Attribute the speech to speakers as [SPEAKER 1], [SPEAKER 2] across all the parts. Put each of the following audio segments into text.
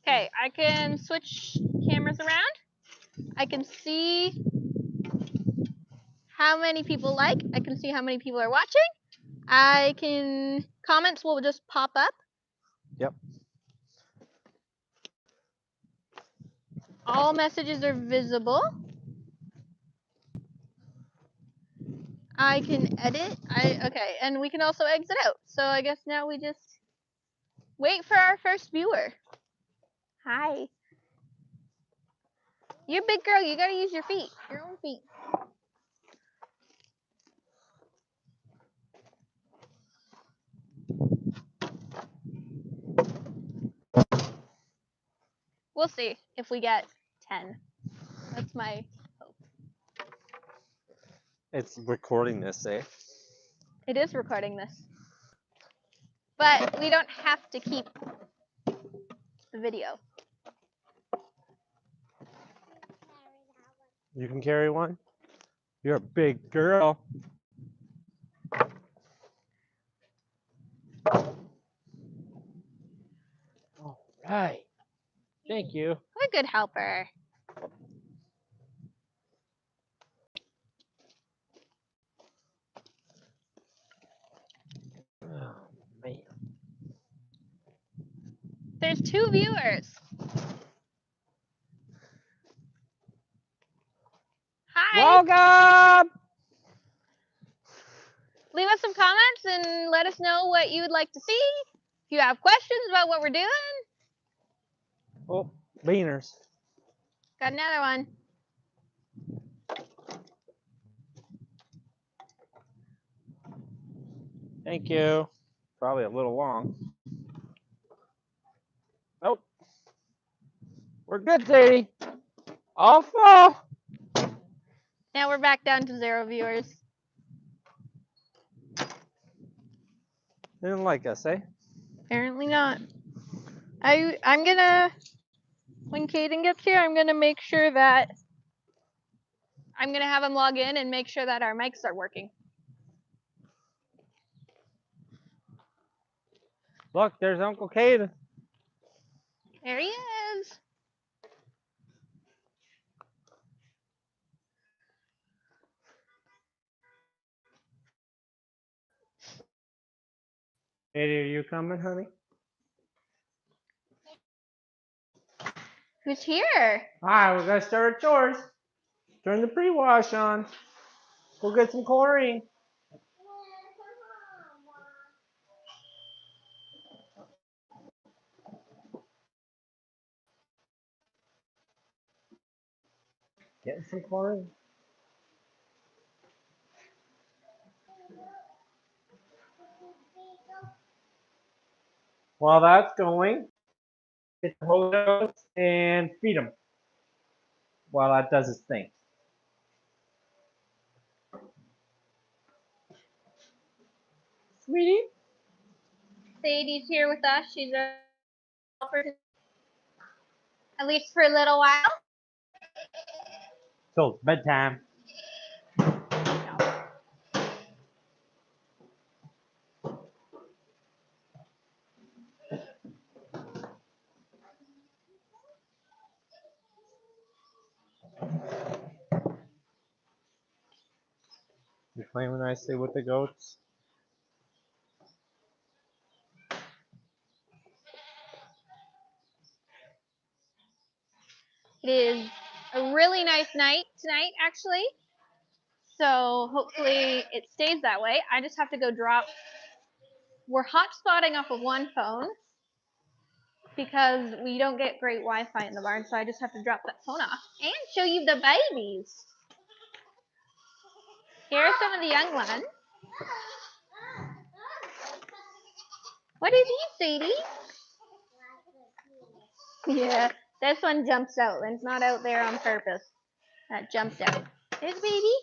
[SPEAKER 1] Okay, I can switch cameras around. I can see how many people like. I can see how many people are watching. I can, comments will just pop up.
[SPEAKER 2] Yep.
[SPEAKER 1] All messages are visible. I can edit. Okay, and we can also exit out. So I guess now we just wait for our first viewer. Hi. You're a big girl. You gotta use your feet, your own feet. We'll see if we get 10. That's my hope.
[SPEAKER 2] It's recording this, eh?
[SPEAKER 1] It is recording this. But we don't have to keep the video.
[SPEAKER 2] You can carry one? You're a big girl. All right. Thank you.
[SPEAKER 1] What a good helper.
[SPEAKER 2] Oh, man.
[SPEAKER 1] There's 2 viewers. Hi.
[SPEAKER 2] Welcome!
[SPEAKER 1] Leave us some comments and let us know what you would like to see. If you have questions about what we're doing.
[SPEAKER 2] Oh, beaners.
[SPEAKER 1] Got another one.
[SPEAKER 2] Thank you. Probably a little long. Nope. We're good, Sadie. All full.
[SPEAKER 1] Now we're back down to 0 viewers.
[SPEAKER 2] They didn't like us, eh?
[SPEAKER 1] Apparently not. I'm gonna, when Caden gets here, I'm gonna make sure that I'm gonna have him log in and make sure that our mics are working.
[SPEAKER 2] Look, there's Uncle Caden.
[SPEAKER 1] There he is.
[SPEAKER 2] Sadie, are you coming, honey?
[SPEAKER 1] Who's here?
[SPEAKER 2] Alright, we're gonna start our chores. Turn the pre-wash on. Go get some chlorine. Getting some chlorine. While that's going, get the hose out and feed him while that does its thing. Sweetie?
[SPEAKER 1] Sadie's here with us. She's our helper, at least for a little while.
[SPEAKER 2] So it's bedtime. You playing nicely with the goats?
[SPEAKER 1] It is a really nice night tonight, actually. So hopefully it stays that way. I just have to go drop. We're hotspotting off of one phone because we don't get great Wi-Fi in the barn, so I just have to drop that phone off and show you the babies. Here are some of the young ones. What is he, Sadie? Yeah, this one jumps out and it's not out there on purpose. That jumped out. There's a baby.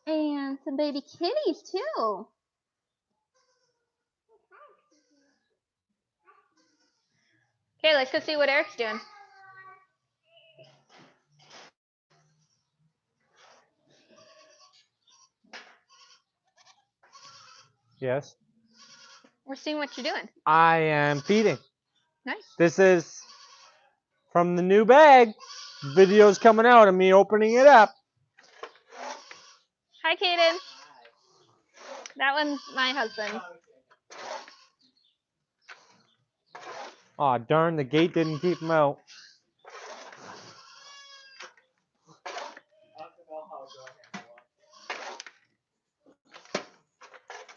[SPEAKER 1] And some baby kitties too. Okay, let's go see what Eric's doing.
[SPEAKER 2] Yes.
[SPEAKER 1] We're seeing what you're doing.
[SPEAKER 2] I am feeding.
[SPEAKER 1] Nice.
[SPEAKER 2] This is from the new bag. Video's coming out of me opening it up.
[SPEAKER 1] Hi, Kaden. That one's my husband.
[SPEAKER 2] Aw, darn, the gate didn't keep him out.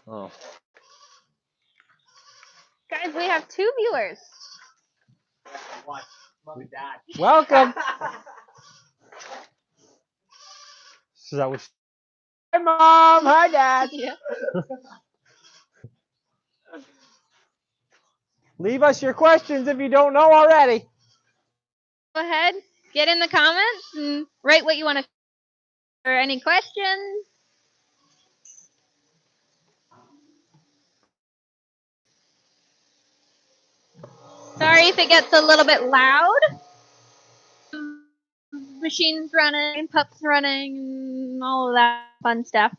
[SPEAKER 2] Oh.
[SPEAKER 1] Guys, we have 2 viewers.
[SPEAKER 3] What? Mom and Dad.
[SPEAKER 2] Welcome. So that was. Hi, Mom. Hi, Dad.
[SPEAKER 1] Yeah.
[SPEAKER 2] Leave us your questions if you don't know already.
[SPEAKER 1] Go ahead, get in the comments and write what you want to or any questions. Sorry if it gets a little bit loud. Machines running, pups running, all of that fun stuff.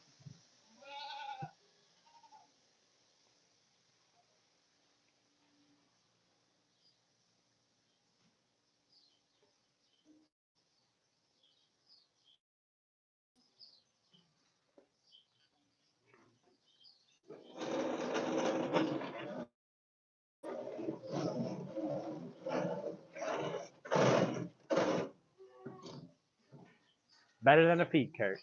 [SPEAKER 2] Better than a feed cart.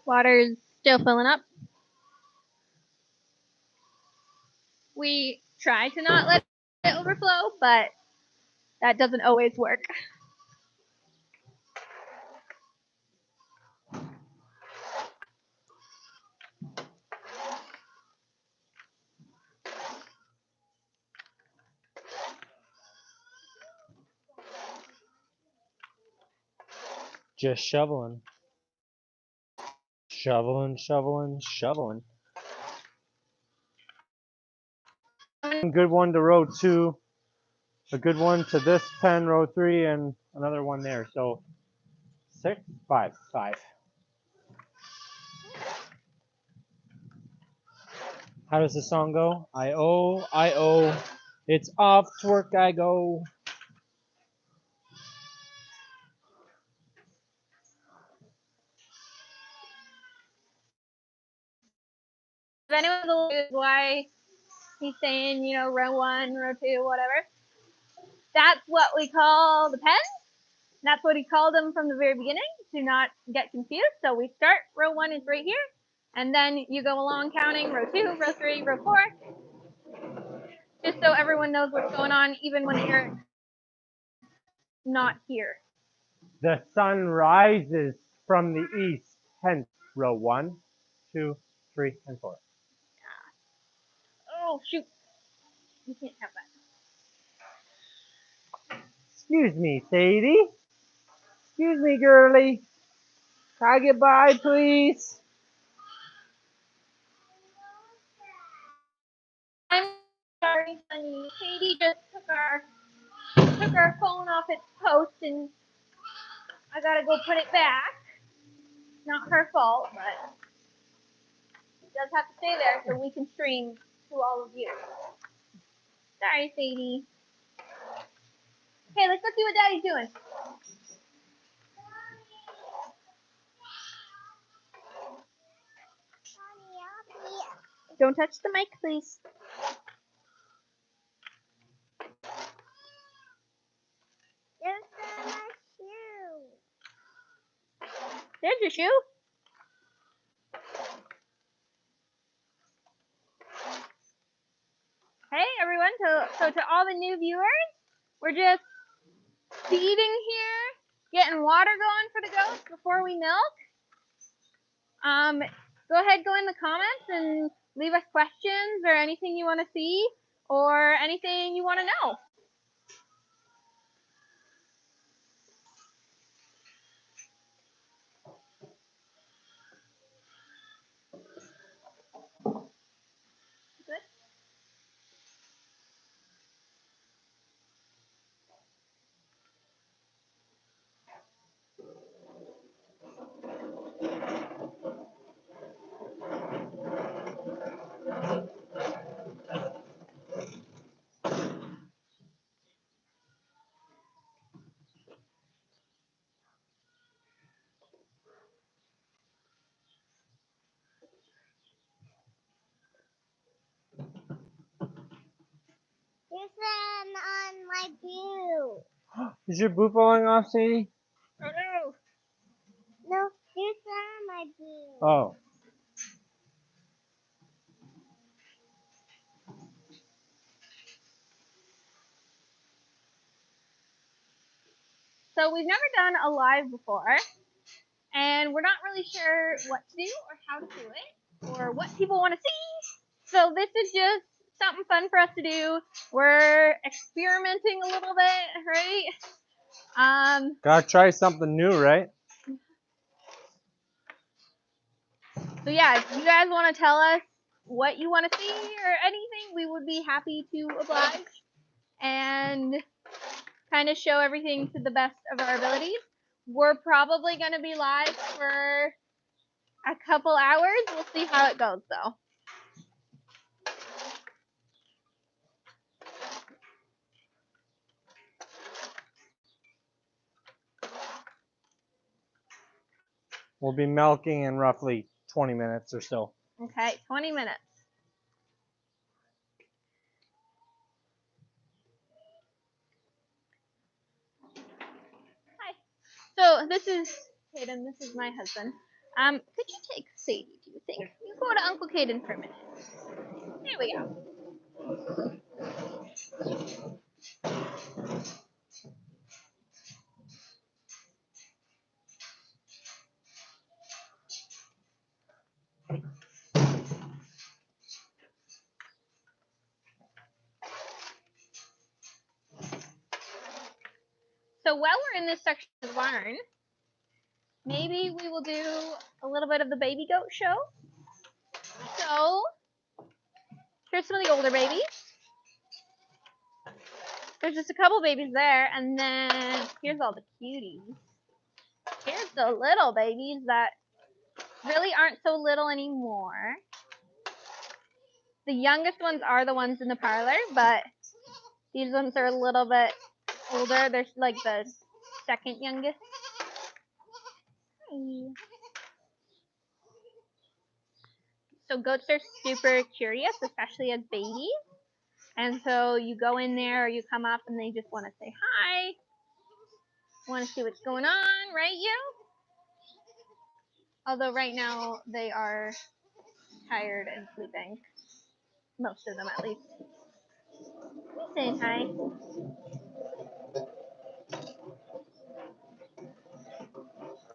[SPEAKER 1] Water's still filling up. We try to not let it overflow, but that doesn't always work.
[SPEAKER 2] Just shoveling. Shoveling, shoveling, shoveling. A good one to row 2. A good one to this pen, row 3, and another one there. So 6, 5, 5. How does the song go? I owe, it's off to work I go.
[SPEAKER 1] If anyone knows why he's saying, you know, row 1, row 2, whatever, that's what we call the pen. That's what he called them from the very beginning, to not get confused. So we start, row 1 is right here, and then you go along counting row 2, row 3, row 4, just so everyone knows what's going on, even when you're not here.
[SPEAKER 2] The sun rises from the east, hence row 1, 2, 3, and 4.
[SPEAKER 1] Oh, shoot. You can't have that.
[SPEAKER 2] Excuse me, Sadie. Excuse me, girlie. Can I get by, please?
[SPEAKER 1] I'm sorry, honey. Katie just took our phone off its post, and I gotta go put it back. Not her fault, but it does have to stay there so we can stream to all of you. Sorry, Sadie. Okay, let's go see what Daddy's doing. Don't touch the mic, please. There's your shoe. Hey, everyone. So to all the new viewers, we're just feeding here, getting water going for the goats before we milk. Go ahead, go in the comments and leave us questions or anything you want to see or anything you want to know. Good.
[SPEAKER 4] sand on my boot.
[SPEAKER 2] Is your boot falling off, Sadie?
[SPEAKER 1] Oh no.
[SPEAKER 4] No, there's sand on my boot.
[SPEAKER 2] Oh.
[SPEAKER 1] So we've never done a live before, and we're not really sure what to do or how to do it or what people want to see. So this is just something fun for us to do. We're experimenting a little bit, right?
[SPEAKER 2] Gotta try something new, right?
[SPEAKER 1] So yeah, if you guys want to tell us what you want to see or anything, we would be happy to oblige and kind of show everything to the best of our abilities. We're probably going to be live for a couple hours. We'll see how it goes though.
[SPEAKER 2] We'll be milking in roughly 20 minutes or so.
[SPEAKER 1] Okay, 20 minutes. Hi. So this is Caden. This is my husband. Could you take Sadie, do you think? You go to Uncle Caden for a minute. There we go. So while we're in this section of the barn, maybe we will do a little bit of the baby goat show. So here's some of the older babies. There's just a couple babies there, and then here's all the cuties. Here's the little babies that really aren't so little anymore. The youngest ones are the ones in the parlor, but these ones are a little bit older. They're like the second youngest. Hi. So goats are super curious, especially as babies. And so you go in there or you come up and they just want to say hi. Want to see what's going on, right, you? Although right now they are tired and sleeping. Most of them, at least. He's saying hi.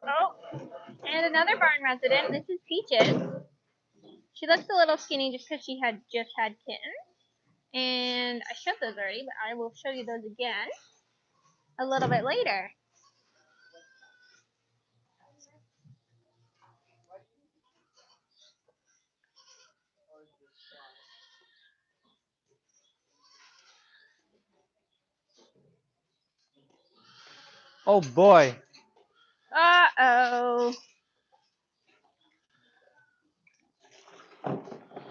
[SPEAKER 1] Oh, and another barn resident. This is Peaches. She looks a little skinny just because she had just had kittens. And I showed those already, but I will show you those again a little bit later.
[SPEAKER 2] Oh boy.
[SPEAKER 1] Uh-oh.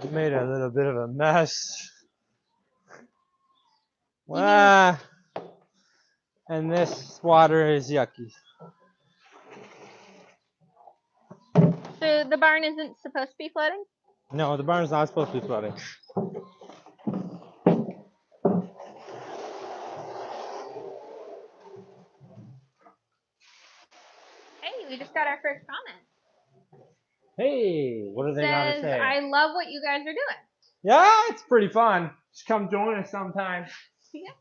[SPEAKER 2] We made a little bit of a mess.
[SPEAKER 1] You
[SPEAKER 2] Ah, and this water is yucky.
[SPEAKER 1] So the barn isn't supposed to be flooding?
[SPEAKER 2] No, the barn's not supposed to be flooding.
[SPEAKER 1] Hey, we just got our first comment.
[SPEAKER 2] Hey, what do they gotta
[SPEAKER 1] Says,
[SPEAKER 2] say?
[SPEAKER 1] I love what you guys are doing.
[SPEAKER 2] Yeah, it's pretty fun. Just come join us sometime.
[SPEAKER 1] Yeah.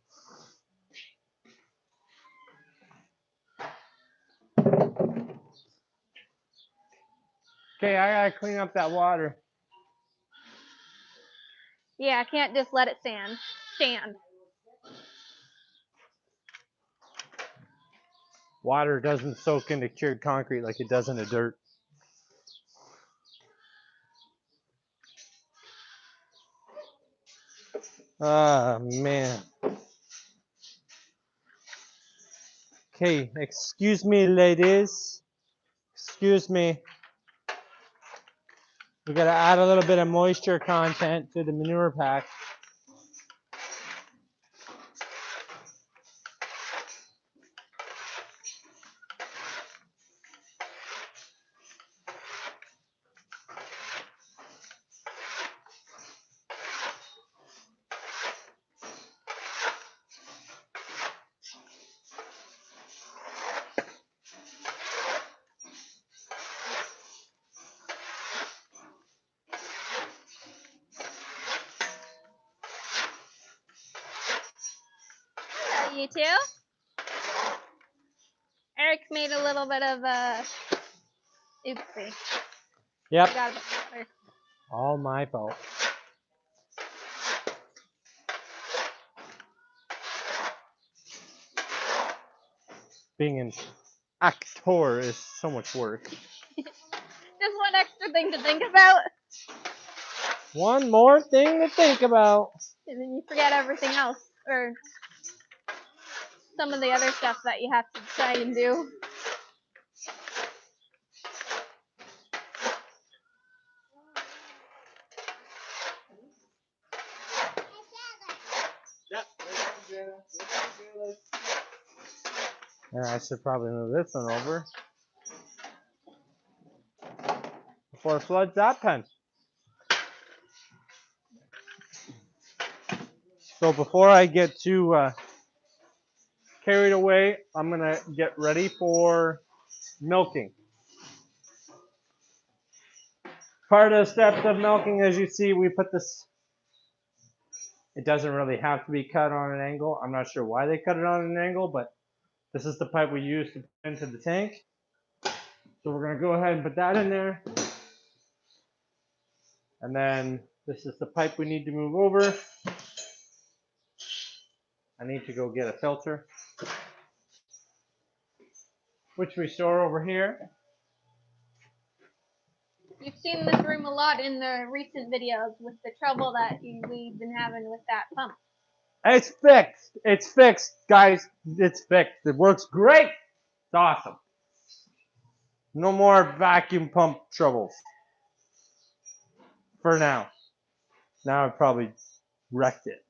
[SPEAKER 2] Okay, I gotta clean up that water.
[SPEAKER 1] Yeah, I can't just let it stand.
[SPEAKER 2] Water doesn't soak into cured concrete like it does into dirt. Ah, man. Okay, excuse me, ladies. Excuse me. We gotta add a little bit of moisture content to the manure pack.
[SPEAKER 1] You too? Eric made a little bit of a oopsie.
[SPEAKER 2] Yep.
[SPEAKER 1] Forgot about water.
[SPEAKER 2] All my fault. Being an actor is so much work.
[SPEAKER 1] Just one extra thing to think about,
[SPEAKER 2] One more thing to think about.
[SPEAKER 1] and then you forget everything else, or some of the other stuff that you have to try and do.
[SPEAKER 2] I should probably move this one over before it floods that pen. So before I get too carried away, I'm gonna get ready for milking. Part of the steps of milking, as you see, we put this. It doesn't really have to be cut on an angle. I'm not sure why they cut it on an angle, but this is the pipe we use to put into the tank. So we're gonna go ahead and put that in there. And then this is the pipe we need to move over. I need to go get a filter, which we store over here.
[SPEAKER 1] You've seen this room a lot in the recent videos with the trouble that we've been having with that pump.
[SPEAKER 2] It's fixed. It's fixed, guys. It's fixed. It works great. It's awesome. No more vacuum pump troubles. For now. Now I've probably wrecked it.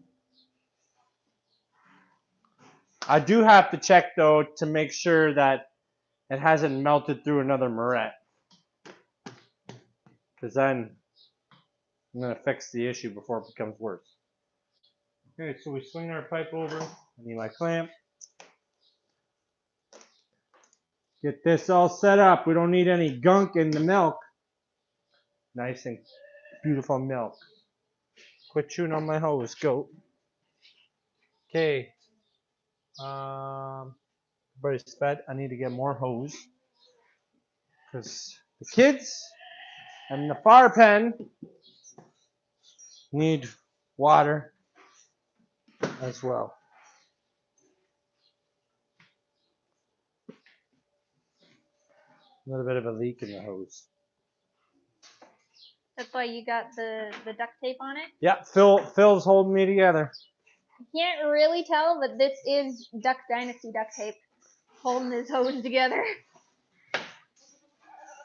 [SPEAKER 2] I do have to check though to make sure that it hasn't melted through another Moret. Because then I'm going to fix the issue before it becomes worse. Okay, so we swing our pipe over. I need my clamp. Get this all set up. We don't need any gunk in the milk. Nice and beautiful milk. Quit chewing on my hose, goat. Okay. Everybody's fed. I need to get more hose. Because the kids and the far pen need water as well. A little bit of a leak in the hose.
[SPEAKER 1] That's why you got the duct tape on it.
[SPEAKER 2] Yeah, Phil's holding me together.
[SPEAKER 1] You can't really tell, but this is Duck Dynasty duct tape holding his hose together.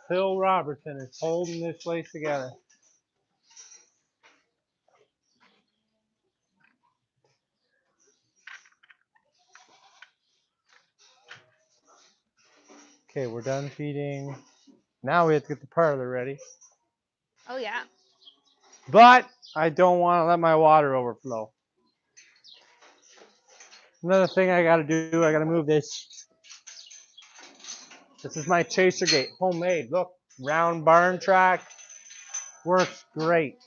[SPEAKER 2] Phil Robertson is holding this place together. Okay, we're done feeding. Now we have to get the parlor ready.
[SPEAKER 1] Oh yeah.
[SPEAKER 2] But I don't want to let my water overflow. Another thing I got to do, I got to move this. This is my chaser gate, homemade. Look, round barn track. Works great.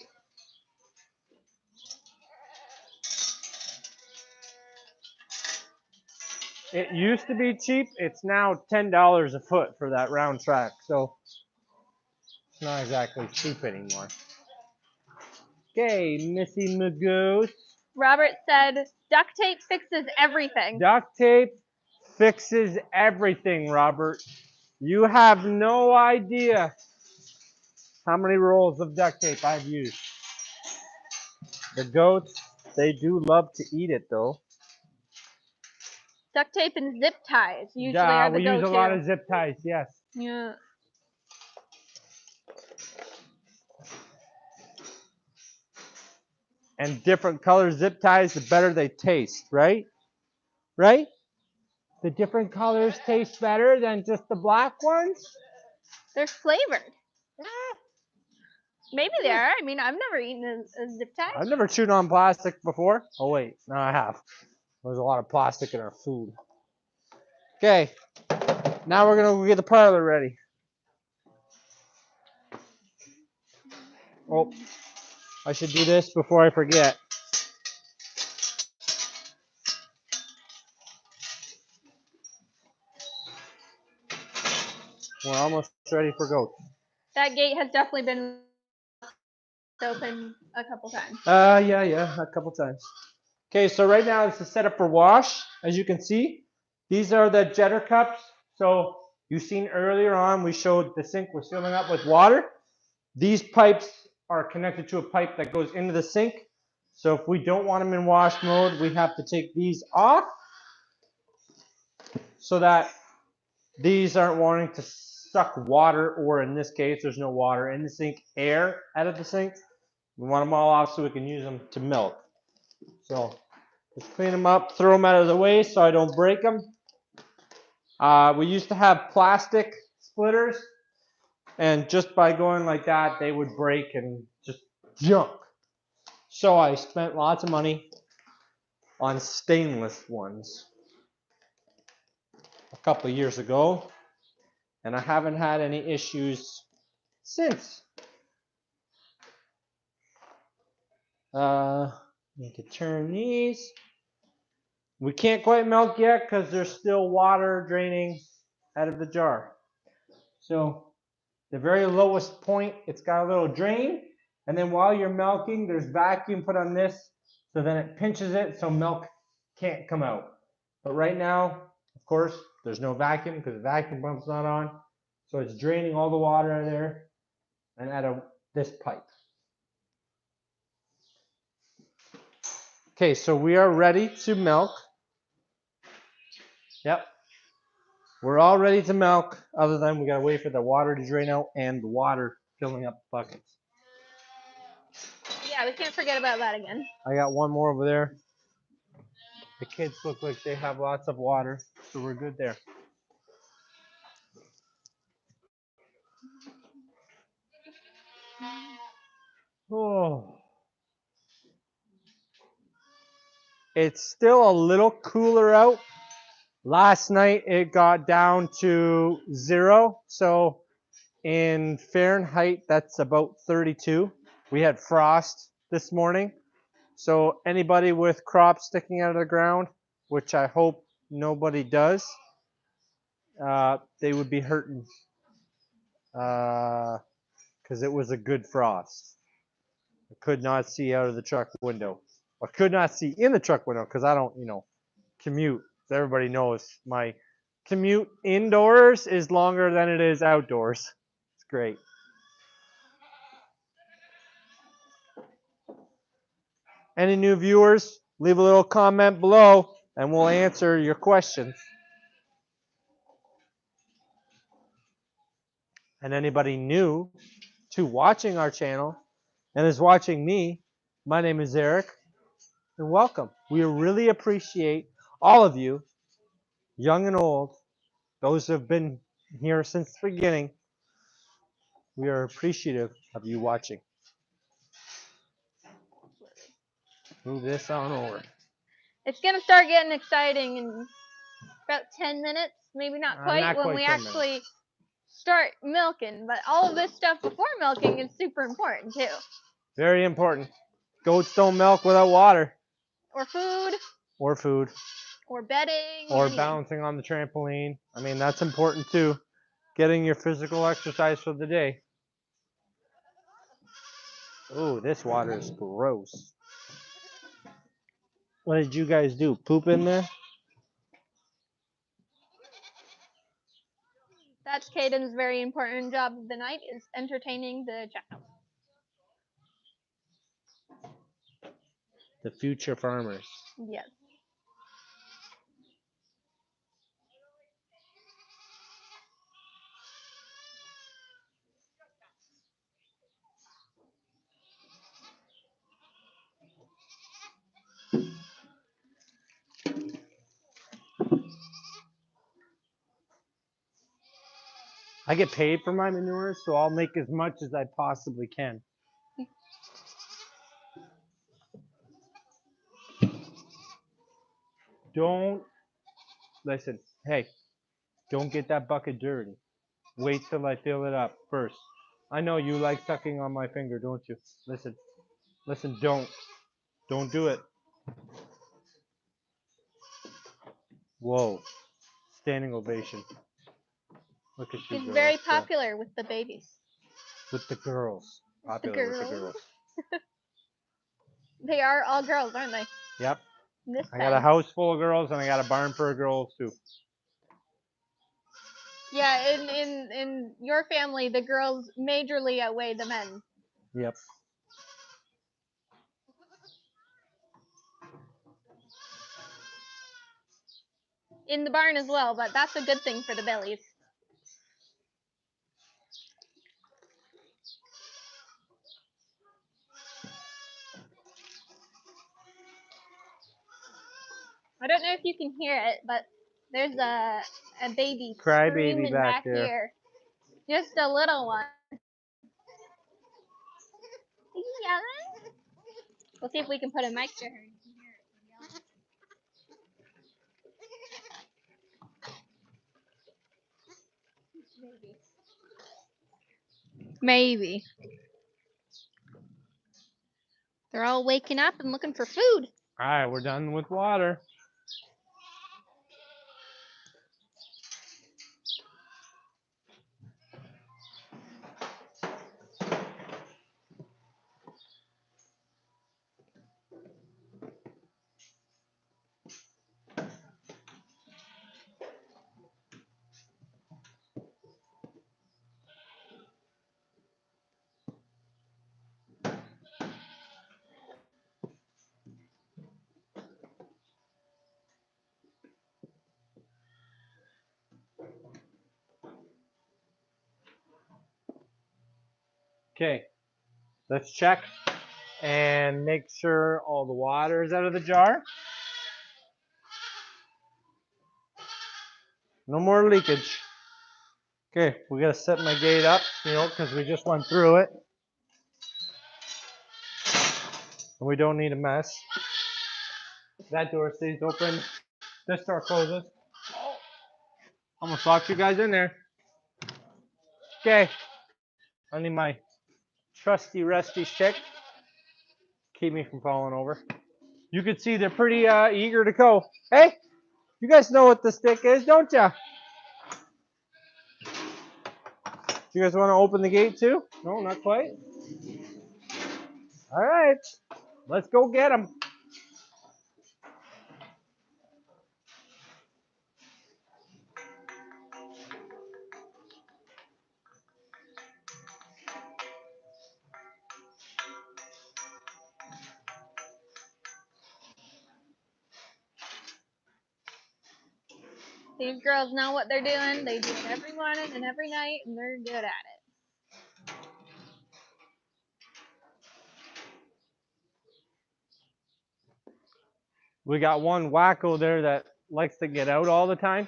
[SPEAKER 2] It used to be cheap. It's now $10 a foot for that round track. So it's not exactly cheap anymore. Okay, Missy Magoose.
[SPEAKER 1] Robert said duct tape fixes everything.
[SPEAKER 2] Duct tape fixes everything, Robert. You have no idea how many rolls of duct tape I've used. The goats, they do love to eat it though.
[SPEAKER 1] Duct tape and zip ties usually
[SPEAKER 2] Yeah,
[SPEAKER 1] are the
[SPEAKER 2] we use
[SPEAKER 1] go-to.
[SPEAKER 2] a lot of zip ties, yes.
[SPEAKER 1] Yeah.
[SPEAKER 2] And different color zip ties, the better they taste, right? Right? The different colors taste better than just the black ones?
[SPEAKER 1] They're flavored. Maybe they are. I mean, I've never eaten a zip tie.
[SPEAKER 2] I've never chewed on plastic before. Oh wait, no I have. There's a lot of plastic in our food. Okay, now we're gonna go get the parlor ready. Oh, I should do this before I forget. We're almost ready for goats.
[SPEAKER 1] That gate has definitely been open a couple times.
[SPEAKER 2] Yeah, a couple times. Okay, so right now it's set up for wash. As you can see, these are the jetter cups. So you've seen earlier on, we showed the sink was filling up with water. These pipes are connected to a pipe that goes into the sink. So if we don't want them in wash mode, we have to take these off so that these aren't wanting to suck water, or in this case, there's no water in the sink, air out of the sink. We want them all off so we can use them to milk. So let's clean them up, throw them out of the way so I don't break them. We used to have plastic splitters, and just by going like that, they would break and just junk. So I spent lots of money on stainless ones a couple of years ago, and I haven't had any issues since. You can turn these. We can't quite milk yet because there's still water draining out of the jar. So the very lowest point, it's got a little drain, and then while you're milking, there's vacuum put on this, so then it pinches it so milk can't come out. But right now, of course, there's no vacuum because the vacuum pump's not on, so it's draining all the water out of there and out of this pipe. Okay, so we are ready to milk. Yep. We're all ready to milk, other than we gotta wait for the water to drain out and the water filling up the buckets.
[SPEAKER 1] Yeah, we can't forget about that again.
[SPEAKER 2] I got one more over there. The kids look like they have lots of water, so we're good there. Oh. It's still a little cooler out. Last night it got down to 0, so in Fahrenheit that's about 32. We had frost this morning, so anybody with crops sticking out of the ground, which I hope nobody does, they would be hurting because it was a good frost. I could not see out of the truck window. I could not see in the truck window because I don't, commute. So everybody knows my commute indoors is longer than it is outdoors. It's great. Any new viewers, leave a little comment below and we'll answer your questions. And anybody new to watching our channel and is watching me, my name is Eric, and welcome. We really appreciate all of you, young and old, those who have been here since the beginning. We are appreciative of you watching. Move this on over.
[SPEAKER 1] It's gonna start getting exciting in about 10 minutes, maybe not quite,
[SPEAKER 2] Not
[SPEAKER 1] when
[SPEAKER 2] quite
[SPEAKER 1] we
[SPEAKER 2] 10
[SPEAKER 1] actually
[SPEAKER 2] minutes.
[SPEAKER 1] start milking. But all of this stuff before milking is super important too.
[SPEAKER 2] Very important. Goats don't milk without water.
[SPEAKER 1] Or food.
[SPEAKER 2] Or food.
[SPEAKER 1] Or bedding.
[SPEAKER 2] Or
[SPEAKER 1] anything.
[SPEAKER 2] balancing on the trampoline. I mean, that's important too. Getting your physical exercise for the day. Ooh, this water is gross. What did you guys do? Poop in there?
[SPEAKER 1] That's Caden's very important job of the night, is entertaining the channel.
[SPEAKER 2] The future farmers.
[SPEAKER 1] Yes.
[SPEAKER 2] I get paid for my manure, so I'll make as much as I possibly can. Don't, listen, hey, don't get that bucket dirty. Wait till I fill it up first. I know you like sucking on my finger, don't you? Listen, don't. Don't do it. Whoa. Standing ovation. Look at you
[SPEAKER 1] He's
[SPEAKER 2] girls.
[SPEAKER 1] very
[SPEAKER 2] yeah.
[SPEAKER 1] popular with the babies.
[SPEAKER 2] With the girls. Popular with the girls.
[SPEAKER 1] They are all girls, aren't they?
[SPEAKER 2] Yep.
[SPEAKER 1] In this
[SPEAKER 2] I got a
[SPEAKER 1] pen.
[SPEAKER 2] house full of girls and I got a barn for girls too.
[SPEAKER 1] Yeah, in your family, the girls majorly outweigh the men.
[SPEAKER 2] Yep.
[SPEAKER 1] In the barn as well, but that's a good thing for the bellies. I don't know if you can hear it, but there's a baby
[SPEAKER 2] Crybaby
[SPEAKER 1] screaming
[SPEAKER 2] back
[SPEAKER 1] back
[SPEAKER 2] there.
[SPEAKER 1] here. Just a little one. Yeah. We'll see if we can put a mic to her. Maybe. They're all waking up and looking for food.
[SPEAKER 2] Alright, we're done with water. Okay. Let's check and make sure all the water is out of the jar. No more leakage. Okay, we gotta set my gate up, because we just went through it. And we don't need a mess. That door stays open. This door closes. Almost locked you guys in there. Okay. I need my trusty rusty stick. Keep me from falling over. You can see they're pretty eager to go. Hey, you guys know what the stick is, don't ya? You guys want to open the gate too? No, not quite. All right, let's go get them.
[SPEAKER 1] These girls know what they're doing. They do it every morning and every night, and they're good at it.
[SPEAKER 2] We got one wacko there that likes to get out all the time.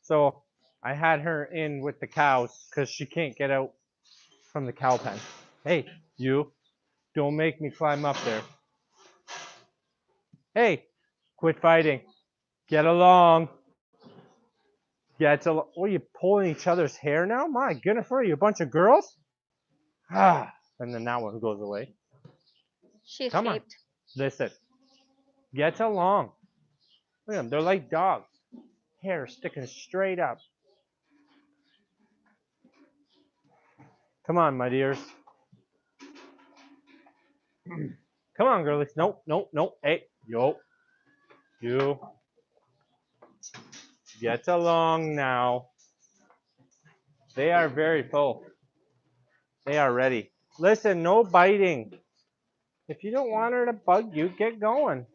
[SPEAKER 2] So I had her in with the cows because she can't get out from the cow pen. Hey, you, don't make me climb up there. Hey, quit fighting. Get along. What are you pulling each other's hair now? My goodness, what are you, a bunch of girls? Ah, and then that one goes away.
[SPEAKER 1] She
[SPEAKER 2] Come on.
[SPEAKER 1] escaped.
[SPEAKER 2] Listen, get along. Look at them, they're like dogs. Hair sticking straight up. Come on, my dears. Come on, girlies. Nope, nope, nope. Hey, yo. You. Get along now. They are very full. They are ready. Listen, no biting. If you don't want her to bug you, get going.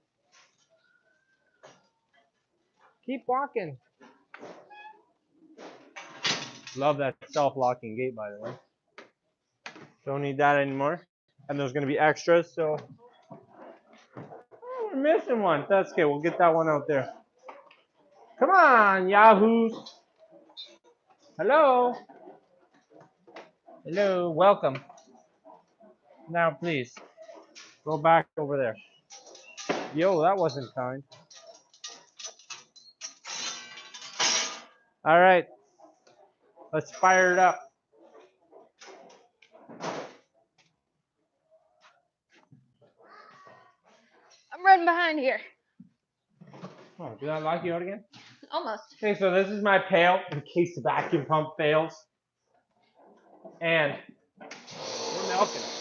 [SPEAKER 2] Keep walking. Love that self-locking gate, by the way. Don't need that anymore. And there's going to be extras, so... Oh, we're missing one. That's okay. We'll get that one out there. Come on, yahoos. Hello. Hello. Welcome. Now, please, go back over there. Yo, that wasn't kind. All right. Let's fire it up.
[SPEAKER 1] I'm running behind here.
[SPEAKER 2] Oh, did I lock you out again?
[SPEAKER 1] Almost.
[SPEAKER 2] Okay, so this is my pail in case the vacuum pump fails. And we're milking it.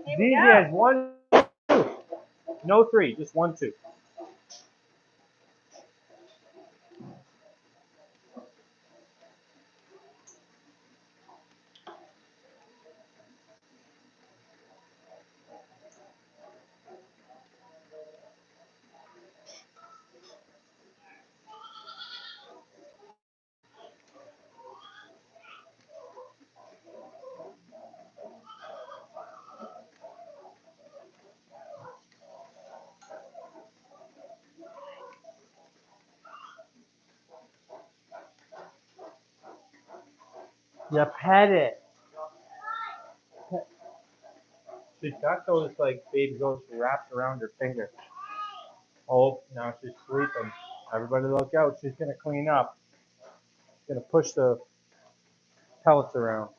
[SPEAKER 1] Here
[SPEAKER 2] It's
[SPEAKER 1] we
[SPEAKER 2] easy
[SPEAKER 1] go.
[SPEAKER 2] as 1, 2. No 3, just 1, 2. You pet it. She's got those like baby goats wrapped around her finger. Oh, now she's sleeping. Everybody look out. She's going to clean up. She's going to push the pellets around.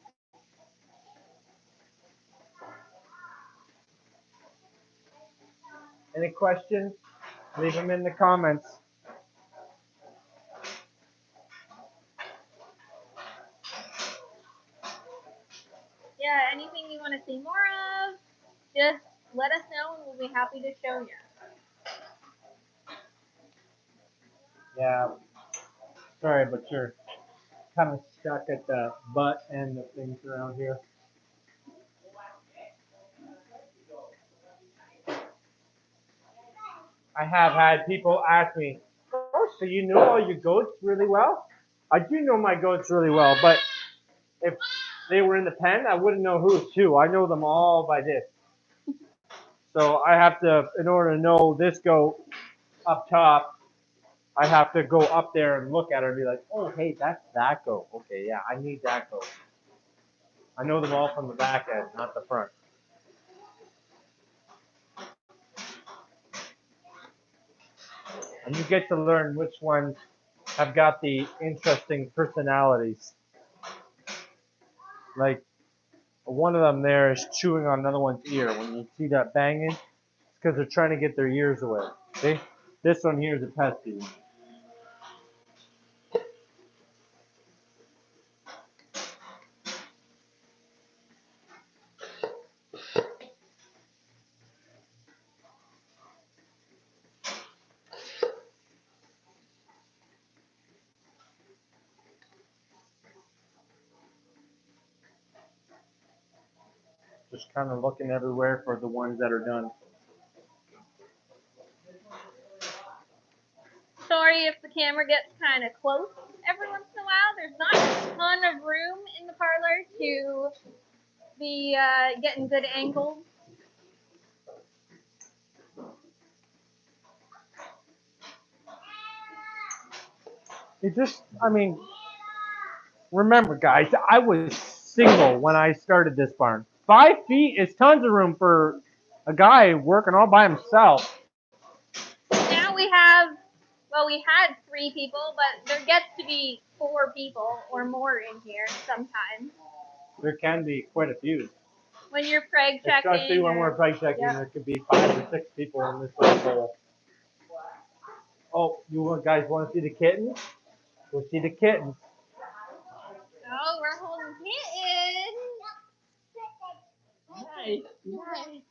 [SPEAKER 2] Any questions? Leave them in the comments.
[SPEAKER 1] Yeah, anything you want to see more of, just let us know and we'll be happy to show you.
[SPEAKER 2] Yeah. Sorry, but you're kind of stuck at the butt and the things around here. I have had people ask me, oh, so you know all your goats really well? I do know my goats really well, but if they were in the pen, I wouldn't know who's who. I know them all by this. So I have to, in order to know this goat up top, I have to go up there and look at her and be like, oh, hey, that's that goat. Okay, yeah, I need that goat. I know them all from the back end, not the front. And you get to learn which ones have got the interesting personalities. Like, one of them there is chewing on another one's ear. When you see that banging, it's because they're trying to get their ears away. See? This one here is a pesky one. Just kind of looking everywhere for the ones that are done.
[SPEAKER 1] Sorry if the camera gets kind of close every once in a while. There's not a ton of room in the parlor to be getting good angles.
[SPEAKER 2] It just, I mean, remember, guys, I was single when I started this barn. 5 feet is tons of room for a guy working all by himself.
[SPEAKER 1] Now we have, well, we had 3 people, but there gets to be 4 people or more in here sometimes.
[SPEAKER 2] There can be quite a few.
[SPEAKER 1] When you're preg checking.
[SPEAKER 2] Especially when we're preg checking,
[SPEAKER 1] yeah.
[SPEAKER 2] there could be 5 or 6 people in this little hole. Oh, you guys want to see the kittens? We'll see the kittens.
[SPEAKER 1] Oh, we're holding kittens. Nice. Nice.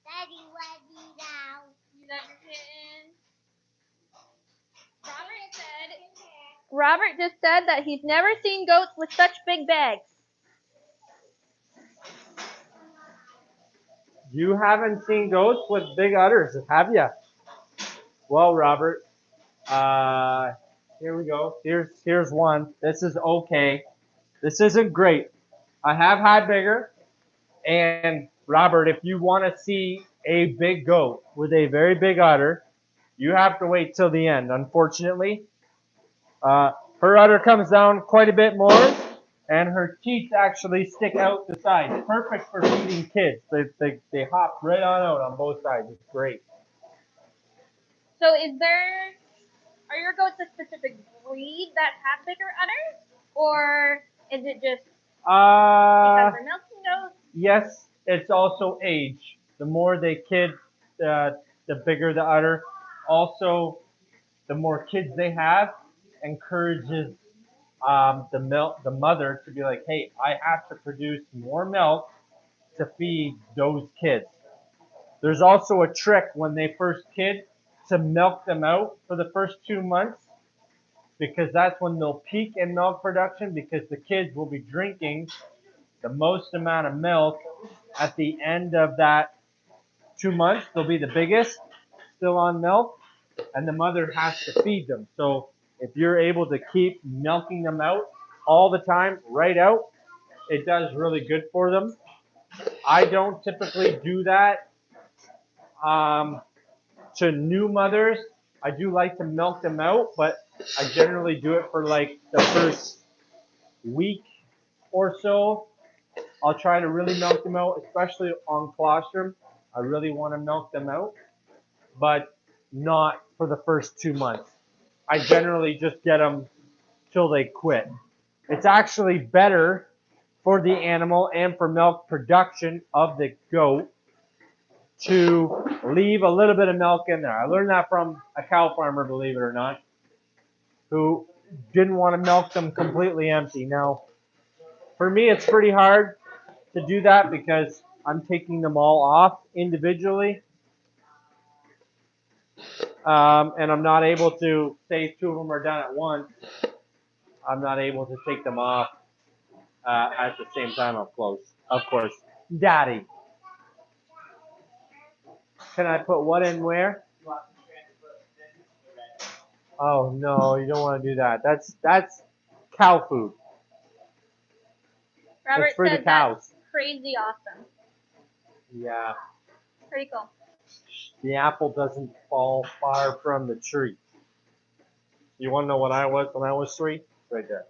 [SPEAKER 4] Daddy, Waddy, now.
[SPEAKER 1] You got your kitten. Robert just said that he's never seen goats with such big bags.
[SPEAKER 2] You haven't seen goats with big udders, have you? Well, Robert, here we go. Here's one. This is okay. This isn't great. I have had bigger. And Robert, if you want to see a big goat with a very big udder, you have to wait till the end. Unfortunately, her udder comes down quite a bit more, and her teeth actually stick out the sides. Perfect for feeding kids. They hop right on both sides. It's great.
[SPEAKER 1] So are your goats a specific breed that have bigger udders? Or is it just because they're milking goats?
[SPEAKER 2] Yes it's also age. The more they kid, the bigger the udder. Also, the more kids they have, encourages the mother to be like, hey, I have to produce more milk to feed those kids. There's also a trick when they first kid to milk them out for the first 2 months because that's when they'll peak in milk production because the kids will be drinking the most amount of milk at the end of that 2 months. They'll be the biggest, still on milk, and the mother has to feed them. So if you're able to keep milking them out all the time, right out, it does really good for them. I don't typically do that to new mothers. I do like to milk them out, but I generally do it for like the first week or so. I'll try to really milk them out, especially on colostrum. I really want to milk them out, but not for the first 2 months. I generally just get them till they quit. It's actually better for the animal and for milk production of the goat to leave a little bit of milk in there. I learned that from a cow farmer, believe it or not, who didn't want to milk them completely empty. Now, for me, it's pretty hard to do that because I'm taking them all off individually. And I'm not able to, say 2 of them are done at once, I'm not able to take them off at the same time, of course. Daddy, can I put what in where? Oh no, you don't want to do that. That's cow food.
[SPEAKER 1] Robert
[SPEAKER 2] It's for the
[SPEAKER 1] said
[SPEAKER 2] cows.
[SPEAKER 1] that's crazy awesome.
[SPEAKER 2] Yeah,
[SPEAKER 1] Pretty cool.
[SPEAKER 2] the apple doesn't fall far from the tree. You want to know what I was when I was 3? Right there.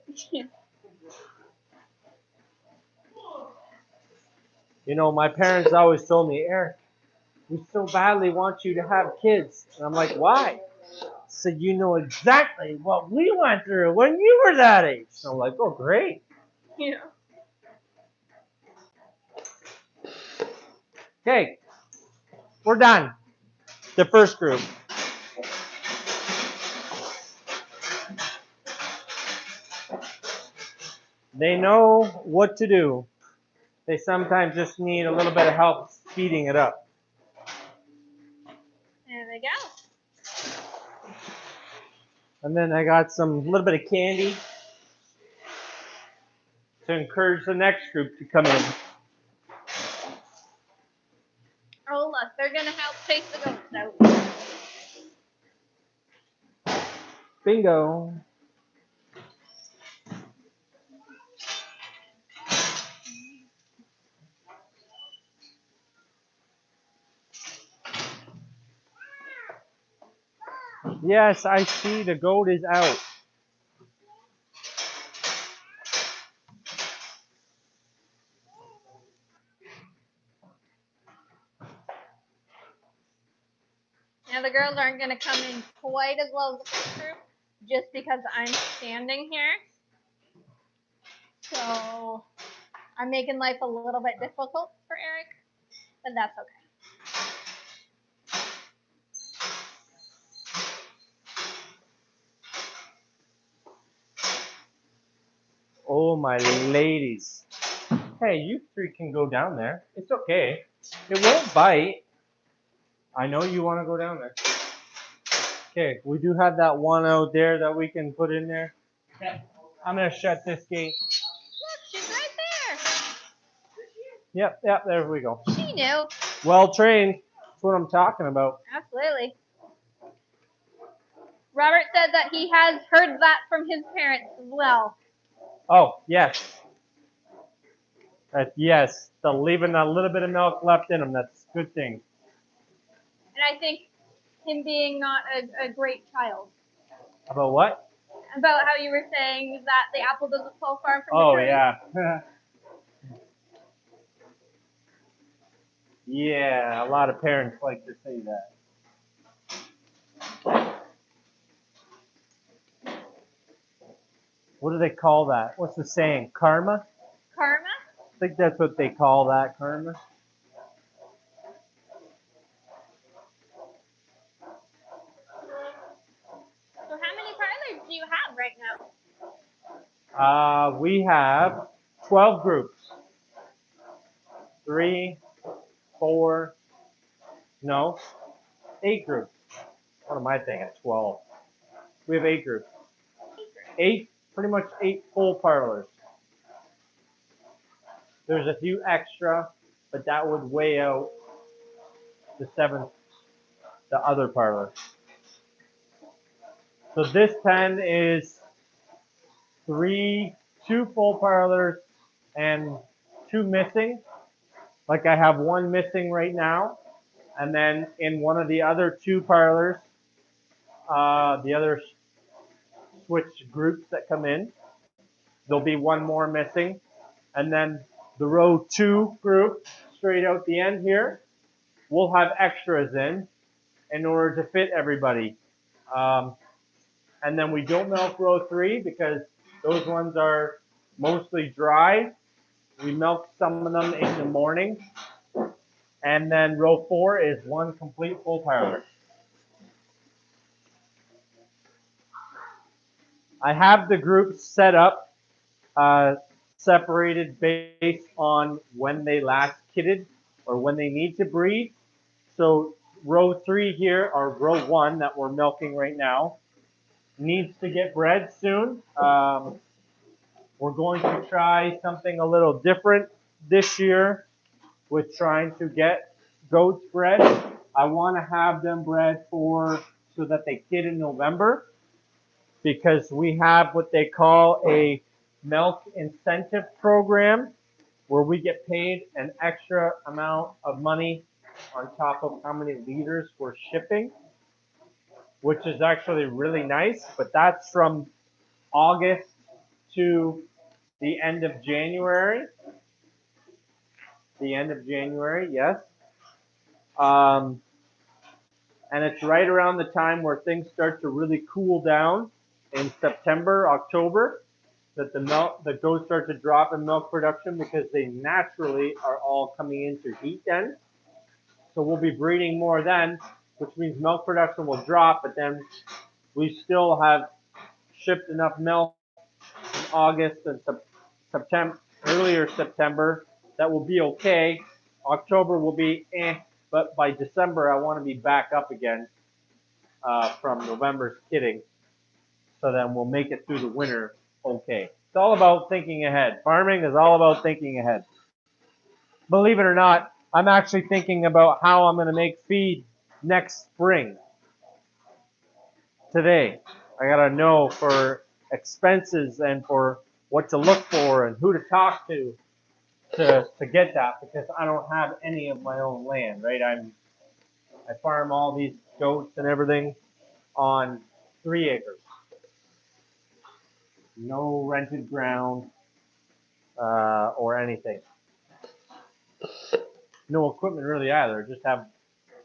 [SPEAKER 2] You know, my parents always told me, Eric, we so badly want you to have kids. And I'm like, why? So you know exactly what we went through when you were that age. So I'm like, oh, great.
[SPEAKER 1] Yeah.
[SPEAKER 2] Okay, we're done. The first group. They know what to do. They sometimes just need a little bit of help speeding it up.
[SPEAKER 1] There we go.
[SPEAKER 2] And then I got some little bit of candy to encourage the next group to come in.
[SPEAKER 1] Oh look, they're gonna help chase the goats out.
[SPEAKER 2] Bingo. Yes, I see the goat is out.
[SPEAKER 1] Now the girls aren't gonna come in quite as well as the first group, just because I'm standing here. So I'm making life a little bit difficult for Eric, but that's okay.
[SPEAKER 2] Oh, my ladies. Hey, you 3 can go down there. It's okay. It won't bite. I know you want to go down there. Okay, we do have that one out there that we can put in there. I'm going to shut this gate.
[SPEAKER 1] Look, she's right there.
[SPEAKER 2] Yep, there we go.
[SPEAKER 1] She knew.
[SPEAKER 2] Well trained. That's what I'm talking about.
[SPEAKER 1] Absolutely. Robert said that he has heard that from his parents as well.
[SPEAKER 2] Oh, yes. Yes, the leaving a little bit of milk left in them. That's a good thing.
[SPEAKER 1] And I think him being not a great child.
[SPEAKER 2] About what?
[SPEAKER 1] About how you were saying that the apple doesn't fall far from
[SPEAKER 2] Oh,
[SPEAKER 1] the tree.
[SPEAKER 2] yeah. Yeah, a lot of parents like to say that. What do they call that? What's the saying? Karma?
[SPEAKER 1] Karma?
[SPEAKER 2] I think that's what they call that, karma.
[SPEAKER 1] right now?
[SPEAKER 2] We have 12 groups. 3, 4, no, 8 groups. What am I thinking? 12. We have 8 groups. 8, pretty much 8 full parlors. There's a few extra, but that would weigh out the 7th, the other parlor. So this pen is 2 full parlors and 2 missing. Like I have 1 missing right now. And then in one of the other 2 parlors, the other switch groups that come in, there'll be 1 more missing. And then the row 2 group, straight out the end here, we'll have extras in order to fit everybody. And then we don't milk row 3 because those ones are mostly dry. We milk some of them in the morning. And then row 4 is 1 complete full parlor. I have the groups set up, separated based on when they last kidded or when they need to breed. So row 3 here, or row 1 that we're milking right now, needs to get bred soon. We're going to try something a little different this year with trying to get goats bred. I want to have them bred so that they kid in November, because we have what they call a milk incentive program where we get paid an extra amount of money on top of how many liters we're shipping, which is actually really nice, but that's from August to the end of January. The end of January, yes. And it's right around the time where things start to really cool down in September, October, that the goats start to drop in milk production because they naturally are all coming into heat then. So we'll be breeding more then, which means milk production will drop, but then we still have shipped enough milk in August and September, earlier September, that will be okay. October will be but by December I want to be back up again from November's kidding. So then we'll make it through the winter okay. It's all about thinking ahead. Farming is all about thinking ahead. Believe it or not, I'm actually thinking about how I'm going to make feed next spring. Today, I got to know for expenses and for what to look for and who to talk to get that, because I don't have any of my own land, right? I farm all these goats and everything on 3 acres. No rented ground or anything. No equipment really either. Just have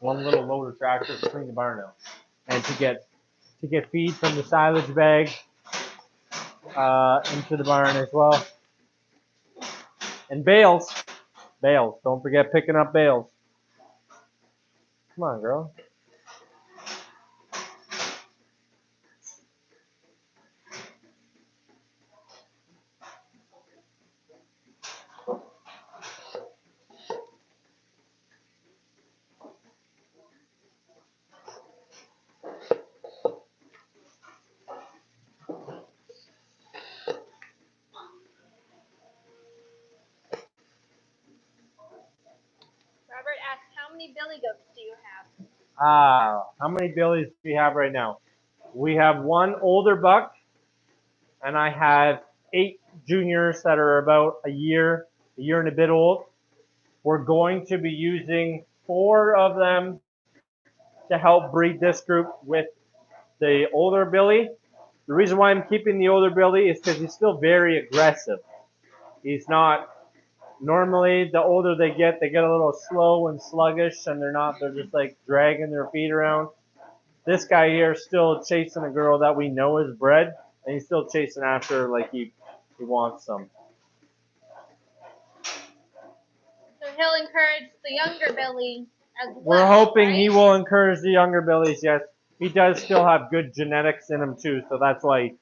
[SPEAKER 2] one little loader tractor to clean the barn out, and to get feed from the silage bag into the barn as well. And bales. Don't forget picking up bales. Come on, girl.
[SPEAKER 1] Robert asked, how many billy goats do you have?
[SPEAKER 2] How many billies do we have right now? We have 1 older buck, and I have 8 juniors that are about a year and a bit old. We're going to be using 4 of them to help breed this group with the older billy. The reason why I'm keeping the older billy is because he's still very aggressive. He's not, normally the older they get a little slow and sluggish, and they're just like dragging their feet around. This guy here is still chasing a girl that we know is bred, and he's still chasing after her like he wants some.
[SPEAKER 1] So he'll encourage the younger billy as well.
[SPEAKER 2] We're hoping
[SPEAKER 1] right?
[SPEAKER 2] he will encourage the younger billies, yes. He does still have good genetics in him too, so that's why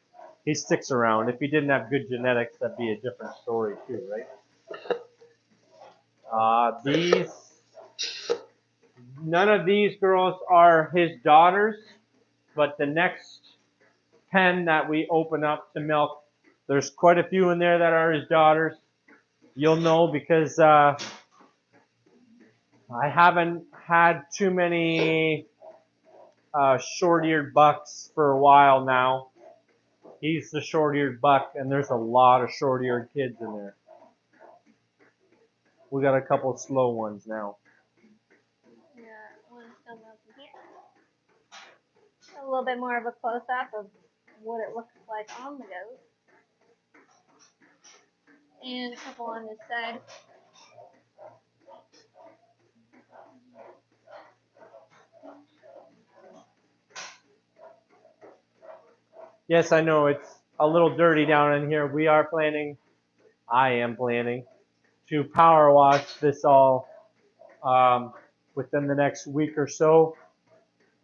[SPEAKER 2] he sticks around. If he didn't have good genetics, that'd be a different story too, right? None of these girls are his daughters, but the next pen that we open up to milk, there's quite a few in there that are his daughters. You'll know because I haven't had too many short-eared bucks for a while now. He's the short-eared buck, and there's a lot of short-eared kids in there. We got a couple slow ones now.
[SPEAKER 1] Yeah, one's still milking here. A little bit more of a close-up of what it looks like on the goat. And a couple on this side.
[SPEAKER 2] Yes, I know it's a little dirty down in here. I am planning to power wash this all within the next week or so.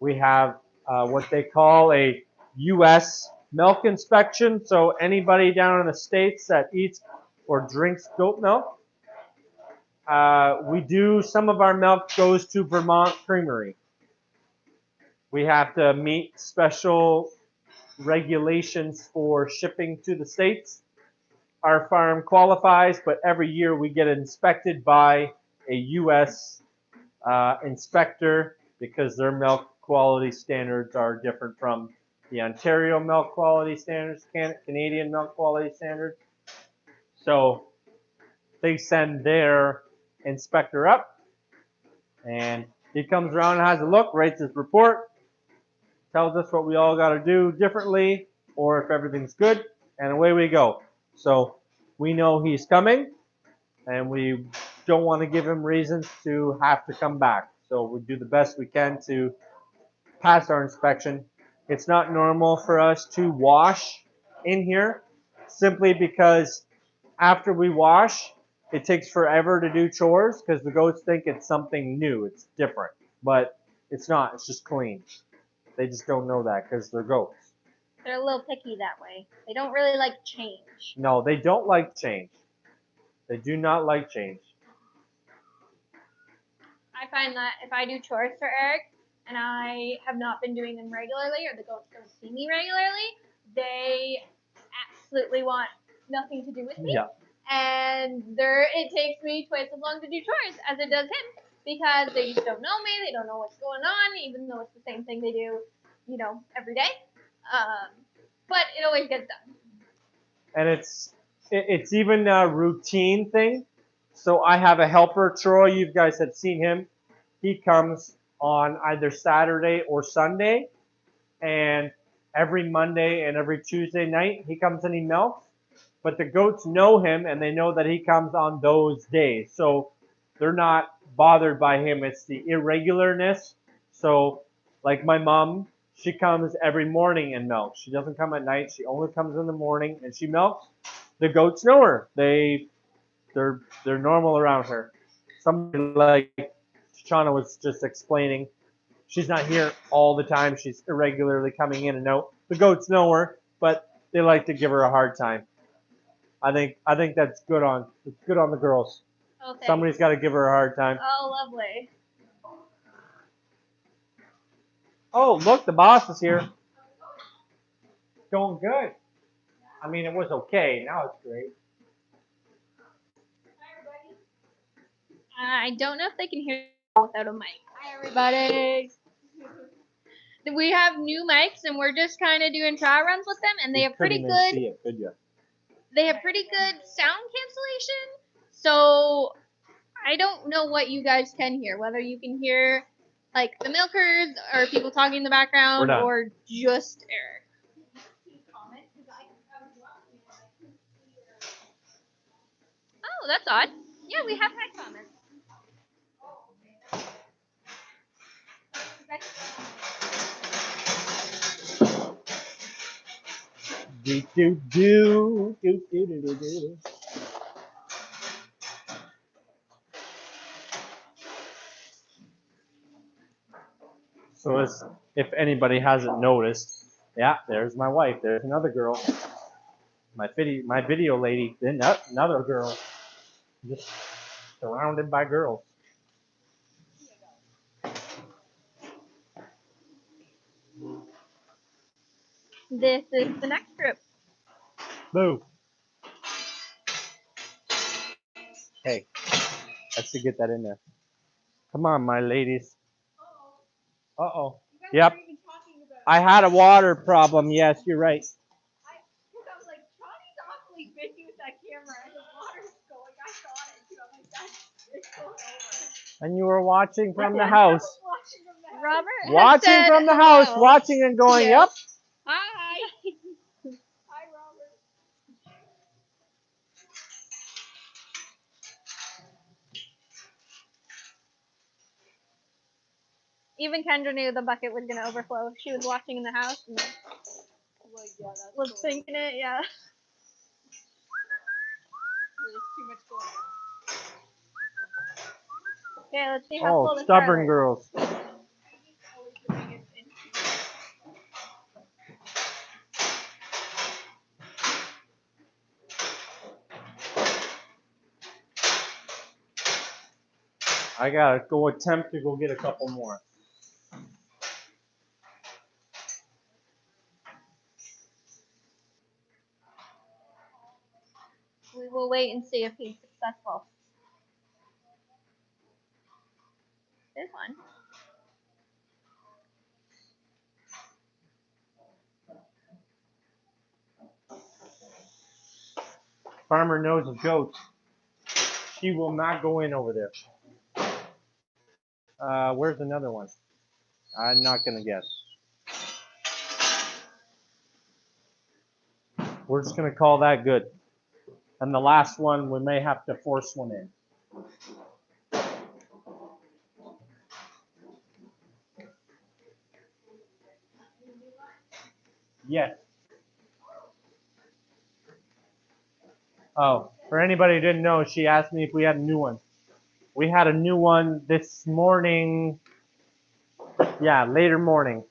[SPEAKER 2] We have what they call a U.S. milk inspection. So anybody down in the States that eats or drinks goat milk, some of our milk goes to Vermont Creamery. We have to meet special regulations for shipping to the States. Our farm qualifies, but every year we get inspected by a U.S. Inspector because their milk quality standards are different from the Ontario milk quality standards, Canadian milk quality standards. So they send their inspector up, and he comes around and has a look, writes his report, tells us what we all got to do differently, or if everything's good, and away we go. So we know he's coming, and we don't want to give him reasons to have to come back. So we do the best we can to pass our inspection. It's not normal for us to wash in here simply because after we wash, it takes forever to do chores because the goats think it's something new. It's different, but it's not. It's just clean. They just don't know that because they're goats.
[SPEAKER 1] They're a little picky that way. They don't really like change.
[SPEAKER 2] No, they don't like change. They do not like change.
[SPEAKER 1] I find that if I do chores for Eric and I have not been doing them regularly, or the goats don't see me regularly, they absolutely want nothing to do with me.
[SPEAKER 2] Yeah.
[SPEAKER 1] And it takes me twice as long to do chores as it does him because they just don't know me. They don't know what's going on, even though it's the same thing they do, every day. But it always gets done.
[SPEAKER 2] And it's even a routine thing. So I have a helper, Troy. You guys have seen him. He comes on either Saturday or Sunday, and every Monday and every Tuesday night he comes and he milks. But the goats know him, and they know that he comes on those days. So they're not bothered by him. It's the irregularness. So like my mom, she comes every morning and milks. She doesn't come at night. She only comes in the morning and she milks. The goats know her. They're normal around her. Somebody like Shauna was just explaining, she's not here all the time. She's irregularly coming in and out. The goats know her, but they like to give her a hard time. I think that's good on the girls.
[SPEAKER 1] Okay.
[SPEAKER 2] Somebody's got to give her a hard time.
[SPEAKER 1] Oh, lovely.
[SPEAKER 2] Oh, look, the boss is here. Going good. I mean, it was okay. Now it's great.
[SPEAKER 1] I don't know if they can hear without a mic. Hi, everybody. We have new mics, and we're just kind of doing trial runs with them, and they have pretty good.
[SPEAKER 2] See it, could you?
[SPEAKER 1] They have pretty good sound cancellation. So I don't know what you guys can hear. Whether you can hear like the milkers or people talking in the background, or just Eric. Oh, that's odd. Yeah, we have had comments.
[SPEAKER 2] Do do do do do do do. So if anybody hasn't noticed, yeah, there's my wife. There's another girl. my video lady, then another girl, just surrounded by girls.
[SPEAKER 1] This is the next group.
[SPEAKER 2] Boo. Hey, I should get that in there. Come on, my ladies. Uh-oh. Yep. I had a water problem. Yes, you're right.
[SPEAKER 1] Because I was like, Johnny's awfully busy with that camera, and the water's going. I saw it too. I'm like, it's going over.
[SPEAKER 2] And you were watching from the house.
[SPEAKER 1] Watching from the Robert has
[SPEAKER 2] Watching
[SPEAKER 1] said
[SPEAKER 2] from the house,
[SPEAKER 1] hello.
[SPEAKER 2] watching and going,
[SPEAKER 1] Yeah.
[SPEAKER 2] yep.
[SPEAKER 1] Hi. Hi, Robert. Even Kendra knew the bucket was gonna overflow. She was watching in the house and was thinking it. Yeah.
[SPEAKER 3] There's too much going on.
[SPEAKER 1] Okay, let's see how
[SPEAKER 2] Oh,
[SPEAKER 1] full the
[SPEAKER 2] stubborn
[SPEAKER 1] Charlotte.
[SPEAKER 2] girls. I gotta go attempt to go get a couple more.
[SPEAKER 1] We will wait and see if he's successful. This one.
[SPEAKER 2] Farmer knows a goat. She will not go in over there. Where's another one? I'm not gonna guess. We're just gonna call that good. And the last one, we may have to force one in. Yes. Oh, for anybody who didn't know, she asked me if we had a new one. We had a new one this morning. Yeah, later morning.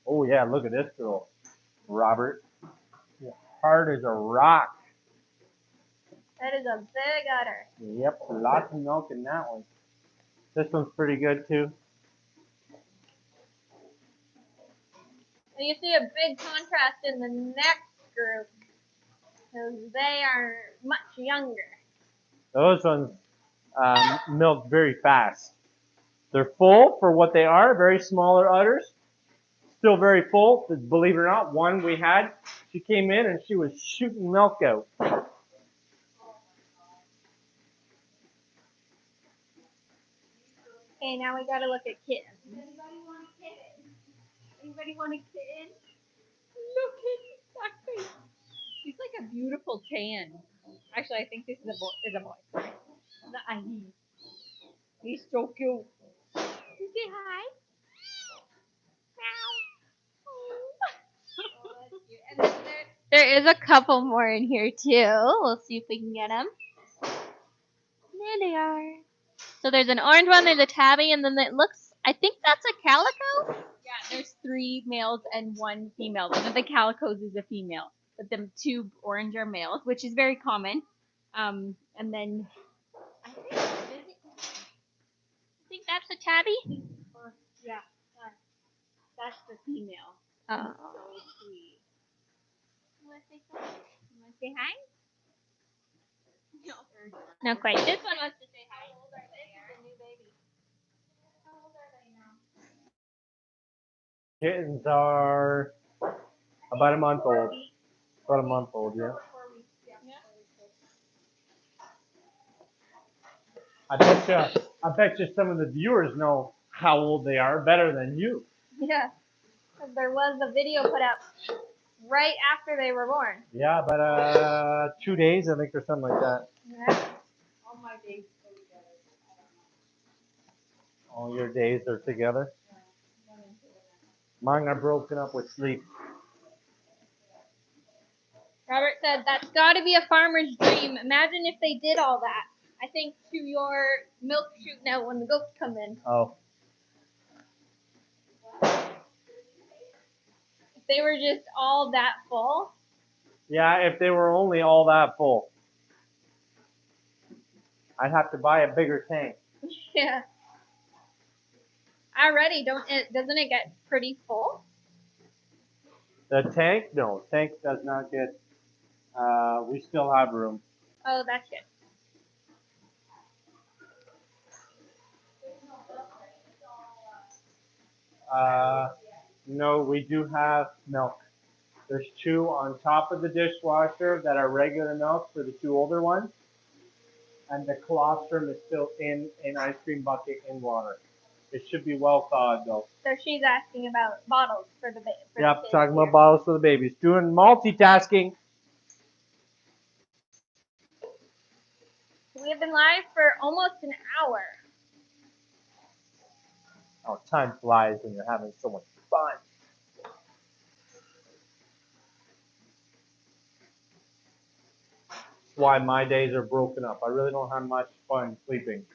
[SPEAKER 2] Oh yeah, look at this girl, Robert. Hard as a rock.
[SPEAKER 1] That is a big udder.
[SPEAKER 2] Yep, lots of milk in that one. This one's pretty good too.
[SPEAKER 1] And you see a big contrast in the next group because they are much younger.
[SPEAKER 2] Those ones milk very fast. They're full for what they are, very smaller udders. Still very full. Believe it or not, one we had, she came in and she was shooting milk out.
[SPEAKER 1] Okay, now we gotta look at kittens. Anybody want a kitten? Anybody want a kitten? Look at that face.
[SPEAKER 3] He's like a beautiful tan. Actually, I think this is a boy. Sorry. He's so cute.
[SPEAKER 1] You say hi. Meow. And then there is a couple more in here too. We'll see if we can get them. There they are. So there's an orange one, there's a tabby, and then it looks, I think that's a calico?
[SPEAKER 3] Yeah, there's 3 males and 1 female. One of the calicos is a female, but the 2 orange are males, which is very common. And then I think
[SPEAKER 1] that's a tabby?
[SPEAKER 3] yeah, that's the female.
[SPEAKER 1] Oh.
[SPEAKER 3] So sweet.
[SPEAKER 1] You want to say something? You want to say hi?
[SPEAKER 3] No.
[SPEAKER 1] Not quite. This one wants to say hi. How old are they? This is a new baby. How old are they now?
[SPEAKER 2] Kittens are about a month old. About a month old, yeah. I bet you some of the viewers know how old they are better than you.
[SPEAKER 1] Yeah. 'Cause there was a video put up right after they were born.
[SPEAKER 2] Yeah, but 2 days, I think, or something like that.
[SPEAKER 1] Yeah.
[SPEAKER 3] All my days go together.
[SPEAKER 2] All your days are together. Mine are broken up with sleep.
[SPEAKER 1] Robert said that's got to be a farmer's dream. Imagine if they did all that. I think to your milk shooting out when the goats come in.
[SPEAKER 2] Oh.
[SPEAKER 1] If they were just all that full.
[SPEAKER 2] Yeah, if they were only all that full, I'd have to buy a bigger tank.
[SPEAKER 1] Yeah. Already, doesn't it get pretty full?
[SPEAKER 2] The tank? No, tank does not get. We still have room.
[SPEAKER 1] Oh, that's good.
[SPEAKER 2] No, we do have milk. There's 2 on top of the dishwasher that are regular milk for the 2 older ones. And the colostrum is still in an ice cream bucket in water. It should be well thawed though.
[SPEAKER 1] So she's asking about bottles for the
[SPEAKER 2] Yep,
[SPEAKER 1] kids
[SPEAKER 2] talking
[SPEAKER 1] here.
[SPEAKER 2] about bottles for the babies. Doing multitasking.
[SPEAKER 1] We have been live for almost an hour.
[SPEAKER 2] Oh, time flies when you're having so much fun. That's why my days are broken up. I really don't have much fun sleeping.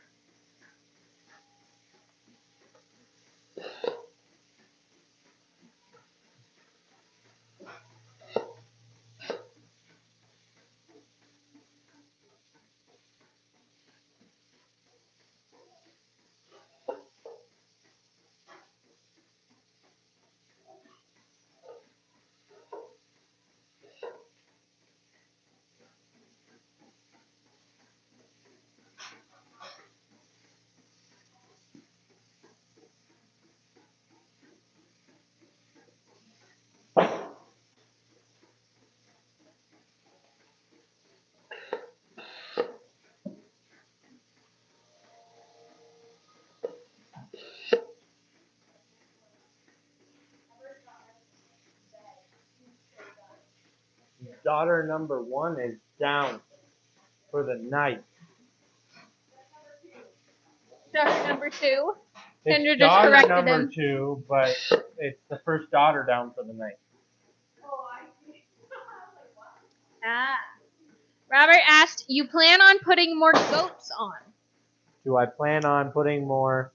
[SPEAKER 2] Daughter number 1 is down for the night.
[SPEAKER 1] Daughter number 2.
[SPEAKER 2] It's
[SPEAKER 1] Kendra just
[SPEAKER 2] daughter
[SPEAKER 1] corrected
[SPEAKER 2] number
[SPEAKER 1] him.
[SPEAKER 2] 2, but it's the first daughter down for the night.
[SPEAKER 1] Ah. Robert asked, you plan on putting more goats on?
[SPEAKER 2] Do I plan on putting more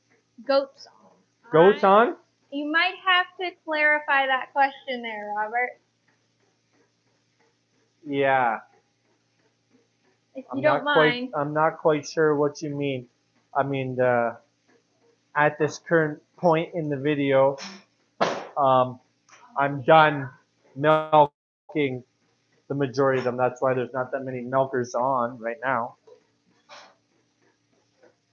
[SPEAKER 1] Goats on.
[SPEAKER 2] goats on?
[SPEAKER 1] You might have to clarify that question there, Robert.
[SPEAKER 2] Yeah.
[SPEAKER 1] If you don't mind.
[SPEAKER 2] I'm not quite sure what you mean. I mean, at this current point in the video, I'm done milking the majority of them. That's why there's not that many milkers on right now.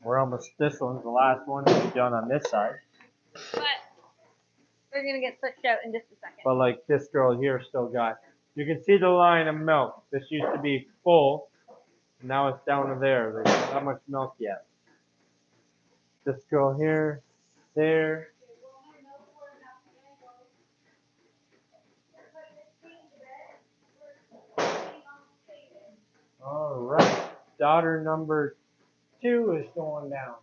[SPEAKER 2] We're almost, this one's the last one to be done on this side.
[SPEAKER 1] But we're going to get switched out in just a second.
[SPEAKER 2] But like this girl here still got, you can see the line of milk. This used to be full. Now it's down to there. There's not that much milk yet. This girl here, there. All right. Daughter number 2 is going down.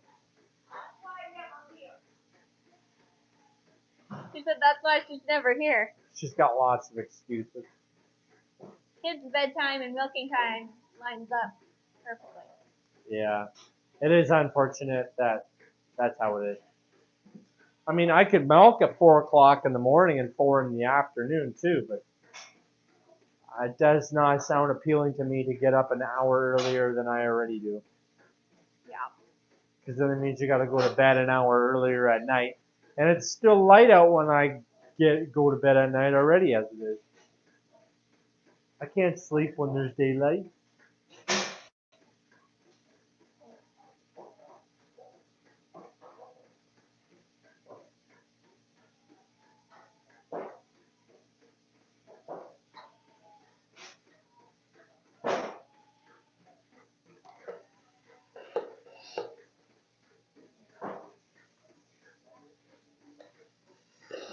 [SPEAKER 1] She said that's why she's never here.
[SPEAKER 2] She's got lots of excuses.
[SPEAKER 1] Kids' bedtime and milking time lines up perfectly.
[SPEAKER 2] Yeah. It is unfortunate that that's how it is. I mean, I could milk at 4 o'clock in the morning and 4 in the afternoon too, but it does not sound appealing to me to get up an hour earlier than I already do.
[SPEAKER 1] Yeah.
[SPEAKER 2] Because then it means you got to go to bed an hour earlier at night, and it's still light out when I go to bed at night already as it is. I can't sleep when there's daylight.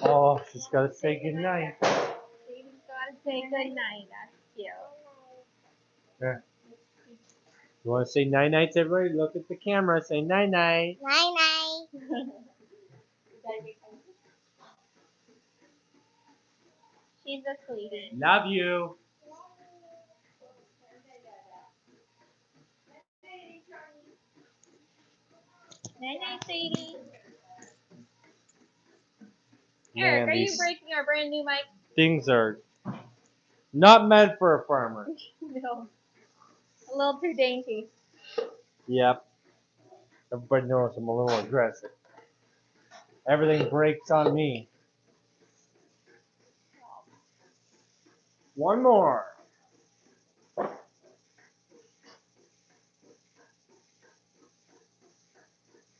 [SPEAKER 2] Oh, she's got to say goodnight.
[SPEAKER 1] Baby's got to say goodnight. That's cute.
[SPEAKER 2] Yeah. You want to say night night to everybody? Look at the camera. Say night night.
[SPEAKER 4] Night night.
[SPEAKER 1] She's a sweetie.
[SPEAKER 2] Love you.
[SPEAKER 1] Night night, sweetie.
[SPEAKER 2] Man,
[SPEAKER 1] Eric, are you
[SPEAKER 2] these
[SPEAKER 1] breaking our brand new mic?
[SPEAKER 2] things are Not meant for a farmer.
[SPEAKER 1] No. A little too dainty.
[SPEAKER 2] Yep. Everybody knows I'm a little aggressive. Everything breaks on me. One more.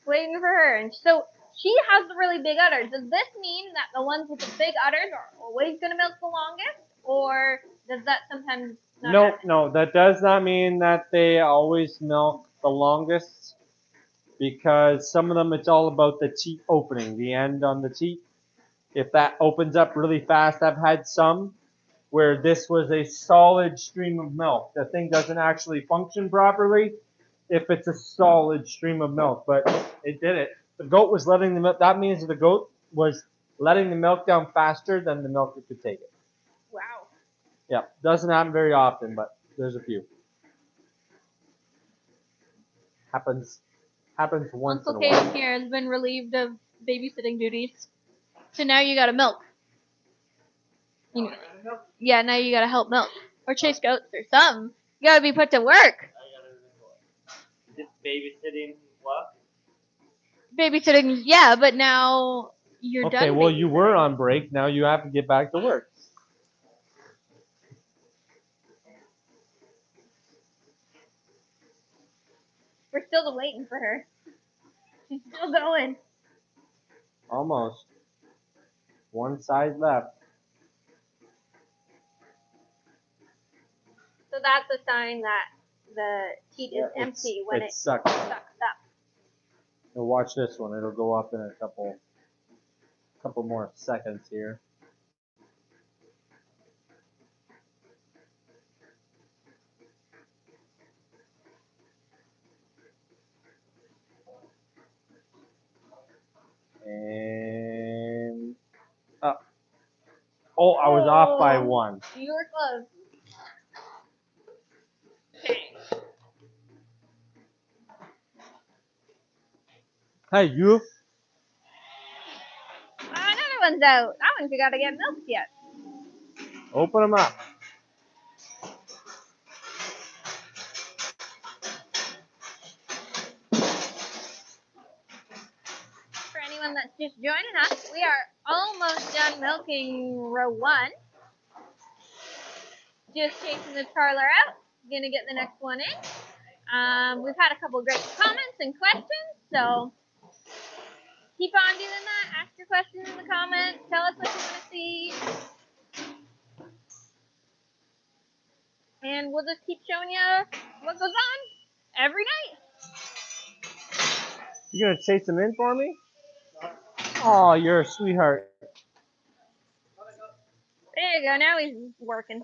[SPEAKER 1] Waiting for her. And so she has the really big udders. Does this mean that the ones with the big udders are always going to milk the longest? Or does that sometimes not
[SPEAKER 2] No,
[SPEAKER 1] happen?
[SPEAKER 2] no, that does not mean that they always milk the longest, because some of them it's all about the teat opening, the end on the teat. If that opens up really fast, I've had some where this was a solid stream of milk. The thing doesn't actually function properly if it's a solid stream of milk, but it did it. The goat was letting the milk, that means the goat was letting the milk down faster than the milk could take it.
[SPEAKER 1] Wow.
[SPEAKER 2] Yeah, doesn't happen very often, but there's a few. Happens once
[SPEAKER 3] Uncle
[SPEAKER 2] in a while.
[SPEAKER 3] Caden here has been relieved of babysitting duties. So now you gotta milk. Yeah, now you gotta help milk. Or chase goats or something. You gotta be put to work.
[SPEAKER 2] Just babysitting what?
[SPEAKER 3] Babysitting, yeah, but now you're done.
[SPEAKER 2] Okay, well you were
[SPEAKER 3] babysitting.
[SPEAKER 2] on break. Now you have to get back to work.
[SPEAKER 1] We're still waiting for her. She's still going.
[SPEAKER 2] Almost. One side left.
[SPEAKER 1] So that's a sign that the teat is
[SPEAKER 2] Yeah,
[SPEAKER 1] empty when it
[SPEAKER 2] sucks.
[SPEAKER 1] sucks up.
[SPEAKER 2] Now watch this one. It'll go up in a couple more seconds here. And up. Oh, I was off by one.
[SPEAKER 1] You were close.
[SPEAKER 2] Hey, you.
[SPEAKER 1] Another one's out. That one's got to get milked yet.
[SPEAKER 2] Open them up.
[SPEAKER 1] For anyone that's just joining us, we are almost done milking row 1. Just chasing this parlor out. Gonna get the next one in. We've had a couple great comments and questions, so keep on doing that. Ask your questions in the comments. Tell us what you want to see. And we'll just keep showing you what goes on every night.
[SPEAKER 2] You gonna chase them in for me? Oh, you're a sweetheart.
[SPEAKER 1] There you go. Now he's working.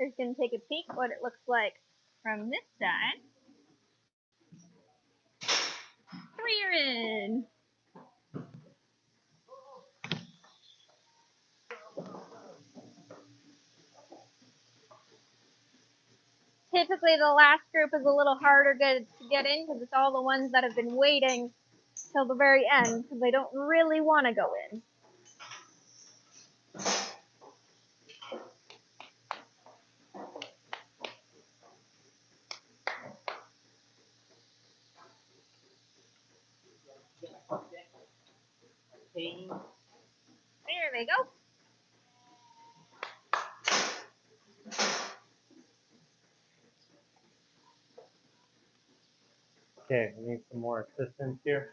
[SPEAKER 1] Just gonna take a peek what it looks like from this side. 3 are in. Typically the last group is a little harder to get in because it's all the ones that have been waiting till the very end because they don't really want to go in. There they go.
[SPEAKER 2] Okay, we need some more assistance here.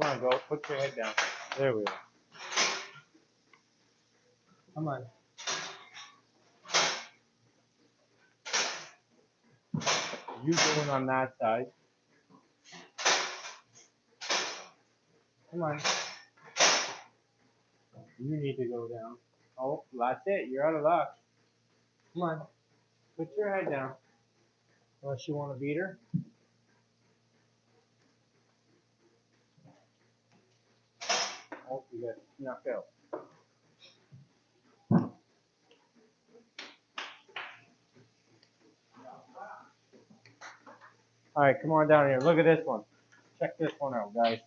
[SPEAKER 2] Come on, go. Put your head down. There we go. Come on. You going on that side. Come on. You need to go down. Oh, that's it. You're out of luck. Come on. Put your head down. Unless you want to beat her. Oh, you got snuck out. Alright, come on down here. Look at this one. Check this one out, guys.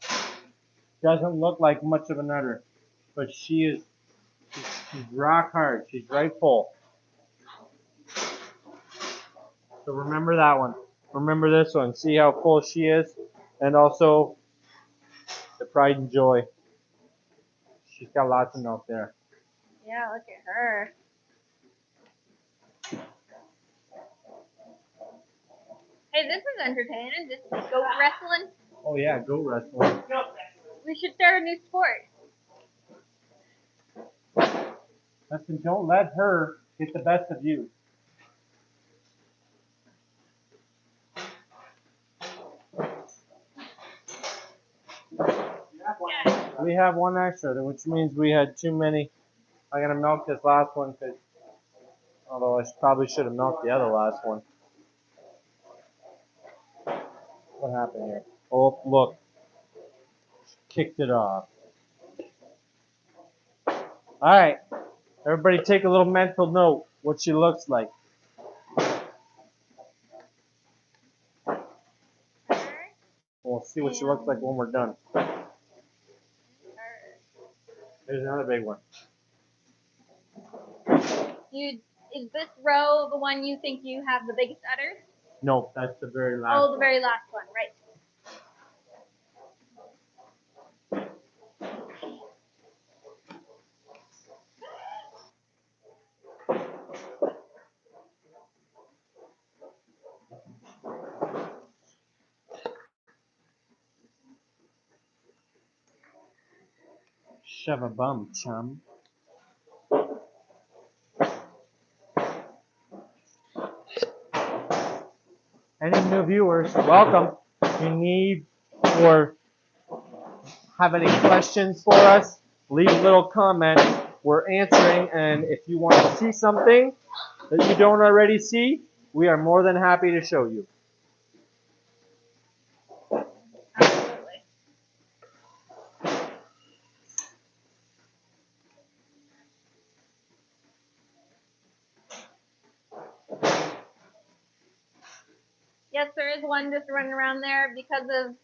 [SPEAKER 2] Doesn't look like much of an udder, but she's rock hard. She's right full. So remember that one. Remember this one. See how full she is? And also the pride and joy. She's got lots of milk there.
[SPEAKER 1] Yeah, look at her. Hey, this is entertaining. Just goat wrestling.
[SPEAKER 2] Oh yeah, goat wrestling.
[SPEAKER 1] We should start a new sport.
[SPEAKER 2] Listen, don't let her get the best of you. We have one extra, which means we had too many. I'm gonna milk this last one, although I probably should have milked the other last one. What happened here? Oh, look. Kicked it off. Alright. Everybody take a little mental note what she looks like. We'll see what she looks like when we're done. There's another big one.
[SPEAKER 1] Is this row the one you think you have the biggest udders?
[SPEAKER 2] Nope, that's the very last
[SPEAKER 1] Oh, the
[SPEAKER 2] one.
[SPEAKER 1] very last one, right.
[SPEAKER 2] Shove a bum, chum. Any new viewers, welcome. If you need or have any questions for us, leave a little comment. We're answering, and if you want to see something that you don't already see, we are more than happy to show you.
[SPEAKER 1] Absolutely. Yes, there is one just running around there because of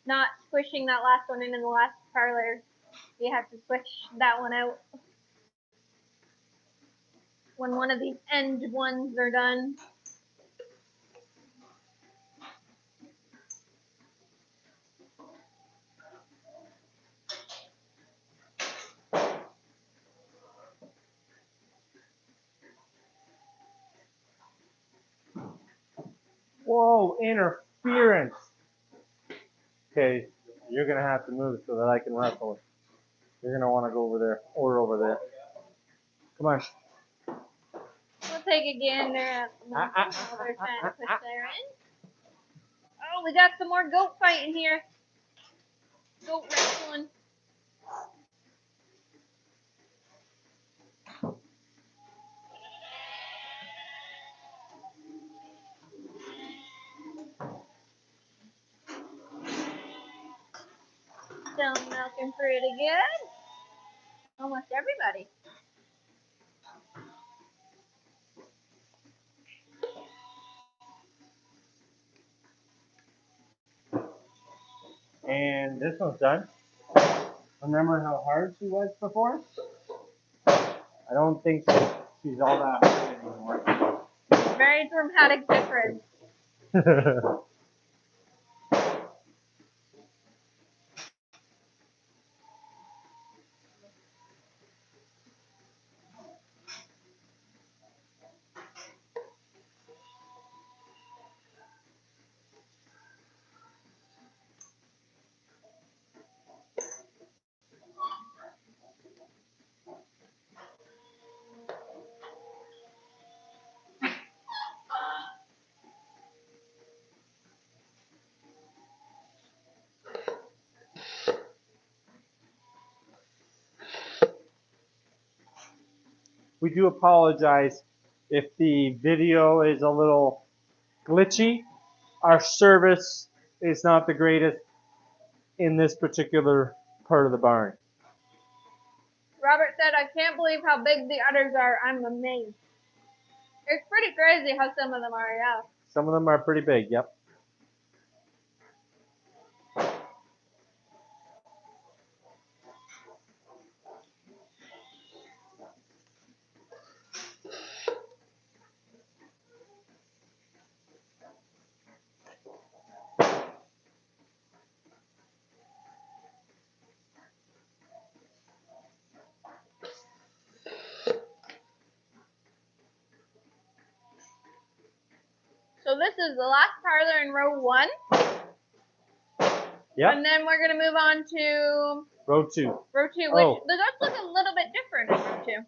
[SPEAKER 1] not squishing that last one in the last parlor. You have to squish that one out when one of these end ones are done.
[SPEAKER 2] Whoa, interference. Okay, you're going to have to move so that I can wrestle. You're going to want to go over there or over there. Come on.
[SPEAKER 1] We'll take a gander at while they're trying to push their in. Oh, we got some more goat fighting here. Goat wrestling. Still milking pretty good. Almost everybody.
[SPEAKER 2] And this one's done. Remember how hard she was before? I don't think she's all that hard anymore.
[SPEAKER 1] Very dramatic difference.
[SPEAKER 2] We do apologize if the video is a little glitchy. Our service is not the greatest in this particular part of the barn.
[SPEAKER 1] Robert said, I can't believe how big the udders are. I'm amazed. It's pretty crazy how some of them are, yeah.
[SPEAKER 2] Some of them are pretty big, yep.
[SPEAKER 1] So this is the last parlor in row 1.
[SPEAKER 2] Yep.
[SPEAKER 1] And then we're going to move on to
[SPEAKER 2] Row 2.
[SPEAKER 1] row 2, which
[SPEAKER 2] Oh.
[SPEAKER 1] the goats look a little bit different in row 2.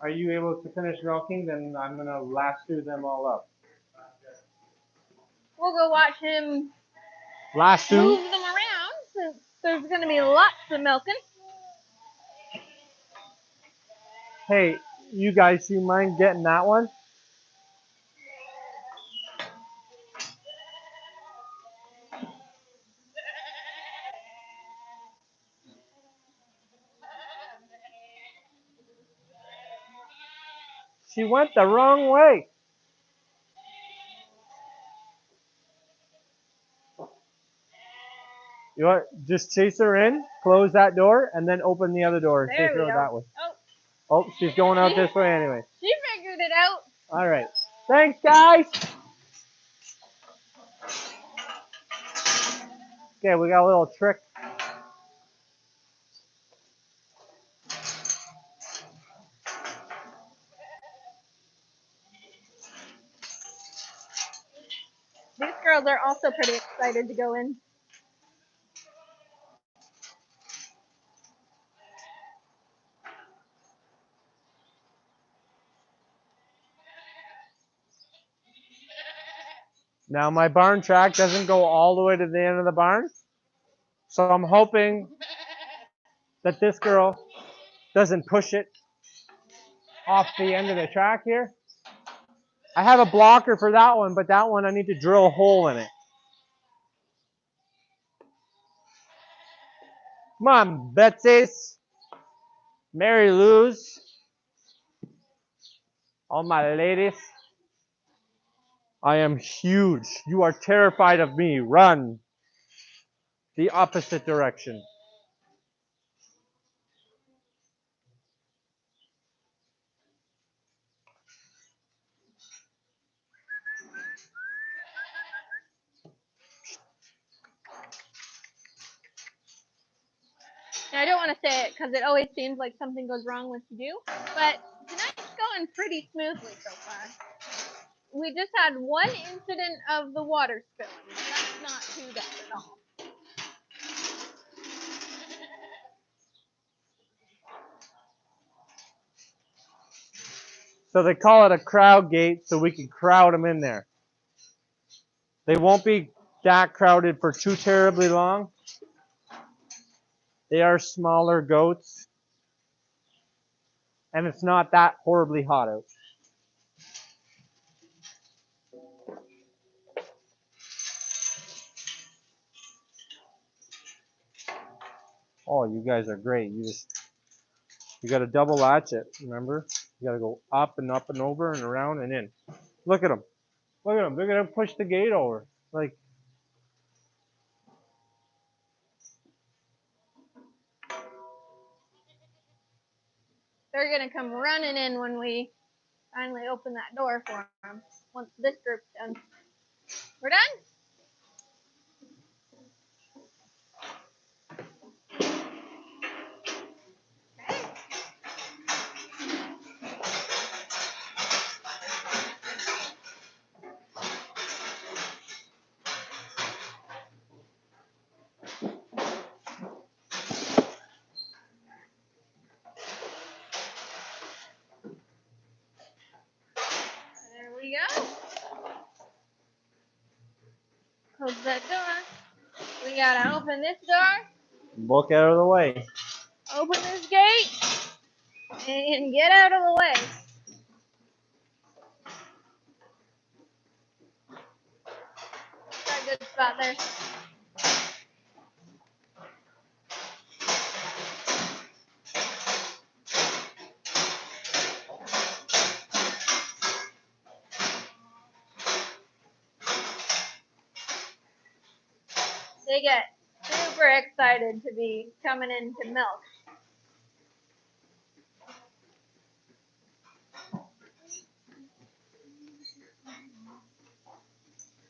[SPEAKER 2] Are you able to finish milking? Then I'm going to lasso them all up.
[SPEAKER 1] We'll go watch him
[SPEAKER 2] Lasso?
[SPEAKER 1] move them around since there's going to be lots of milking.
[SPEAKER 2] Hey, you guys, you mind getting that one? She went the wrong way. You want just chase her in, close that door, and then open the other door and
[SPEAKER 1] There
[SPEAKER 2] chase
[SPEAKER 1] we
[SPEAKER 2] her
[SPEAKER 1] go.
[SPEAKER 2] that way.
[SPEAKER 1] Oh,
[SPEAKER 2] Oh, she's going out this way anyway.
[SPEAKER 1] she figured it out.
[SPEAKER 2] All right. Thanks, guys. Okay, we got a little trick.
[SPEAKER 1] These girls are also pretty excited to go in.
[SPEAKER 2] Now my barn track doesn't go all the way to the end of the barn. So I'm hoping that this girl doesn't push it off the end of the track here. I have a blocker for that one, but that one I need to drill a hole in it. Come on, Betsy's, Mary Lou's, all my ladies. I am huge. You are terrified of me. Run the opposite direction.
[SPEAKER 1] And I don't want to say it because it always seems like something goes wrong when you do, but tonight's going pretty smoothly so far. We just had one incident of the water spilling. That's not too bad at all.
[SPEAKER 2] So they call it a crowd gate so we can crowd them in there. They won't be that crowded for too terribly long. They are smaller goats. And it's not that horribly hot out. Oh, you guys are great. You got to double latch it, remember? You got to go up and over and around and in. Look at them. Look at them. They're going to push the gate over. Like,
[SPEAKER 1] They're going to come running in when we finally open that door for them once this group's done. We're done? Okay. There we go. Close that door. We gotta open this door,
[SPEAKER 2] book out of the way.
[SPEAKER 1] open this gate, and get out of the way. Got a good spot there. They get super excited to be coming in to milk.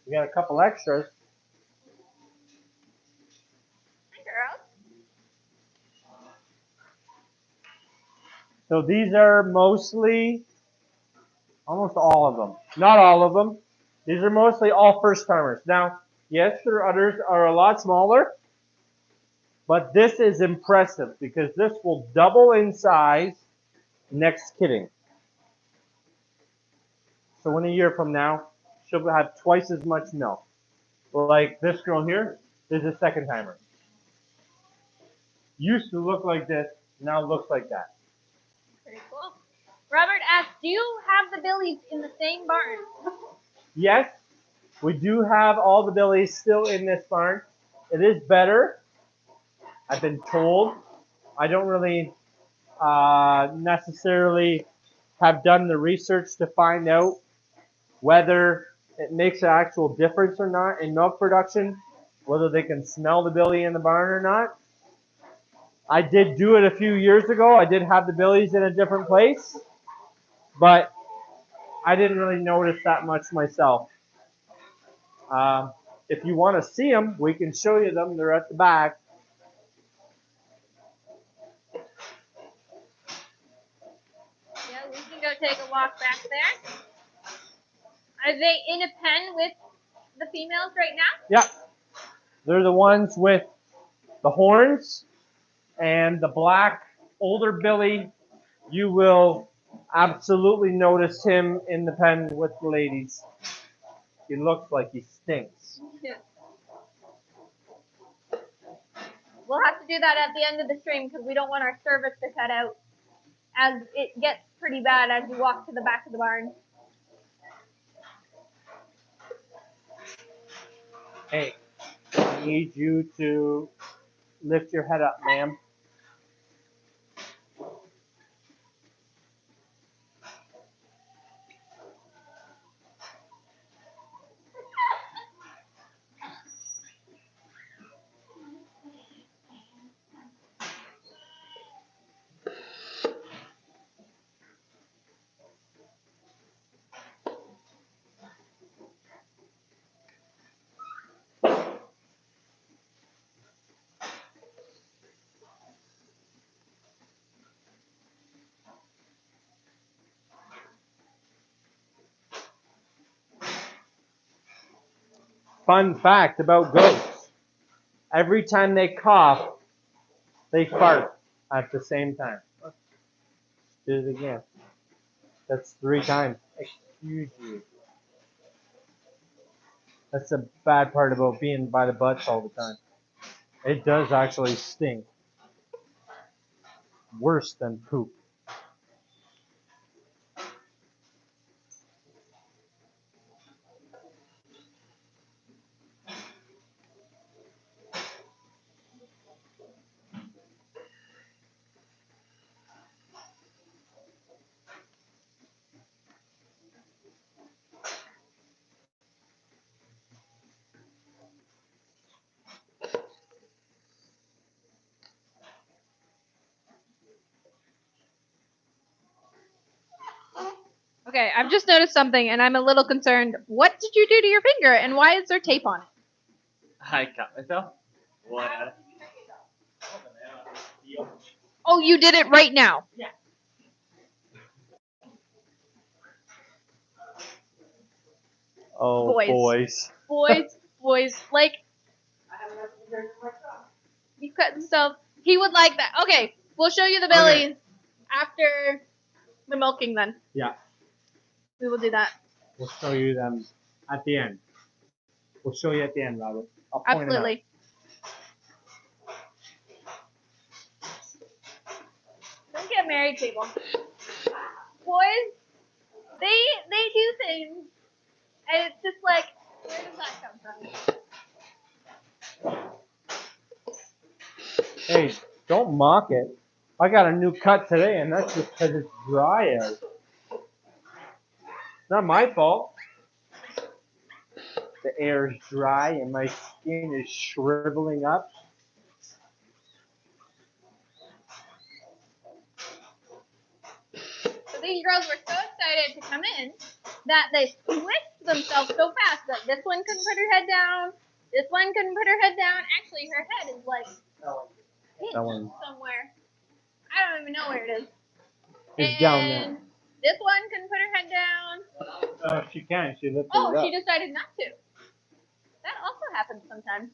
[SPEAKER 2] We got a couple extras.
[SPEAKER 1] Hi, girls.
[SPEAKER 2] So these are mostly, almost all of them. Not all of them. These are mostly all first timers. Now, yes, there are others are a lot smaller, but this is impressive because this will double in size next kidding. So in a year from now, she'll have twice as much milk. Like this girl here is a second timer. Used to look like this, now looks like that.
[SPEAKER 1] Pretty cool. Robert asks, do you have the Billies in the same barn?
[SPEAKER 2] Yes, we do have all the Billies still in this barn. It is better, I've been told. I don't really necessarily have done the research to find out whether it makes an actual difference or not in milk production, whether they can smell the Billy in the barn or not. I did do it a few years ago. I did have the Billies in a different place, but I didn't really notice that much myself. If you want to see them, we can show you them. They're at the back.
[SPEAKER 1] Yeah, we can go take a walk back there. Are they in a pen with the females right now?
[SPEAKER 2] Yeah, they're the ones with the horns and the black older Billy. You will absolutely notice him in the pen with the ladies. He looks like he stinks.
[SPEAKER 1] Yeah. We'll have to do that at the end of the stream because we don't want our service to cut out as it gets pretty bad as we walk to the back of the barn.
[SPEAKER 2] Hey, I need you to lift your head up, ma'am. Fun fact about goats. Every time they cough, they fart at the same time. Do it again. That's 3 times. Excuse you. That's the bad part about being by the butts all the time. It does actually stink. Worse than poop.
[SPEAKER 3] Okay, I've just noticed something and I'm a little concerned. What did you do to your finger and why is there tape on it?
[SPEAKER 2] I cut myself. What?
[SPEAKER 3] Oh, you did it right now.
[SPEAKER 2] Oh,
[SPEAKER 3] Boys. Boys, like, you cut himself. He would like that. Okay, we'll show you the bellies after the milking then.
[SPEAKER 2] Yeah,
[SPEAKER 3] We will do that.
[SPEAKER 2] we'll show you them at the end. We'll show you at the end, Robert. I'll point them out.
[SPEAKER 3] Absolutely.
[SPEAKER 1] Don't get married, people. Boys, they do things, and it's just like, where does that come from?
[SPEAKER 2] Hey, don't mock it. I got a new cut today, and that's just because it's dry out. Not my fault. The air is dry and my skin is shriveling up.
[SPEAKER 1] So these girls were so excited to come in that they switched themselves so fast that this one couldn't put her head down, this one couldn't put her head down. Actually, her head is like
[SPEAKER 2] That one
[SPEAKER 1] somewhere. I don't even know where it is.
[SPEAKER 2] is down there.
[SPEAKER 1] And this one couldn't put her head down.
[SPEAKER 2] She can. She lifted
[SPEAKER 1] Oh,
[SPEAKER 2] it up.
[SPEAKER 1] she decided not to. That also happens sometimes.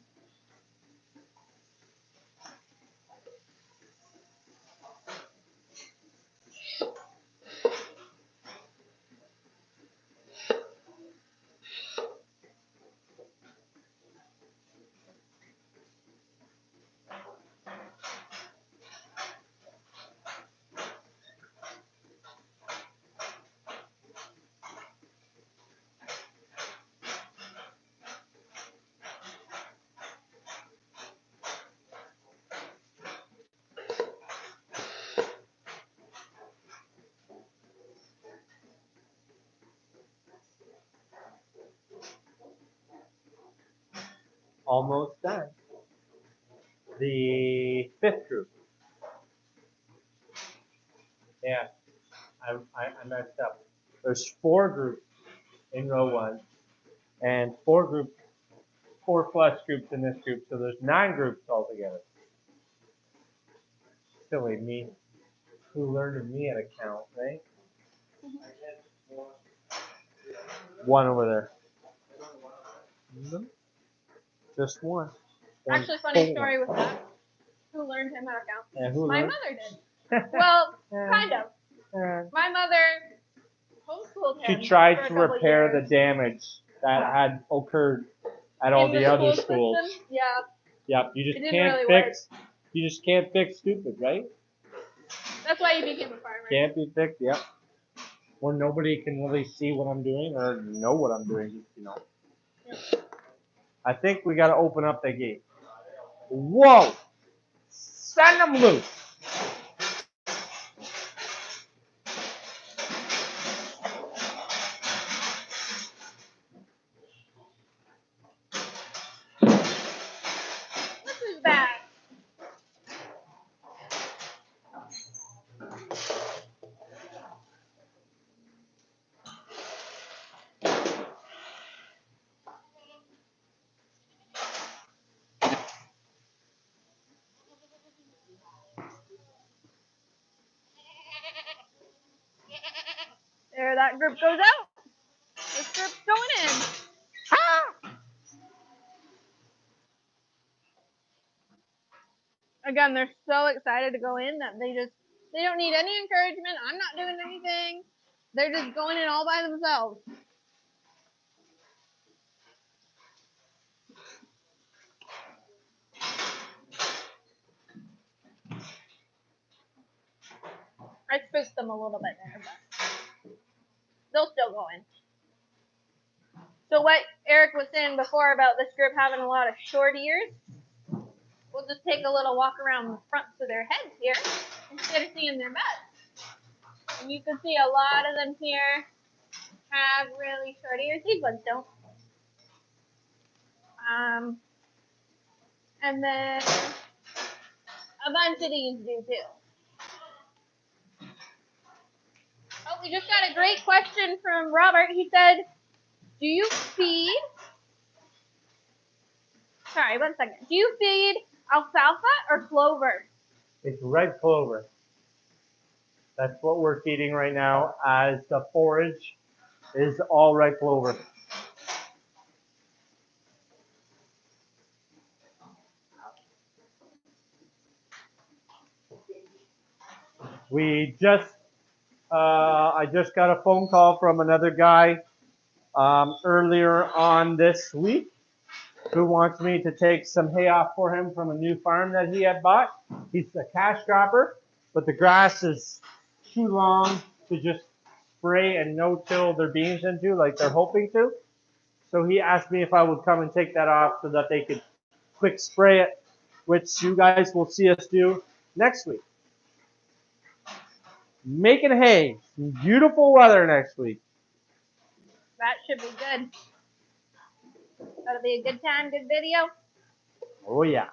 [SPEAKER 2] Almost done. The 5th group. Yeah, I messed up. There's 4 groups in row 1, and 4 plus groups in this group, so there's 9 groups altogether. Silly me. Who learned me how to count, right? 1 over there. No, just 1.
[SPEAKER 1] Actually, funny story with that. Who learned him how to count?
[SPEAKER 2] Yeah, who
[SPEAKER 1] My
[SPEAKER 2] learned?
[SPEAKER 1] mother did. Well, kind of.
[SPEAKER 2] Uh,
[SPEAKER 1] My mother homeschooled him.
[SPEAKER 2] She tried
[SPEAKER 1] for a
[SPEAKER 2] to
[SPEAKER 1] couple
[SPEAKER 2] repair
[SPEAKER 1] years.
[SPEAKER 2] the damage that had occurred at all
[SPEAKER 1] In
[SPEAKER 2] the other
[SPEAKER 1] school
[SPEAKER 2] schools.
[SPEAKER 1] system. Yeah.
[SPEAKER 2] Yep, you
[SPEAKER 1] It
[SPEAKER 2] just
[SPEAKER 1] didn't
[SPEAKER 2] can't
[SPEAKER 1] really
[SPEAKER 2] fix. You just can't fix stupid, right?
[SPEAKER 1] That's why you became a farmer.
[SPEAKER 2] Can't be fixed. Yep. Or nobody can really see what I'm doing or know what I'm doing. You know.
[SPEAKER 1] Yep.
[SPEAKER 2] I think we got to open up the gate. Whoa! Send them loose.
[SPEAKER 1] This is bad. There, that group goes out. This group's going in. Again, they're so excited to go in that they don't need any encouragement. I'm not doing anything. They're just going in all by themselves. I spooked them a little bit there, but they'll still go in. So what Eric was saying before about this group having a lot of short ears, we'll just take a little walk around the fronts of their heads here instead of seeing their butts. And you can see a lot of them here have really short ears. These ones don't. And then a bunch of these do too. Oh, we just got a great question from Robert. He said, do you feed, sorry, 1 second. Do you feed alfalfa or clover?
[SPEAKER 2] It's red clover. That's what we're feeding right now, as the forage is all red clover. I just got a phone call from another guy earlier on this week who wants me to take some hay off for him from a new farm that he had bought. He's a cash cropper, but the grass is too long to just spray and no-till their beans into like they're hoping to. So he asked me if I would come and take that off so that they could quick spray it, which you guys will see us do next week. Making hay. Beautiful weather next week.
[SPEAKER 1] That should be good. That'll be a good time, good video.
[SPEAKER 2] Oh yeah.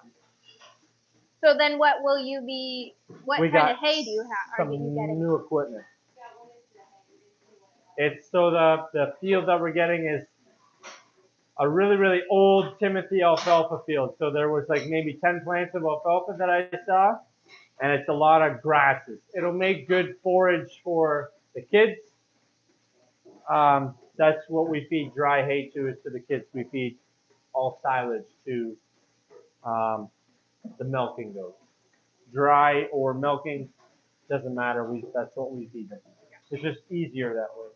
[SPEAKER 1] So then what will you be, what
[SPEAKER 2] We
[SPEAKER 1] kind
[SPEAKER 2] got
[SPEAKER 1] of hay do you have? Are
[SPEAKER 2] some
[SPEAKER 1] you getting?
[SPEAKER 2] new equipment. It's so the field that we're getting is a really, really old Timothy alfalfa field. So there was like maybe 10 plants of alfalfa that I saw, and it's a lot of grasses. It'll make good forage for the kids. That's what we feed dry hay to, is to the kids. We feed all silage to the milking goats. Dry or milking, doesn't matter. That's what we feed them. It's just easier that way.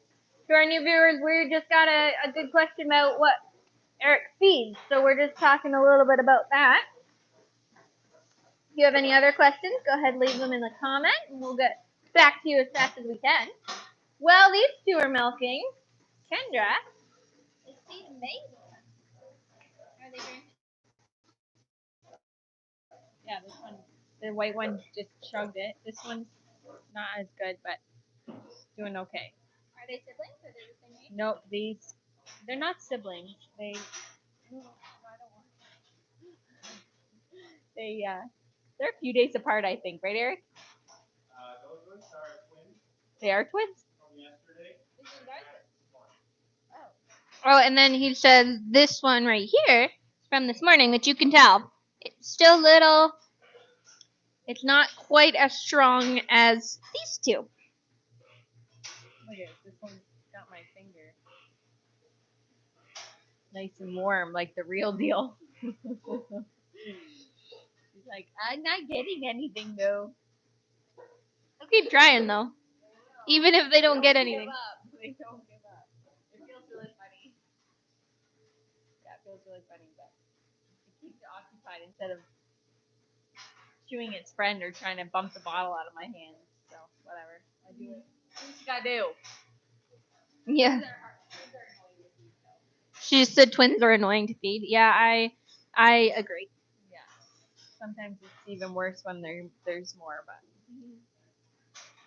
[SPEAKER 1] To our new viewers, we just got a good question about what Eric feeds, so we're just talking a little bit about that. If you have any other questions, go ahead and leave them in the comment, and we'll get back to you as fast as we can. Well, these two are milking. Kendra is feeding Mabel. Are they drinking?
[SPEAKER 3] Yeah, this one, the white one just chugged it. This one's not as good, but doing okay.
[SPEAKER 1] Are they siblings? Are they the same age?
[SPEAKER 3] Nope, they're not siblings. They're a few days apart, I think, right, Eric?
[SPEAKER 2] Those ones are twins
[SPEAKER 3] They are twins.
[SPEAKER 2] from yesterday.
[SPEAKER 1] Oh, and then he says this one right here is from this morning, which you can tell. It's still little. It's not quite as strong as these two.
[SPEAKER 3] Look at it, this one's got my finger. Nice and warm, like the real deal. She's like, I'm not getting anything though.
[SPEAKER 1] They'll keep trying though, even if they don't get anything.
[SPEAKER 3] They don't give up. It feels really funny. Yeah, it feels really funny, but it keeps it occupied instead of chewing its friend or trying to bump the bottle out of my hand. So whatever. I do it. What you gotta do?
[SPEAKER 1] Yeah.
[SPEAKER 3] Twins are annoying to feed, though.
[SPEAKER 1] She just said twins are annoying to feed. Yeah, I agree.
[SPEAKER 3] Yeah. Sometimes it's even worse when there's more, but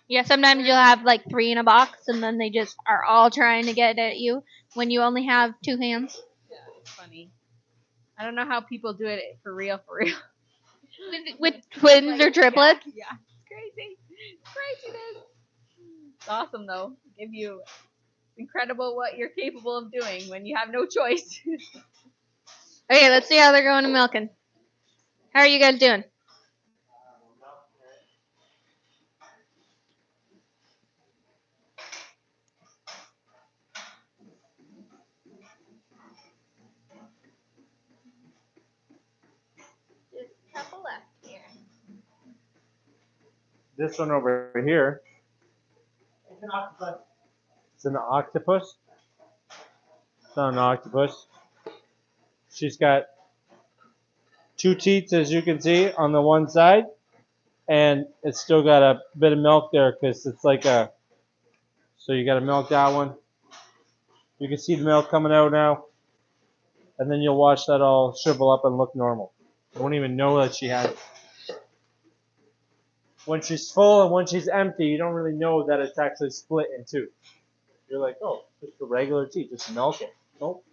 [SPEAKER 1] Yeah, sometimes you'll have like 3 in a box, and then they just are all trying to get at you when you only have 2 hands.
[SPEAKER 3] yeah, it's funny. I don't know how people do it for real, for real.
[SPEAKER 1] With twins or triplets.
[SPEAKER 3] Yeah, it's crazy. It's craziness. It's awesome though. Give you incredible what you're capable of doing when you have no choice.
[SPEAKER 1] Okay, let's see how they're going to milking. How are you guys doing? Just a couple left here.
[SPEAKER 2] This one over here. It's an octopus. It's an octopus. It's not an octopus. She's got 2 teats, as you can see, on the one side, and it's still got a bit of milk there because it's like a. So you got to milk that one. You can see the milk coming out now, and then you'll watch that all shrivel up and look normal. You won't even know that she has. When she's full and when she's empty, you don't really know that it's actually split in 2. You're like, oh, just a regular tea, just milk it. Nope.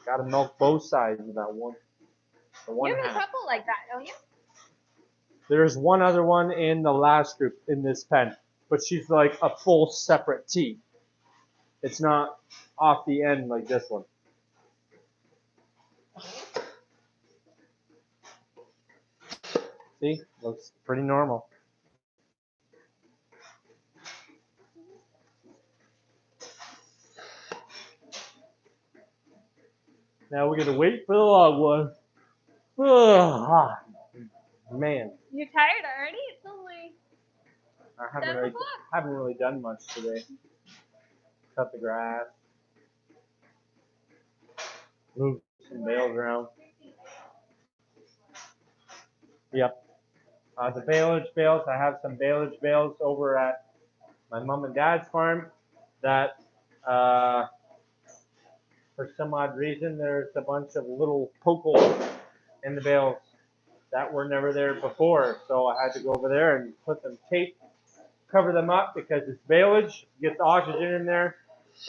[SPEAKER 2] Gotta milk both sides of that one. The one
[SPEAKER 1] You have a
[SPEAKER 2] half.
[SPEAKER 1] couple like that, don't you?
[SPEAKER 2] There's one other one in the last group in this pen, but she's like a full separate tea. It's not off the end like this one. See? Looks pretty normal. Now we're gonna wait for the log one. Ugh, man,
[SPEAKER 1] You're tired already? It's only
[SPEAKER 2] I
[SPEAKER 1] 7 o'clock.
[SPEAKER 2] haven't really done much today. Cut the grass, move some bales around. Yep. The baleage bales, I have some baleage bales over at my mom and dad's farm that for some odd reason there's a bunch of little poke holes in the bales that were never there before. So I had to go over there and put some tape, cover them up because it's baleage, get the oxygen in there,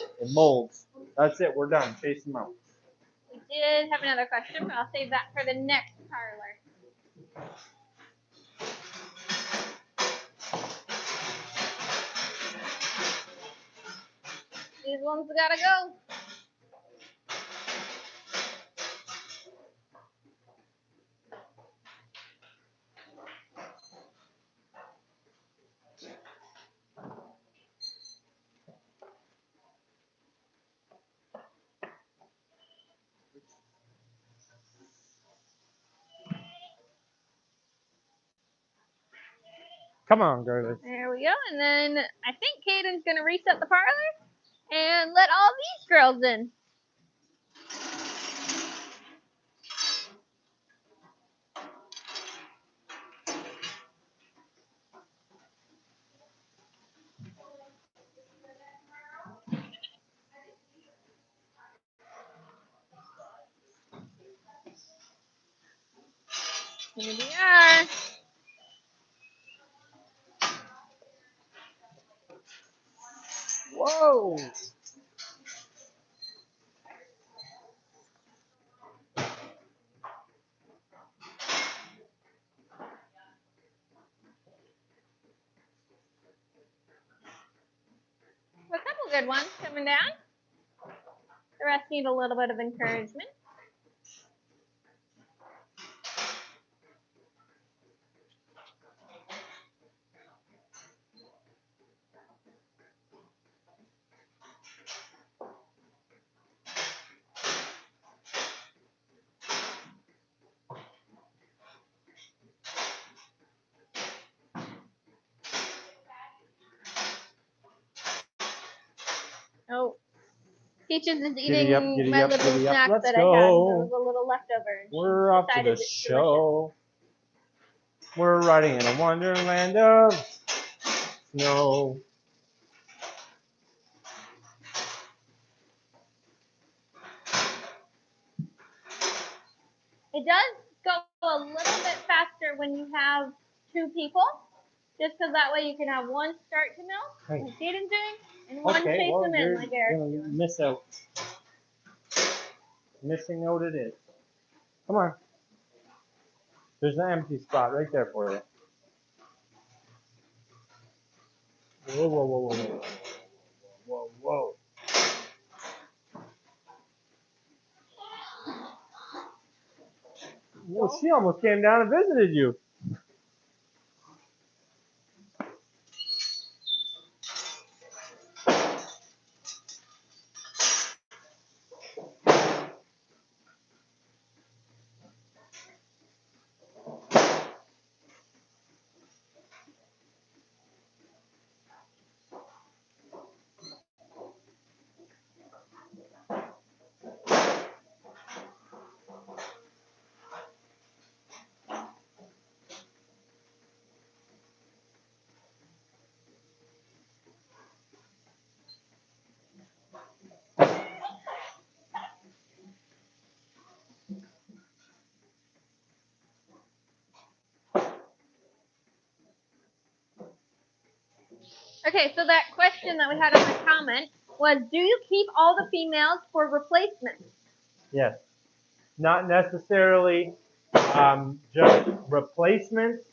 [SPEAKER 2] it molds. That's it, we're done. Chase them out.
[SPEAKER 1] We did have another question, but I'll save that for the next parlor. These ones gotta go.
[SPEAKER 2] Come on, girlie.
[SPEAKER 1] There we go. And then I think Caden's going to reset the parlor and let all these girls in. Here we are.
[SPEAKER 2] Whoa.
[SPEAKER 1] A couple good ones coming down. The rest need a little bit of encouragement. Oh, Peaches is eating
[SPEAKER 2] Giddy
[SPEAKER 1] my
[SPEAKER 2] up,
[SPEAKER 1] little
[SPEAKER 2] giddy up.
[SPEAKER 1] snack
[SPEAKER 2] Let's
[SPEAKER 1] that I had. There
[SPEAKER 2] go.
[SPEAKER 1] was a little leftover. And
[SPEAKER 2] We're
[SPEAKER 1] she
[SPEAKER 2] off to
[SPEAKER 1] decided
[SPEAKER 2] the
[SPEAKER 1] it's
[SPEAKER 2] show. We're riding in a wonderland of snow.
[SPEAKER 1] It does go a little bit faster when you have two people, just because that way you can have one start to milk,
[SPEAKER 2] Hey.
[SPEAKER 1] like Caden's doing, and one
[SPEAKER 2] Okay,
[SPEAKER 1] chase
[SPEAKER 2] well,
[SPEAKER 1] them in,
[SPEAKER 2] you're
[SPEAKER 1] like Eric's
[SPEAKER 2] gonna
[SPEAKER 1] doing.
[SPEAKER 2] miss out. Missing out it is. Come on. There's an empty spot right there for you. Whoa, whoa, whoa, whoa, whoa. Whoa, whoa. Well, she almost came down and visited you.
[SPEAKER 1] Okay, so that question that we had in the comment was, do you keep all the females for replacement?
[SPEAKER 2] Yes. Not necessarily just replacements,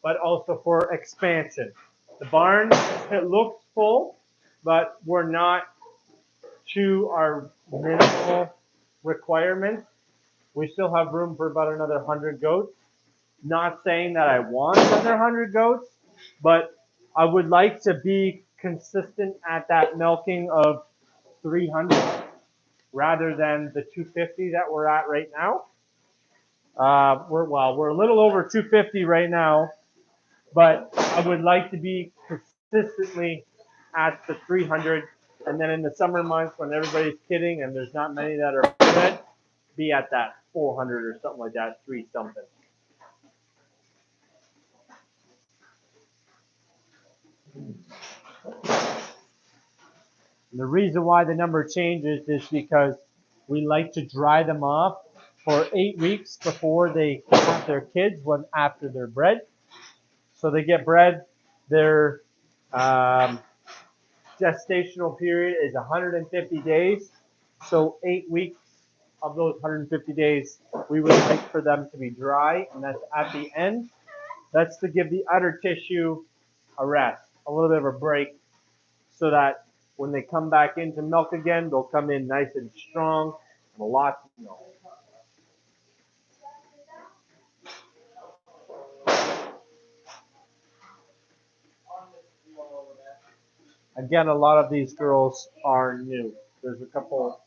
[SPEAKER 2] but also for expansion. The barn, it looks full, but we're not to our minimal requirements. We still have room for about another 100 goats. Not saying that I want another 100 goats, but I would like to be consistent at that milking of 300 rather than the 250 that we're at right now. We're a little over 250 right now, but I would like to be consistently at the 300, and then in the summer months when everybody's kidding and there's not many that are bred, be at that 400 or something like that, 3 something. And the reason why the number changes is because we like to dry them off for 8 weeks before they have their kids when after they're bred. So they get bred, their gestational period is 150 days. So 8 weeks of those 150 days, we would like for them to be dry, and that's at the end. That's to give the udder tissue a rest, a little bit of a break, so that when they come back into milk again, they'll come in nice and strong, and lots of milk. Again, a lot of these girls are new. There's a couple.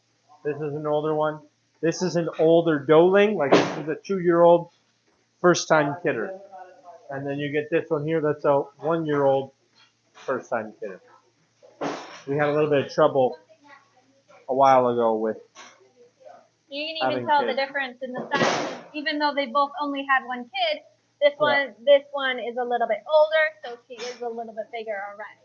[SPEAKER 2] This is an older one. This is an older doeling. Like this is a 2-year-old first-time kidder. And then you get this one here that's a 1-year-old first time kidder. We had a little bit of trouble a while ago with
[SPEAKER 1] You can
[SPEAKER 2] having
[SPEAKER 1] even tell the
[SPEAKER 2] kids.
[SPEAKER 1] difference in the sizes, even though they both only had one kid. This
[SPEAKER 2] Yeah.
[SPEAKER 1] one is a little bit older, so she is a little bit bigger already.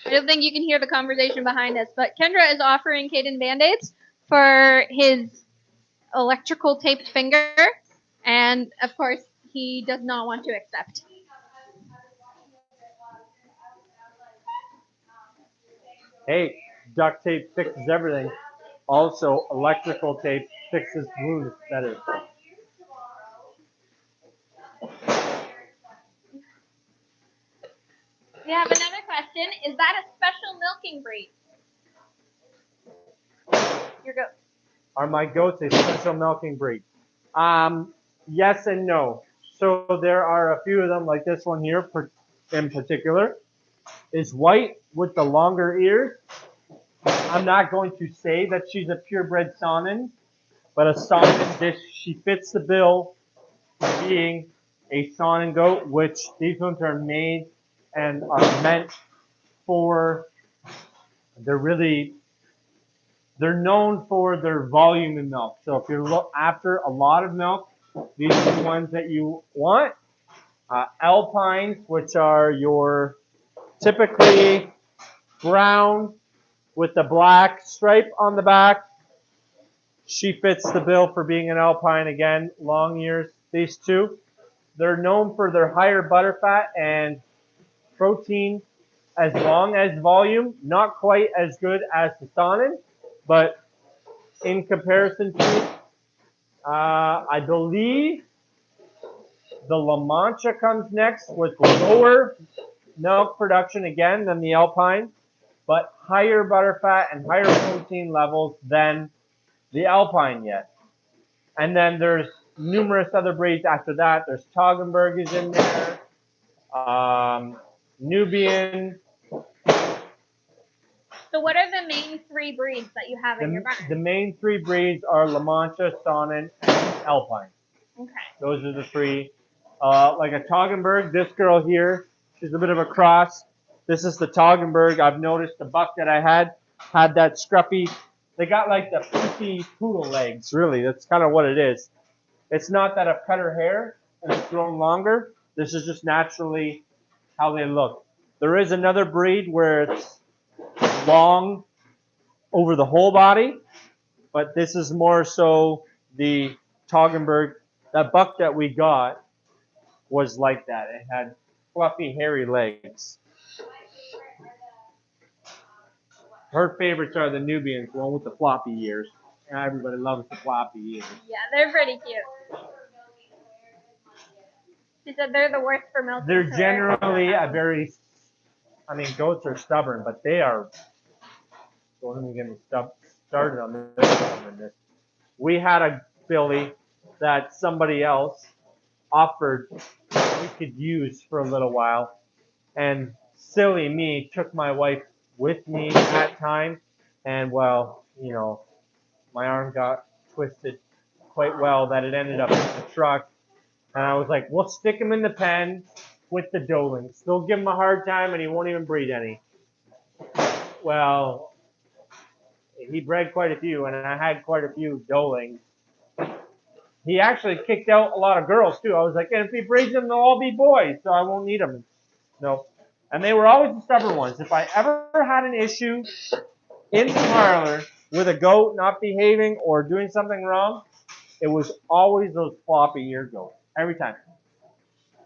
[SPEAKER 1] I don't think you can hear the conversation behind us, but Kendra is offering Caden Band-Aids for his electrical taped finger, and of course he does not want to accept.
[SPEAKER 2] Hey, duct tape fixes everything. Also, electrical tape fixes wounds better.
[SPEAKER 1] We have another question. Is that a special milking breed? Your goat.
[SPEAKER 2] Are my goats a special milking breed? Yes and no. So there are a few of them, like this one here in particular, is white with the longer ears. I'm not going to say that she's a purebred Saanen, but a Saanen, she fits the bill of being a Saanen goat, which these ones are made and are meant for, they're known for their volume in milk. So if you're after a lot of milk, these are the ones that you want. Alpines, which are your typically brown with the black stripe on the back. She fits the bill for being an Alpine again, long ears, these two. They're known for their higher butterfat and protein as long as volume. Not quite as good as the Saanen, but in comparison to, I believe the La Mancha comes next with lower milk production again than the Alpine, but higher butterfat and higher protein levels than the Alpine yet. And then there's numerous other breeds after that. There's Toggenburg is in there, Nubian.
[SPEAKER 1] So what are the main three breeds that you have in your barn?
[SPEAKER 2] The main three breeds are La Mancha, Saanen, and Alpine.
[SPEAKER 1] Okay.
[SPEAKER 2] Those are the three. Like a Toggenburg, this girl here, she's a bit of a cross. This is the Toggenburg. I've noticed the buck that I had that scruffy. They got like the pussy poodle legs, really. That's kind of what it is. It's not that I've cut her hair and it's grown longer. This is just naturally how they look. There is another breed where it's long over the whole body, but this is more so the Toggenburg. That buck that we got was like that. It had fluffy, hairy legs. Her favorites are the Nubians, one with the floppy ears. Everybody loves the floppy ears.
[SPEAKER 1] Yeah, they're pretty cute. She said they're the worst for milking.
[SPEAKER 2] They're generally goats are stubborn, but they are, don't even get me started on this. We had a filly that somebody else offered we could use for a little while, and silly me took my wife with me that time, and well, my arm got twisted quite well that it ended up in the truck, and I was like, we'll stick him in the pen with the Dolings. They'll give him a hard time, and he won't even breed any. Well, he bred quite a few, and I had quite a few Dolings. He actually kicked out a lot of girls, too. I was like, and if he breeds them, they'll all be boys, so I won't need them. Nope. And they were always the stubborn ones. If I ever had an issue in the parlor with a goat not behaving or doing something wrong, it was always those floppy ear goats. Every time.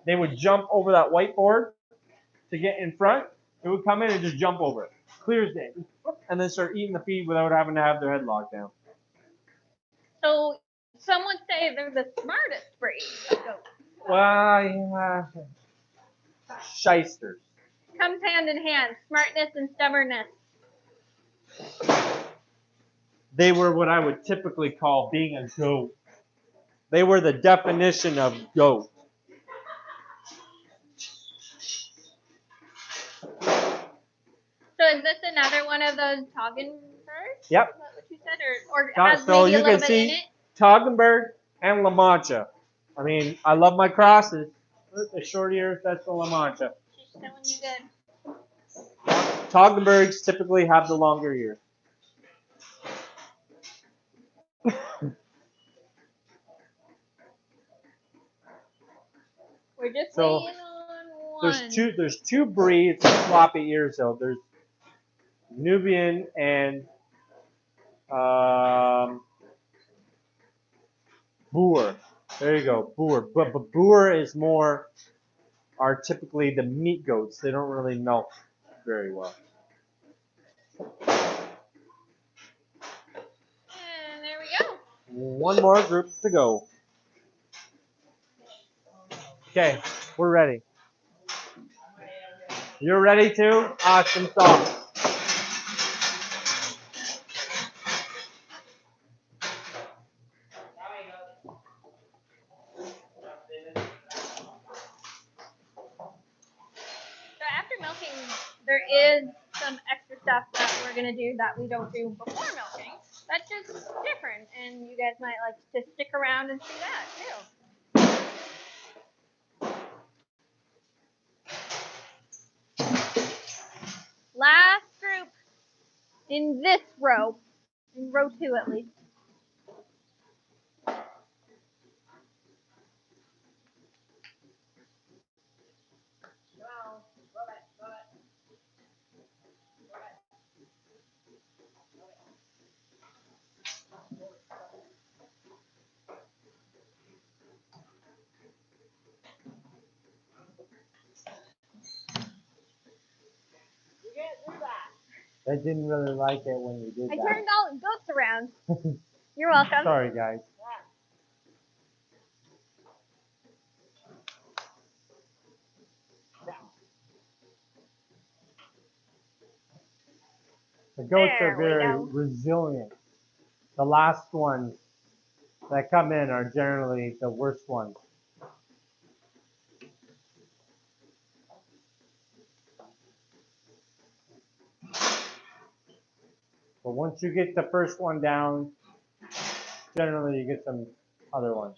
[SPEAKER 2] They would jump over that whiteboard to get in front. It would come in and just jump over it. Clear as day. And then start eating the feed without having to have their head locked down.
[SPEAKER 1] So some would say they're the smartest breed of goats.
[SPEAKER 2] Well, yeah. Shysters.
[SPEAKER 1] Comes hand in hand, smartness and stubbornness.
[SPEAKER 2] They were what I would typically call being a goat. They were the definition of goat.
[SPEAKER 1] is this another one of those Toggenburgs?
[SPEAKER 2] Yep.
[SPEAKER 1] Is that what you said? Or it
[SPEAKER 2] So
[SPEAKER 1] has maybe a
[SPEAKER 2] you
[SPEAKER 1] little
[SPEAKER 2] can
[SPEAKER 1] bit
[SPEAKER 2] see
[SPEAKER 1] in it?
[SPEAKER 2] Toggenburg and La Mancha. I mean, I love my crosses. Look, the short ears, that's the La Mancha.
[SPEAKER 1] She's showing you good.
[SPEAKER 2] Toggenburgs typically have the longer ears.
[SPEAKER 1] We're just
[SPEAKER 2] So,
[SPEAKER 1] waiting on one.
[SPEAKER 2] There's two breeds of floppy ears though. There's Nubian and Boer. There you go, Boer. But Boer is are typically the meat goats. They don't really milk very well.
[SPEAKER 1] And there we go.
[SPEAKER 2] One more group to go. Okay, we're ready. You're ready too? Awesome sauce.
[SPEAKER 1] So after milking, there is some extra stuff that we're gonna do that we don't do before milking. That's just different, and you guys might like to stick around and see that too. Last group in this row, in row 2 at least.
[SPEAKER 2] I didn't really like it when you did
[SPEAKER 1] I
[SPEAKER 2] that.
[SPEAKER 1] turned all the goats around. You're welcome.
[SPEAKER 2] Sorry, guys. The goats
[SPEAKER 1] There
[SPEAKER 2] are
[SPEAKER 1] we
[SPEAKER 2] very
[SPEAKER 1] go.
[SPEAKER 2] resilient. The last ones that come in are generally the worst ones. But once you get the first one down, generally you get some other ones.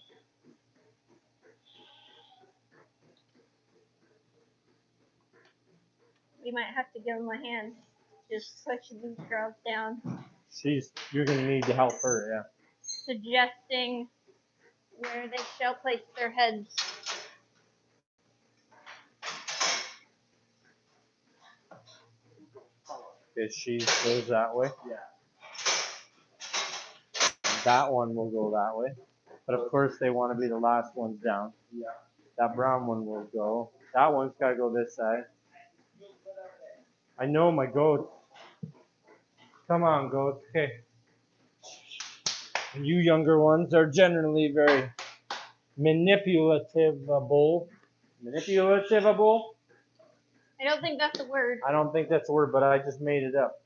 [SPEAKER 1] We might have to give them a hand. Just push these girls down.
[SPEAKER 2] You're gonna need to help her, yeah.
[SPEAKER 1] Suggesting where they shall place their heads.
[SPEAKER 2] Okay, she goes that way. Yeah. That one will go that way. But of course they want to be the last ones down. Yeah. That brown one will go. That one's gotta go this side. I know my goats. Come on, goats. Okay. You younger ones are generally very manipulative-able. Manipulative-able?
[SPEAKER 1] I don't think that's a word.
[SPEAKER 2] I don't think that's a word, but I just made it up.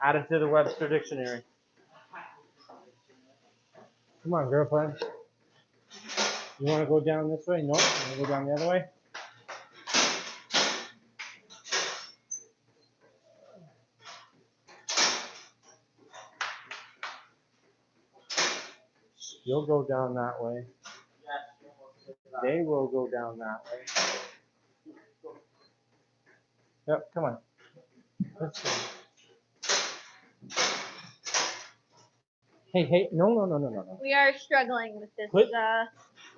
[SPEAKER 2] Add it to the Webster Dictionary. Come on, girlfriend. You want to go down this way? No. You want to go down the other way? You'll go down that way. They will go down that way. Yep, come on. Let's go. Hey, no.
[SPEAKER 1] We are struggling with this
[SPEAKER 2] With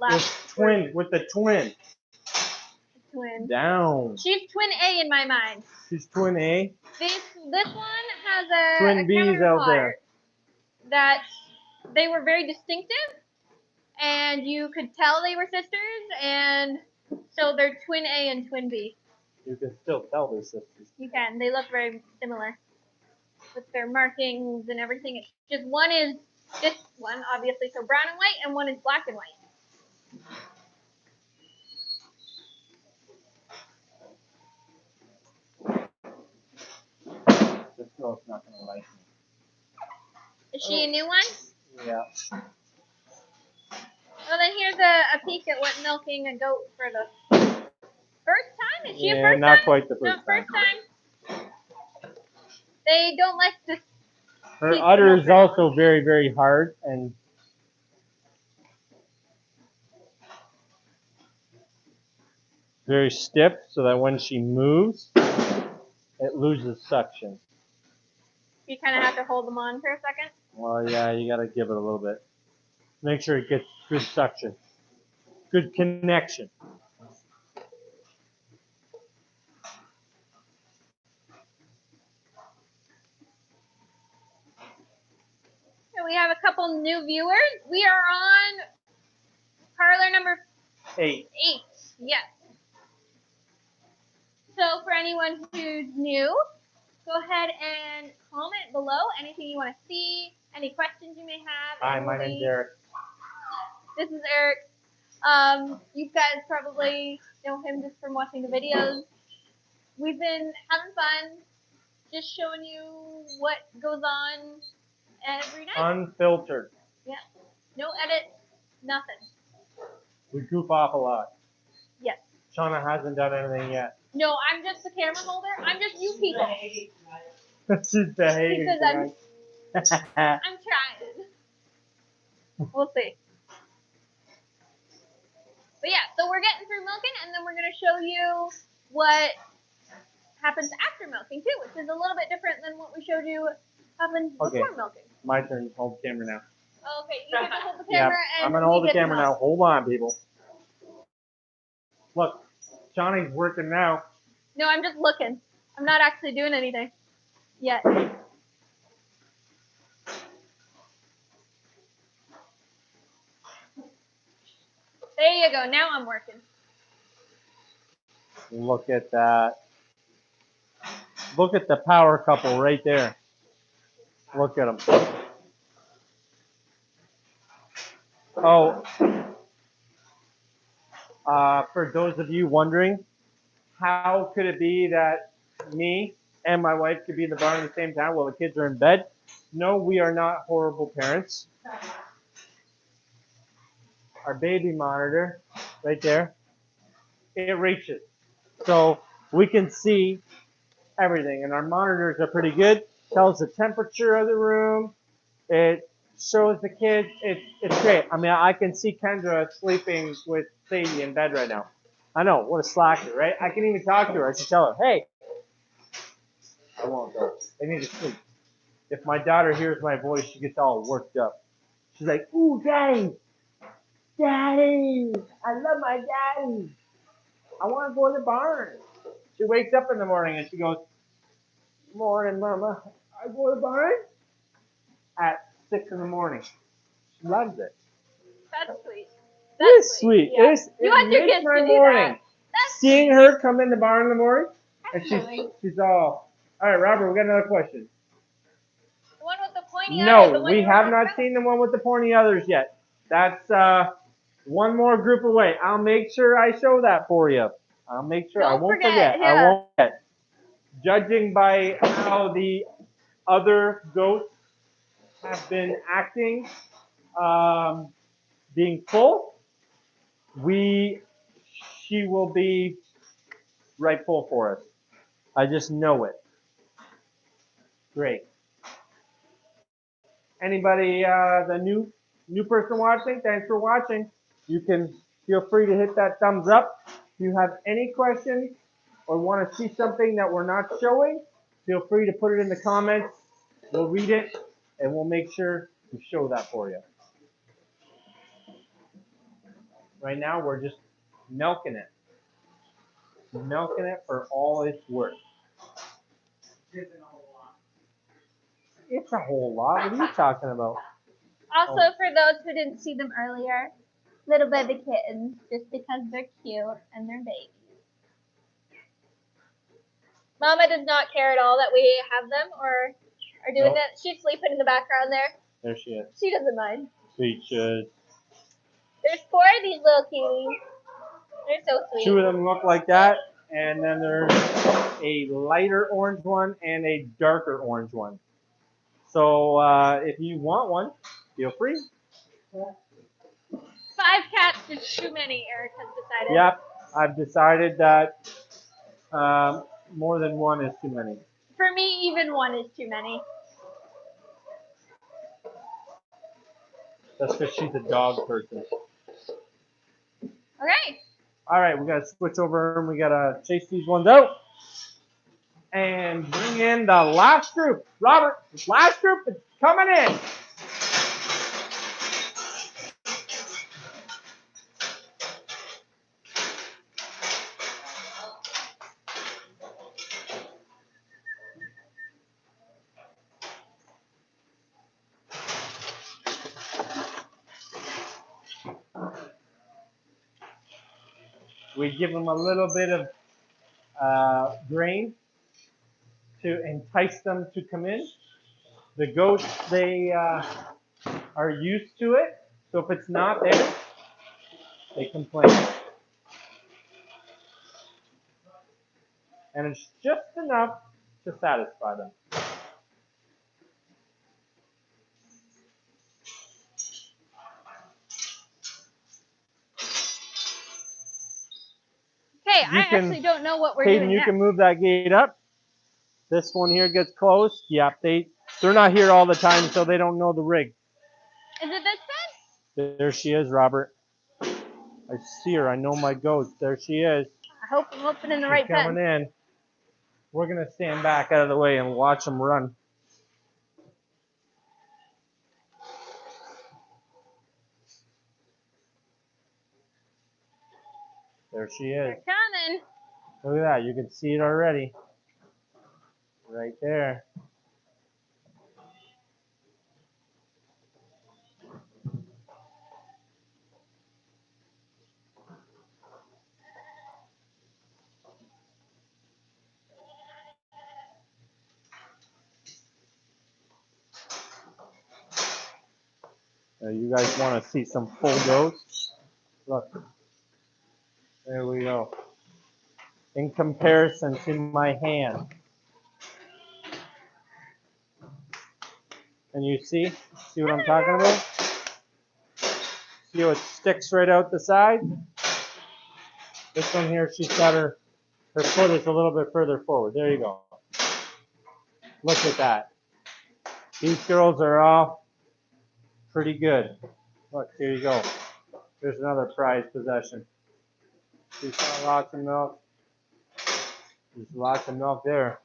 [SPEAKER 1] last
[SPEAKER 2] with the twin.
[SPEAKER 1] twin.
[SPEAKER 2] Down.
[SPEAKER 1] She's twin A in my mind.
[SPEAKER 2] She's twin A.
[SPEAKER 1] This one has a
[SPEAKER 2] Twin B's out there.
[SPEAKER 1] that they were very distinctive, and you could tell they were sisters, and so they're twin A and twin B.
[SPEAKER 2] You can still tell they're sisters.
[SPEAKER 1] You can. They look very similar with their markings and everything. It's just one is this one, obviously, so brown and white, and one is black and white.
[SPEAKER 2] This girl's not gonna like me.
[SPEAKER 1] Is she a new one?
[SPEAKER 2] Yeah.
[SPEAKER 1] Well, then here's a peek at what milking a goat for the first time. Is she a first
[SPEAKER 2] not
[SPEAKER 1] time?
[SPEAKER 2] quite the
[SPEAKER 1] No,
[SPEAKER 2] first time.
[SPEAKER 1] first time. They don't like to.
[SPEAKER 2] Her
[SPEAKER 1] Keep
[SPEAKER 2] udder
[SPEAKER 1] them
[SPEAKER 2] is
[SPEAKER 1] around.
[SPEAKER 2] also very, very hard and very stiff, so that when she moves, it loses suction.
[SPEAKER 1] You kind of have to hold them on for a second.
[SPEAKER 2] Well, yeah, you gotta give it a little bit. Make sure it gets good suction, good connection.
[SPEAKER 1] And we have a couple new viewers. We are on parlor number
[SPEAKER 2] 8.
[SPEAKER 1] 8. Yes. So for anyone who's new, go ahead and comment below anything you want to see, any questions you may have.
[SPEAKER 2] Hi, my name's Eric.
[SPEAKER 1] This is Eric. You guys probably know him just from watching the videos. We've been having fun, just showing you what goes on every night.
[SPEAKER 2] Unfiltered.
[SPEAKER 1] Yeah. No edit, nothing.
[SPEAKER 2] We goof off a lot.
[SPEAKER 1] Yes.
[SPEAKER 2] Shauna hasn't done anything yet.
[SPEAKER 1] No, I'm just the camera holder. I'm just you people.
[SPEAKER 2] She's behaving
[SPEAKER 1] Because
[SPEAKER 2] tonight.
[SPEAKER 1] I'm trying. We'll see. But yeah, so we're getting through milking, and then we're going to show you what happens after milking too, which is a little bit different than what we showed you happens
[SPEAKER 2] Okay.
[SPEAKER 1] before milking.
[SPEAKER 2] My turn to hold the camera now.
[SPEAKER 1] Okay, you get to hold the
[SPEAKER 2] Yeah,
[SPEAKER 1] camera, and
[SPEAKER 2] I'm gonna
[SPEAKER 1] we
[SPEAKER 2] hold the
[SPEAKER 1] get to
[SPEAKER 2] camera
[SPEAKER 1] milk.
[SPEAKER 2] now. Hold on, people. Look, Shawnee's working now.
[SPEAKER 1] No, I'm just looking. I'm not actually doing anything yet. There you go. Now I'm working.
[SPEAKER 2] Look at that. Look at the power couple right there. Look at them. Oh, for those of you wondering, how could it be that me and my wife could be in the barn at the same time while the kids are in bed? No, we are not horrible parents. Our baby monitor, right there, it reaches. So we can see everything, and our monitors are pretty good. Tells the temperature of the room. It shows the kids. It's great. I mean, I can see Kendra sleeping with Sadie in bed right now. I know, what a slacker, right? I can even talk to her. I can tell her, hey, I won't though. They need to sleep. If my daughter hears my voice, she gets all worked up. She's like, ooh, daddy, daddy, I love my daddy. I want to go to the barn. She wakes up in the morning and she goes, morning, mama. I go to the barn at 6 in the morning. She loves it.
[SPEAKER 1] That's sweet.
[SPEAKER 2] It's sweet.
[SPEAKER 1] Yeah.
[SPEAKER 2] It
[SPEAKER 1] You want your
[SPEAKER 2] makes
[SPEAKER 1] kids
[SPEAKER 2] my
[SPEAKER 1] to do
[SPEAKER 2] morning.
[SPEAKER 1] that. That's
[SPEAKER 2] Seeing her come in the barn in the morning, and
[SPEAKER 1] Absolutely.
[SPEAKER 2] she's all right, Robert, we got another question.
[SPEAKER 1] The one with the pointy udders, the
[SPEAKER 2] No,
[SPEAKER 1] one
[SPEAKER 2] we
[SPEAKER 1] you were
[SPEAKER 2] have
[SPEAKER 1] talking
[SPEAKER 2] not
[SPEAKER 1] about?
[SPEAKER 2] seen the one with the pointy others yet. That's one more group away. I'll make sure I show that for you. I'll make sure. I
[SPEAKER 1] Don't
[SPEAKER 2] won't
[SPEAKER 1] forget,
[SPEAKER 2] forget.
[SPEAKER 1] yeah.
[SPEAKER 2] I won't forget. Judging by how the other goats have been acting, being full, she will be right full for us. I just know it. Great. Anybody, the new person watching, thanks for watching. You can feel free to hit that thumbs up. If you have any questions or want to see something that we're not showing, feel free to put it in the comments. We'll read it and we'll make sure we show that for you. Right now, we're just milking it. Milking it for all it's worth. It's a whole lot. What are you talking about?
[SPEAKER 1] Also, for those who didn't see them earlier, little baby kittens, just because they're cute and they're babies. Mama does not care at all that we have them or are doing
[SPEAKER 2] Nope.
[SPEAKER 1] that. She's sleeping in the background there.
[SPEAKER 2] There she is.
[SPEAKER 1] She doesn't mind.
[SPEAKER 2] Peaches.
[SPEAKER 1] There's 4 of these little kitties. They're so sweet.
[SPEAKER 2] 2 of them look like that, and then there's a lighter orange one and a darker orange one. So if you want one, feel free.
[SPEAKER 1] 5 cats is too many, Eric has decided.
[SPEAKER 2] Yep, I've decided that more than one is too many.
[SPEAKER 1] For me, even one is too many.
[SPEAKER 2] That's because she's a dog person.
[SPEAKER 1] Okay.
[SPEAKER 2] All right, we got to switch over and we got to chase these ones out. And bring in the last group. Robert, this last group is coming in. We give them a little bit of grain to entice them to come in. The goats, they are used to it, so if it's not there, they complain. And it's just enough to satisfy them.
[SPEAKER 1] Okay,
[SPEAKER 2] You
[SPEAKER 1] I
[SPEAKER 2] can-
[SPEAKER 1] actually don't know what we're
[SPEAKER 2] Hayden,
[SPEAKER 1] doing
[SPEAKER 2] you
[SPEAKER 1] next.
[SPEAKER 2] can move that gate up. This one here gets closed. Yep, they're not here all the time, so they don't know the rig.
[SPEAKER 1] Is it this bed?
[SPEAKER 2] There she is, Robert. I see her. I know my goats. There she is.
[SPEAKER 1] I hope I'm opening the
[SPEAKER 2] She's
[SPEAKER 1] right
[SPEAKER 2] coming
[SPEAKER 1] pen.
[SPEAKER 2] in. We're going to stand back out of the way and watch them run. There she is.
[SPEAKER 1] They're coming.
[SPEAKER 2] Look at that. You can see it already. Right there. You guys want to see some full goats? Look. There we go. In comparison to my hand. And you see what I'm talking about? See how it sticks right out the side? This one here, she's got her foot is a little bit further forward. There you go. Look at that. These girls are all pretty good. Look, here you go. There's another prized possession. She's got lots of milk. There's lots of milk there.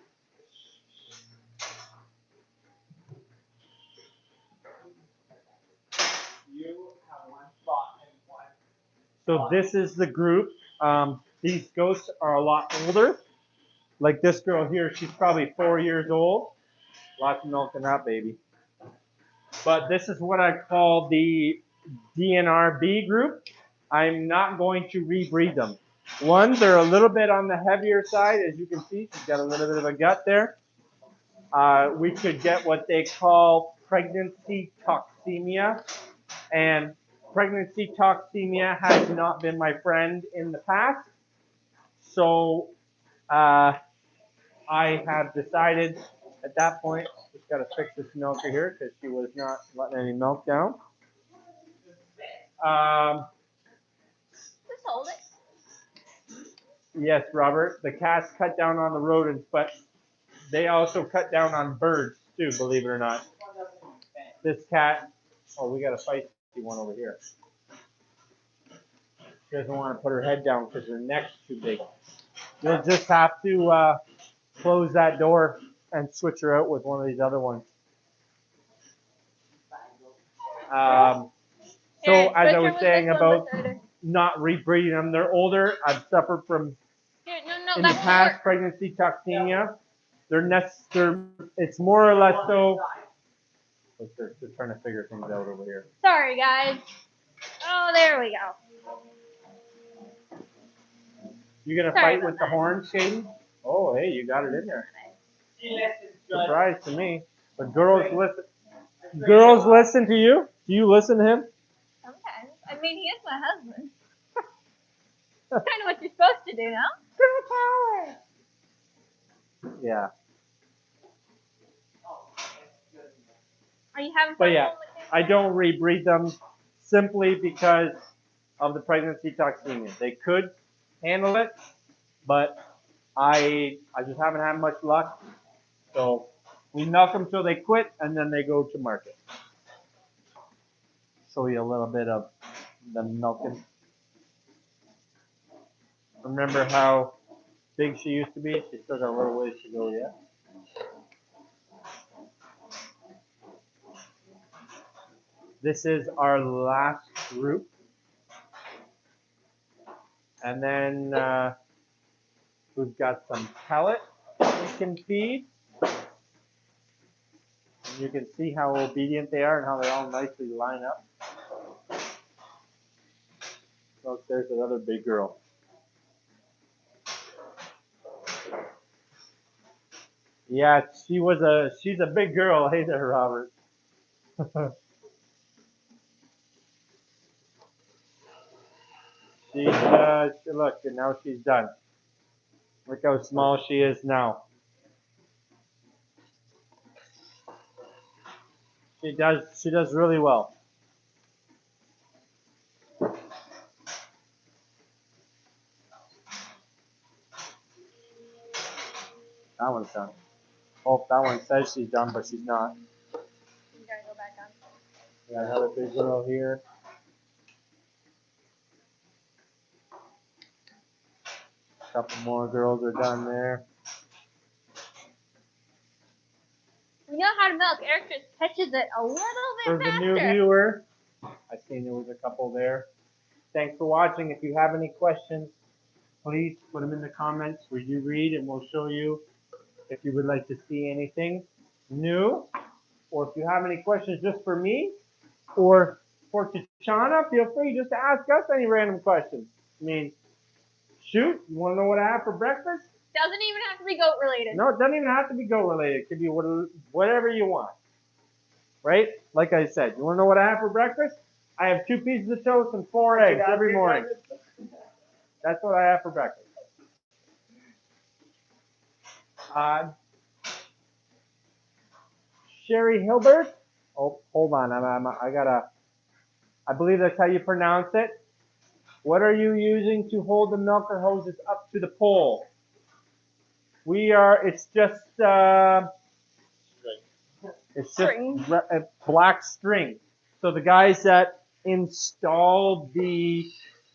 [SPEAKER 2] So this is the group. These goats are a lot older. Like this girl here, she's probably 4 years old. Lots of milk in that baby. But this is what I call the DNRB group. I'm not going to rebreed them. One, they're a little bit on the heavier side, as you can see. She's got a little bit of a gut there. We could get what they call pregnancy toxemia. And pregnancy toxemia has not been my friend in the past. So I have decided at that point, just got to fix this milker here because she was not letting any milk down.
[SPEAKER 1] Just hold it.
[SPEAKER 2] Yes, Robert, the cats cut down on the rodents, but they also cut down on birds too, believe it or not. This cat, oh, we got a feisty one over here. She doesn't want to put her head down because her neck's too big. You'll just have to close that door and switch her out with one of these other ones. So
[SPEAKER 1] Here,
[SPEAKER 2] as I
[SPEAKER 1] switch her
[SPEAKER 2] was
[SPEAKER 1] with
[SPEAKER 2] saying
[SPEAKER 1] this one
[SPEAKER 2] about
[SPEAKER 1] beside her.
[SPEAKER 2] not rebreeding them, they're older. I've suffered from
[SPEAKER 1] Here, no,
[SPEAKER 2] in the
[SPEAKER 1] that won't
[SPEAKER 2] past
[SPEAKER 1] work.
[SPEAKER 2] pregnancy toxemia. It's more or less so. They're trying to figure things out over here.
[SPEAKER 1] Sorry, guys. Oh, there we go.
[SPEAKER 2] You gonna
[SPEAKER 1] Sorry
[SPEAKER 2] fight
[SPEAKER 1] about
[SPEAKER 2] with the horns, Shaden? Oh, hey, you got it in there. Surprise to me. But girls listen. Girls listen to you. Do you listen to him?
[SPEAKER 1] Sometimes. I mean, he is my husband. Kind of what you're supposed to do, no? Girl power.
[SPEAKER 2] Yeah.
[SPEAKER 1] Are you having fun?
[SPEAKER 2] But yeah,
[SPEAKER 1] holding the camera?
[SPEAKER 2] I don't rebreed them simply because of the pregnancy toxemia. They could handle it, but I just haven't had much luck. So We milk them till they quit, and then they go to market. Show you a little bit of the milking. Remember how big she used to be? She's still got a little ways to go yet. This is our last group. And then we've got some pellet we can feed. And you can see how obedient they are and how they all nicely line up. Look, there's another big girl. Yeah, she's a big girl. Hey there, Robert. Look, and now she's done. Look how small she is now. She does really well. That one's done. Oh, that one says she's done, but she's not.
[SPEAKER 3] You gotta go back on.
[SPEAKER 2] We got another big girl here. A couple more girls are done there.
[SPEAKER 1] We know how to milk. Eric just catches it a little
[SPEAKER 2] For
[SPEAKER 1] bit
[SPEAKER 2] the new
[SPEAKER 1] faster.
[SPEAKER 2] viewer, I seen there was a couple there. Thanks for watching. If you have any questions, please put them in the comments. We do read, and we'll show you if you would like to see anything new, or if you have any questions just for me or for Tachana, feel free just to ask us any random questions. I mean, shoot, you want to know what I have for breakfast?
[SPEAKER 1] Doesn't even have to be goat related.
[SPEAKER 2] No, it doesn't even have to be goat related. It could be whatever you want. Right? Like I said, you want to know what I have for breakfast? I have 2 pieces of toast and 4 eggs every morning. That's what I have for breakfast. Sherry Hilbert. Oh, hold on. I believe that's how you pronounce it. What are you using to hold the milker hoses up to the pole? It's just a black string. So the guys that installed the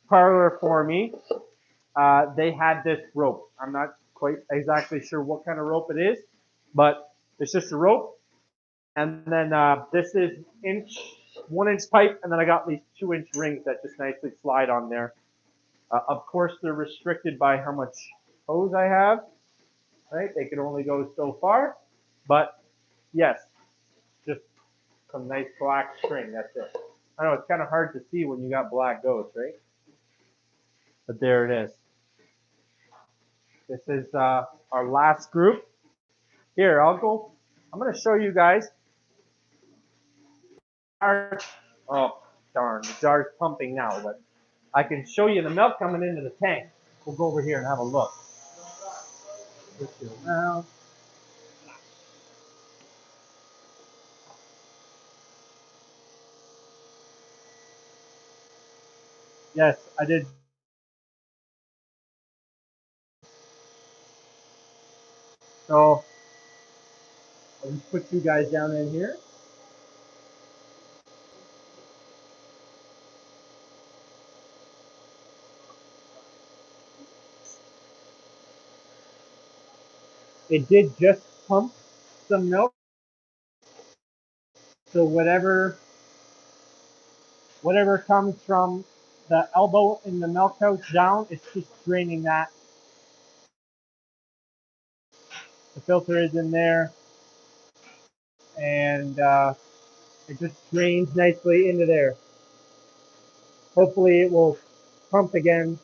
[SPEAKER 2] parlor for me, they had this rope. I'm not quite exactly sure what kind of rope it is, but it's just a rope. And then this is 1-inch pipe, and then I got these 2-inch rings that just nicely slide on there. Of course, they're restricted by how much hose I have, right? They can only go so far, but yes, just some nice black string, that's it. I know it's kind of hard to see when you got black goats, right? But there it is. This is our last group. Here, I'm going to show you guys. Oh, darn, the jar's pumping now, but I can show you the milk coming into the tank. We'll go over here and have a look. Yes, I did. So I'll just put you guys down in here. It did just pump some milk. So whatever comes from the elbow in the milk house down, it's just draining that. The filter is in there, and it just drains nicely into there. Hopefully it will pump again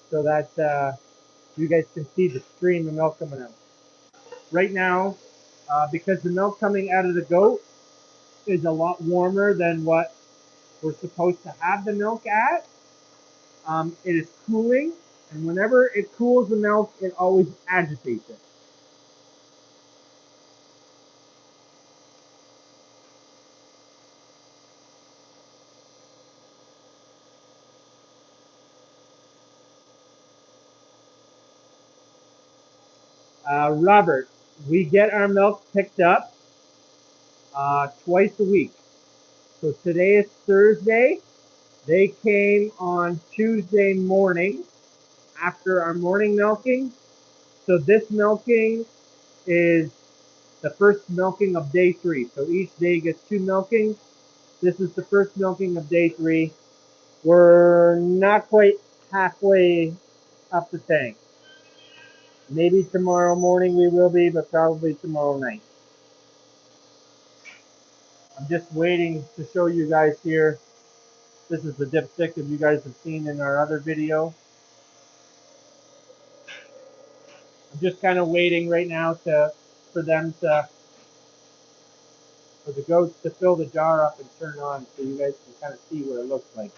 [SPEAKER 2] so that you guys can see the stream of milk coming out. Right now, because the milk coming out of the goat is a lot warmer than what we're supposed to have the milk at, it is cooling, and whenever it cools the milk, it always agitates it. Robert, we get our milk picked up twice a week. So today is Thursday. They came on Tuesday morning after our morning milking. So this milking is the first milking of day 3. So each day gets 2 milkings. This is the first milking of day 3. We're not quite halfway up the tank. Maybe tomorrow morning we will be, but probably tomorrow night. I'm just waiting to show you guys here. This is the dipstick that you guys have seen in our other video. I'm just kind of waiting right now for the goats to fill the jar up and turn on so you guys can kind of see what it looks like.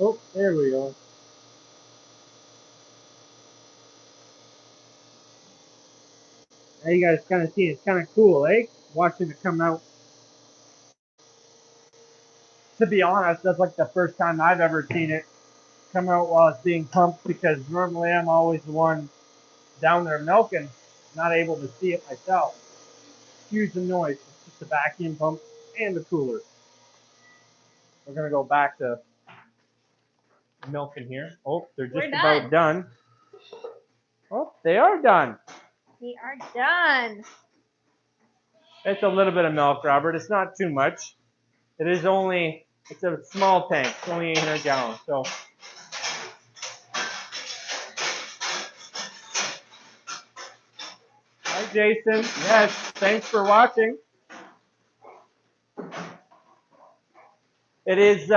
[SPEAKER 2] Oh, there we go. Now you guys kind of see it's kind of cool, eh? Watching it come out. To be honest, that's like the first time I've ever seen it come out while it's being pumped, because normally I'm always the one down there milking, not able to see it myself. Huge noise. It's just a vacuum pump and the cooler. We're gonna go back to milking here. Oh, they're just about done. Oh, they are done.
[SPEAKER 1] We are done.
[SPEAKER 2] It's a little bit of milk, Robert. It's not too much. It is only, it's a small tank. It's only 800 gallons. So hi, Jason. Yes, thanks for watching. It is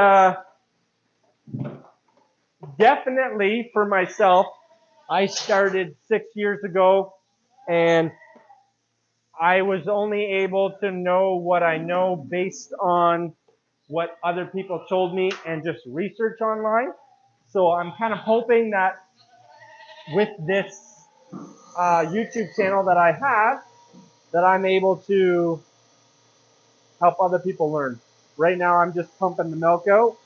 [SPEAKER 2] definitely for myself. I started 6 years ago, and I was only able to know what I know based on what other people told me and just research online. So I'm kind of hoping that with this YouTube channel that I have, that I'm able to help other people learn. Right now I'm just pumping the milk out.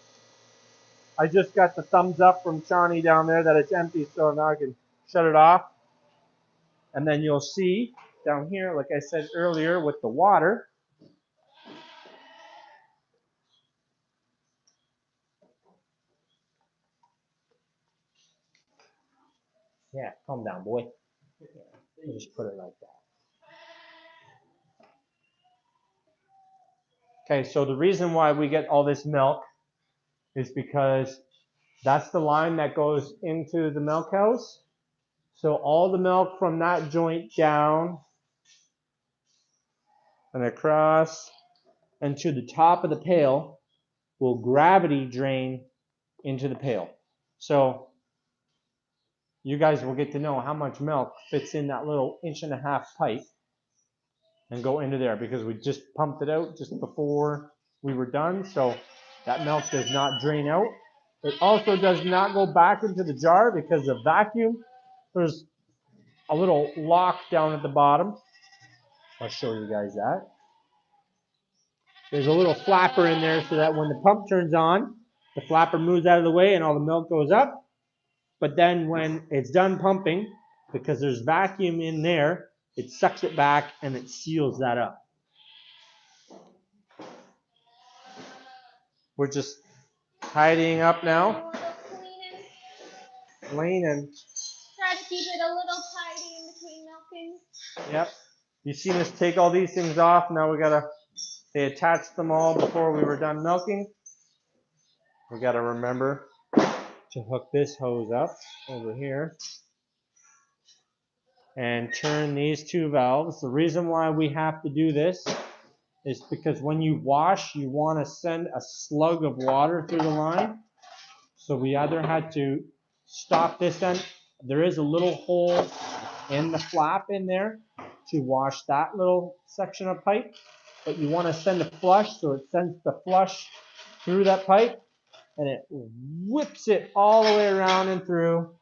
[SPEAKER 2] I just got the thumbs up from Shawnee down there that it's empty, so now I can shut it off. And then you'll see down here, like I said earlier, with the water, yeah, calm down, boy. We'll just put it like that. Okay, so the reason why we get all this milk is because that's the line that goes into the milk house. So all the milk from that joint down and across and to the top of the pail will gravity drain into the pail. So you guys will get to know how much milk fits in that little 1.5 inch pipe and go into there, because we just pumped it out just before we were done. So that milk does not drain out. It also does not go back into the jar because of vacuum. There's a little lock down at the bottom. I'll show you guys that. There's a little flapper in there so that when the pump turns on, the flapper moves out of the way and all the milk goes up. But then when it's done pumping, because there's vacuum in there, it sucks it back and it seals that up. We're just tidying up now.
[SPEAKER 1] A little cleaning.
[SPEAKER 2] Cleaning.
[SPEAKER 1] Try to keep it a little tidy in between milking.
[SPEAKER 2] Yep. You've seen us take all these things off. Now they attached them all before we were done milking. We gotta remember to hook this hose up over here and turn these two valves. The reason why we have to do this is because when you wash, you want to send a slug of water through the line. So we either had to stop this end. There is a little hole in the flap in there to wash that little section of pipe, but you want to send a flush, so it sends the flush through that pipe and it whips it all the way around and through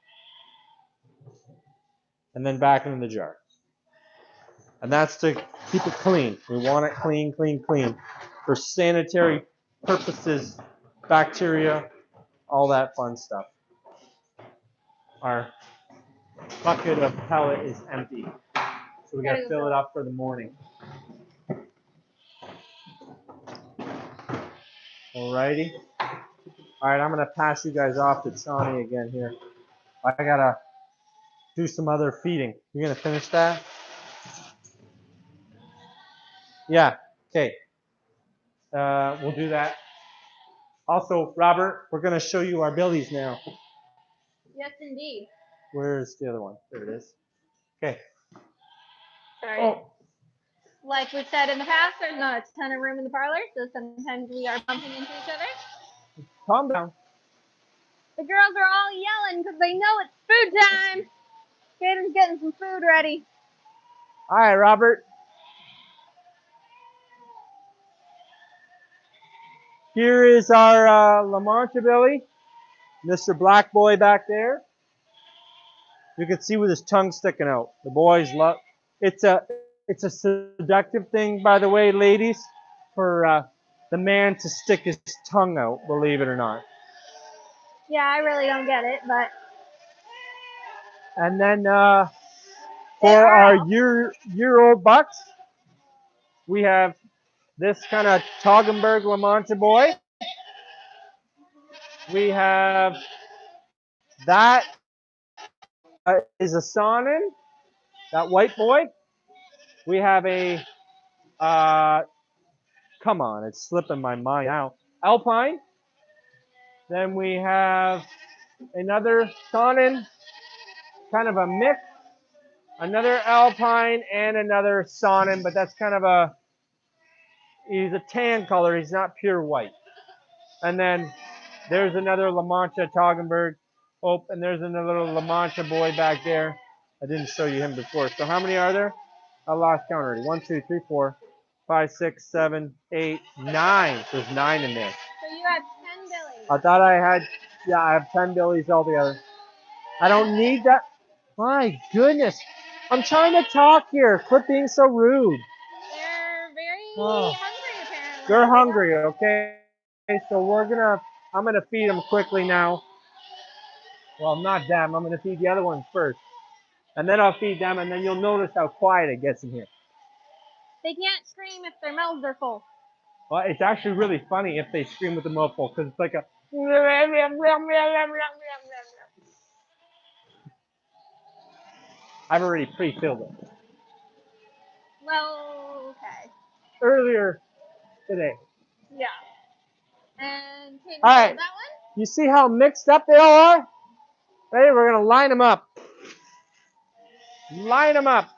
[SPEAKER 2] and then back into the jar. And that's to keep it clean. We want it clean, clean, clean for sanitary purposes, bacteria, all that fun stuff. Our bucket of pellet is empty, so we got to fill it up for the morning. Alrighty. Alright, I'm going to pass you guys off to Shawnee again here. I got to do some other feeding. You going to finish that? Yeah, okay. We'll do that. Also, Robert, we're going to show you our billies now.
[SPEAKER 1] Yes, indeed.
[SPEAKER 2] Where's the other one? There it is. Okay.
[SPEAKER 1] Sorry.
[SPEAKER 2] Oh,
[SPEAKER 1] Like we said in the past, there's not a ton of room in the parlor, so sometimes we are bumping into each other.
[SPEAKER 2] calm down.
[SPEAKER 1] The girls are all yelling because they know it's food time. Gator's getting some food ready.
[SPEAKER 2] All right, Robert. Here is our La Mancha Billy, Mr. Black Boy back there. You can see with his tongue sticking out. The boys love. It's a seductive thing, by the way, ladies, for the man to stick his tongue out. Believe it or not.
[SPEAKER 1] Yeah, I really don't get it, but.
[SPEAKER 2] And then for our year-old bucks, we have this kind of Toggenburg La Mancha boy. We have that is a Saanen, that white boy. We have a, come on, it's slipping my mind now, Alpine. Then we have another Saanen, kind of a mix. Another Alpine and another Saanen, but that's kind of he's a tan color. He's not pure white. And then there's another La Mancha Toggenburg. Oh, and there's another La Mancha boy back there. I didn't show you him before. So how many are there? I lost count already. 1, 2, 3, 4, 5, 6, 7, 8, 9. There's 9 in there.
[SPEAKER 1] So you have 10 billies.
[SPEAKER 2] I thought I had, yeah, I have 10 billies altogether. I don't need that. My goodness. I'm trying to talk here. Quit being so rude.
[SPEAKER 1] They're very hungry, apparently.
[SPEAKER 2] They're hungry, okay? So I'm gonna feed them quickly now. Well, not them. I'm gonna feed the other ones first. And then I'll feed them, and then you'll notice how quiet it gets in here.
[SPEAKER 1] They can't scream if their mouths are full.
[SPEAKER 2] Well, it's actually really funny if they scream with the mouth full, because it's like a... I've already pre-filled it.
[SPEAKER 1] Well, okay.
[SPEAKER 2] Earlier today.
[SPEAKER 1] Yeah. And can you
[SPEAKER 2] All right.
[SPEAKER 1] hold that one?
[SPEAKER 2] You see how mixed up they all are? Ready? We're going to line them up. Line them up.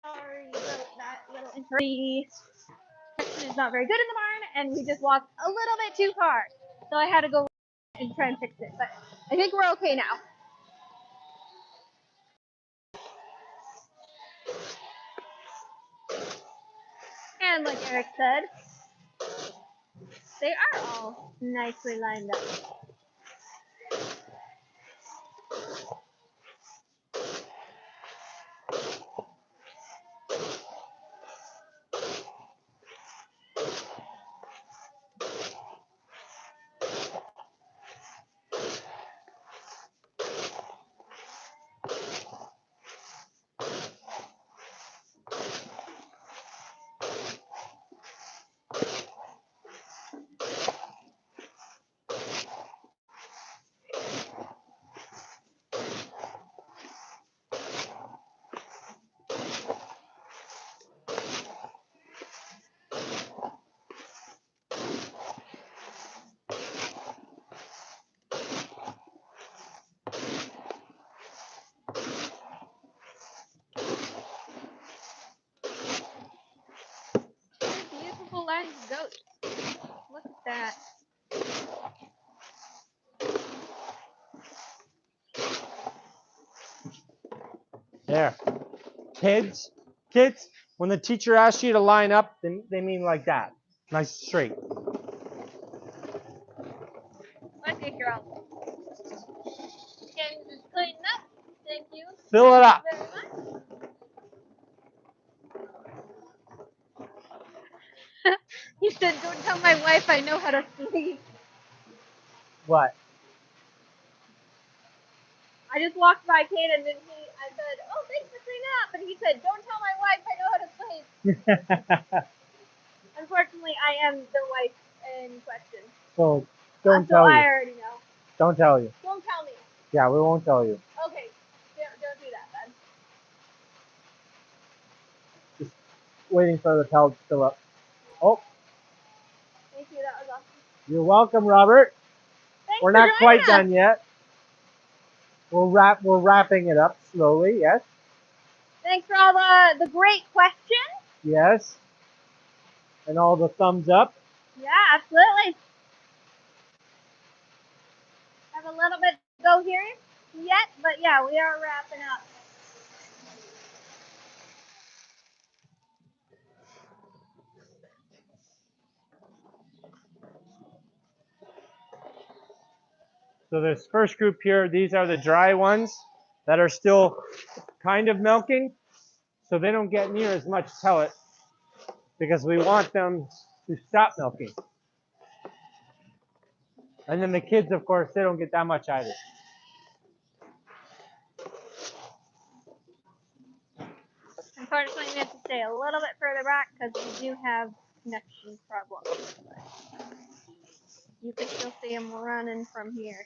[SPEAKER 1] Sorry about that little interruption. It's not very good in the barn, and we just walked a little bit too far. So I had to go and try and fix it. But I think we're okay now. And like Eric said, they are all nicely lined up. that.
[SPEAKER 2] There. Kids, when the teacher asks you to line up, they mean like that. Nice straight.
[SPEAKER 1] My girl. Getting this cleaned up. Thank you.
[SPEAKER 2] Fill it up.
[SPEAKER 1] Very much. He said, "Don't tell my wife I know how to sleep."
[SPEAKER 2] What?
[SPEAKER 1] I just walked by Kate and then I said, "Oh, thanks for cleaning up," and he said, "Don't tell my wife I know how to sleep." Unfortunately, I am the wife in question.
[SPEAKER 2] So don't
[SPEAKER 1] So
[SPEAKER 2] tell
[SPEAKER 1] I
[SPEAKER 2] you.
[SPEAKER 1] already know.
[SPEAKER 2] Don't tell you.
[SPEAKER 1] Don't tell me.
[SPEAKER 2] Yeah, we won't tell you.
[SPEAKER 1] Okay, don't do that then.
[SPEAKER 2] Waiting for the pellet to fill up. Oh,
[SPEAKER 1] Thank you. That was awesome.
[SPEAKER 2] you're welcome, Robert.
[SPEAKER 1] Thanks
[SPEAKER 2] We're
[SPEAKER 1] for
[SPEAKER 2] not
[SPEAKER 1] joining
[SPEAKER 2] quite
[SPEAKER 1] us.
[SPEAKER 2] done yet. We're wrapping it up slowly. Yes.
[SPEAKER 1] Thanks for all the great questions.
[SPEAKER 2] Yes. And all the thumbs up.
[SPEAKER 1] Yeah, absolutely. Have a little bit to go here yet, but yeah, we are wrapping up.
[SPEAKER 2] So this first group here, these are the dry ones that are still kind of milking. So they don't get near as much pellet because we want them to stop milking. And then the kids, of course, they don't get that much either.
[SPEAKER 1] Unfortunately, we have to stay a little bit further back because we do have connection problems. You can still see them running from here.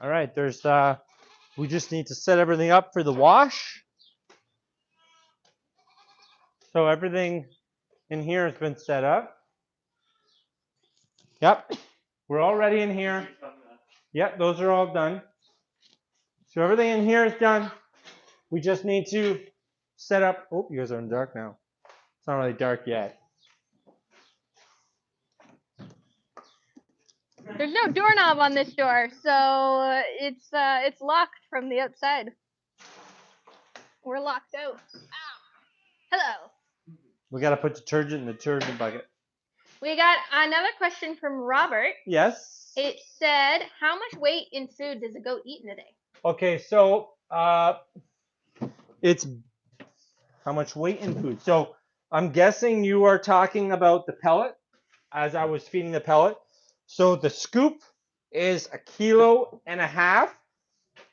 [SPEAKER 2] All right, we just need to set everything up for the wash. So everything in here has been set up. Yep, we're already in here. Yep, those are all done. So everything in here is done. We just need to set up. Oh, you guys are in the dark now. It's not really dark yet.
[SPEAKER 1] There's no doorknob on this door, so it's locked from the outside. We're locked out. Ow. Hello.
[SPEAKER 2] We got to put detergent in the detergent bucket.
[SPEAKER 1] We got another question from Robert.
[SPEAKER 2] Yes.
[SPEAKER 1] It said, "How much weight in food does a goat eat in a day?"
[SPEAKER 2] Okay, so it's how much weight in food. So I'm guessing you are talking about the pellet as I was feeding the pellet. So the scoop is 1.5 kilos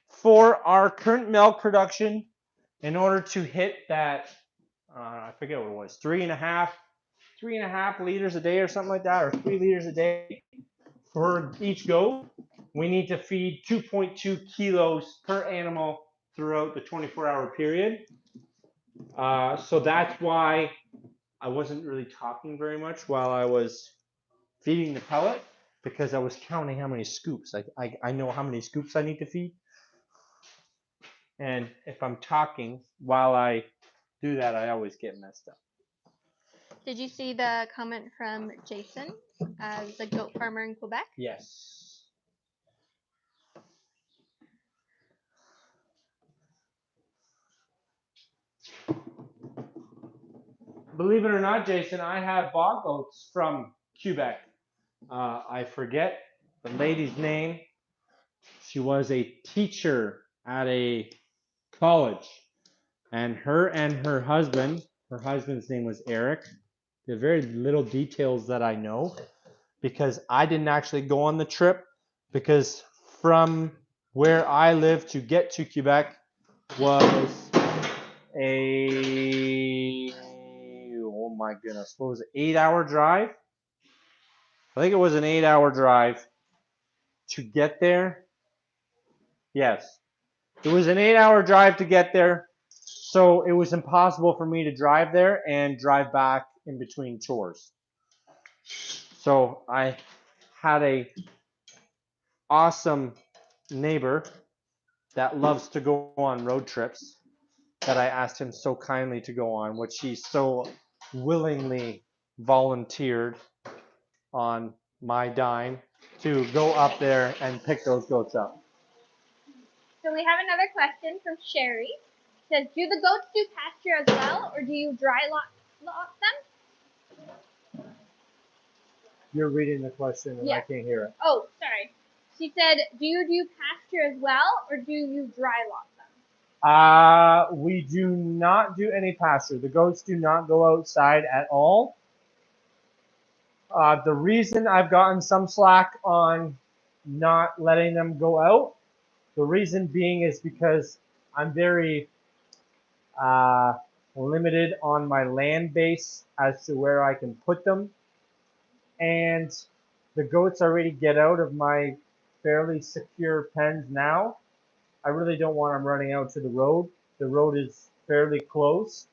[SPEAKER 2] for our current milk production in order to hit that, I forget what it was, 3.5 liters a day or something like that, or 3 liters a day for each goat. We need to feed 2.2 kilos per animal throughout the 24-hour period. So that's why I wasn't really talking very much while I was feeding the pellet, because I was counting how many scoops. I know how many scoops I need to feed. And if I'm talking while I do that, I always get messed up.
[SPEAKER 1] Did you see the comment from Jason as a goat farmer in Quebec?
[SPEAKER 2] Yes. Believe it or not, Jason, I have bog goats from Quebec. I forget the lady's name. She was a teacher at a college, and her husband's name was Eric. There are very little details that I know, because I didn't actually go on the trip, because from where I live to get to Quebec was oh my goodness, what was it, 8-hour drive? I think it was an 8-hour drive to get there. Yes, it was an 8-hour drive to get there, so it was impossible for me to drive there and drive back in between chores. So I had a awesome neighbor that loves to go on road trips that I asked him so kindly to go on, which he so willingly volunteered on my dime to go up there and pick those goats up.
[SPEAKER 1] So we have another question from Sherry. It says, do the goats do pasture as well, or do you dry lot them?
[SPEAKER 2] You're reading the question and
[SPEAKER 1] Yeah.
[SPEAKER 2] I can't hear it.
[SPEAKER 1] Oh, sorry. She said, do you do pasture as well, or do you dry lot them?
[SPEAKER 2] We do not do any pasture. The goats do not go outside at all. The reason I've gotten some slack on not letting them go out, the reason being is because I'm very limited on my land base as to where I can put them. And the goats already get out of my fairly secure pens now. I really don't want them running out to the road. The road is fairly close,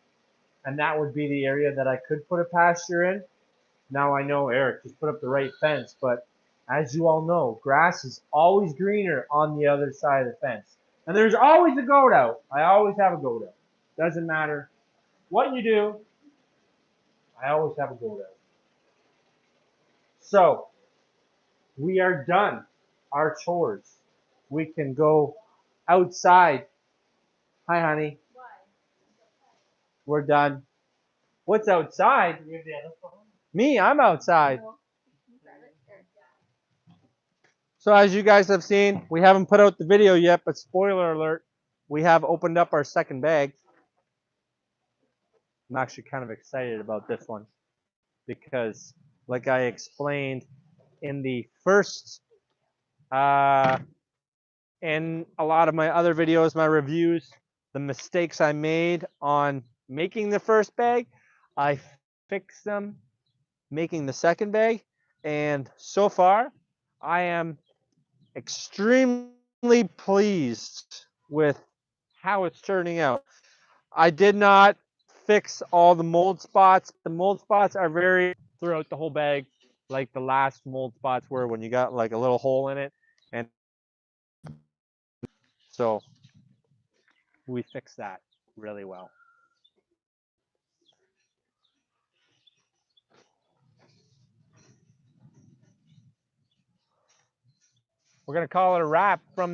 [SPEAKER 2] and that would be the area that I could put a pasture in. Now I know Eric just put up the right fence, but as you all know, grass is always greener on the other side of the fence. And there's always a goat out. I always have a goat out. Doesn't matter what you do, I always have a goat out. So, we are done our chores. We can go outside. Hi, honey. We're done. What's outside? Me, I'm outside. So as you guys have seen, we haven't put out the video yet, but spoiler alert, we have opened up our second bag. I'm actually kind of excited about this one because, like I explained in the first, in a lot of my other videos, my reviews, the mistakes I made on making the first bag, I fixed them making the second bag, and so far, I am extremely pleased with how it's turning out. I did not fix all the mold spots. The mold spots are very throughout the whole bag, like the last mold spots were when you got like a little hole in it, and so we fixed that really well. We're gonna call it a wrap from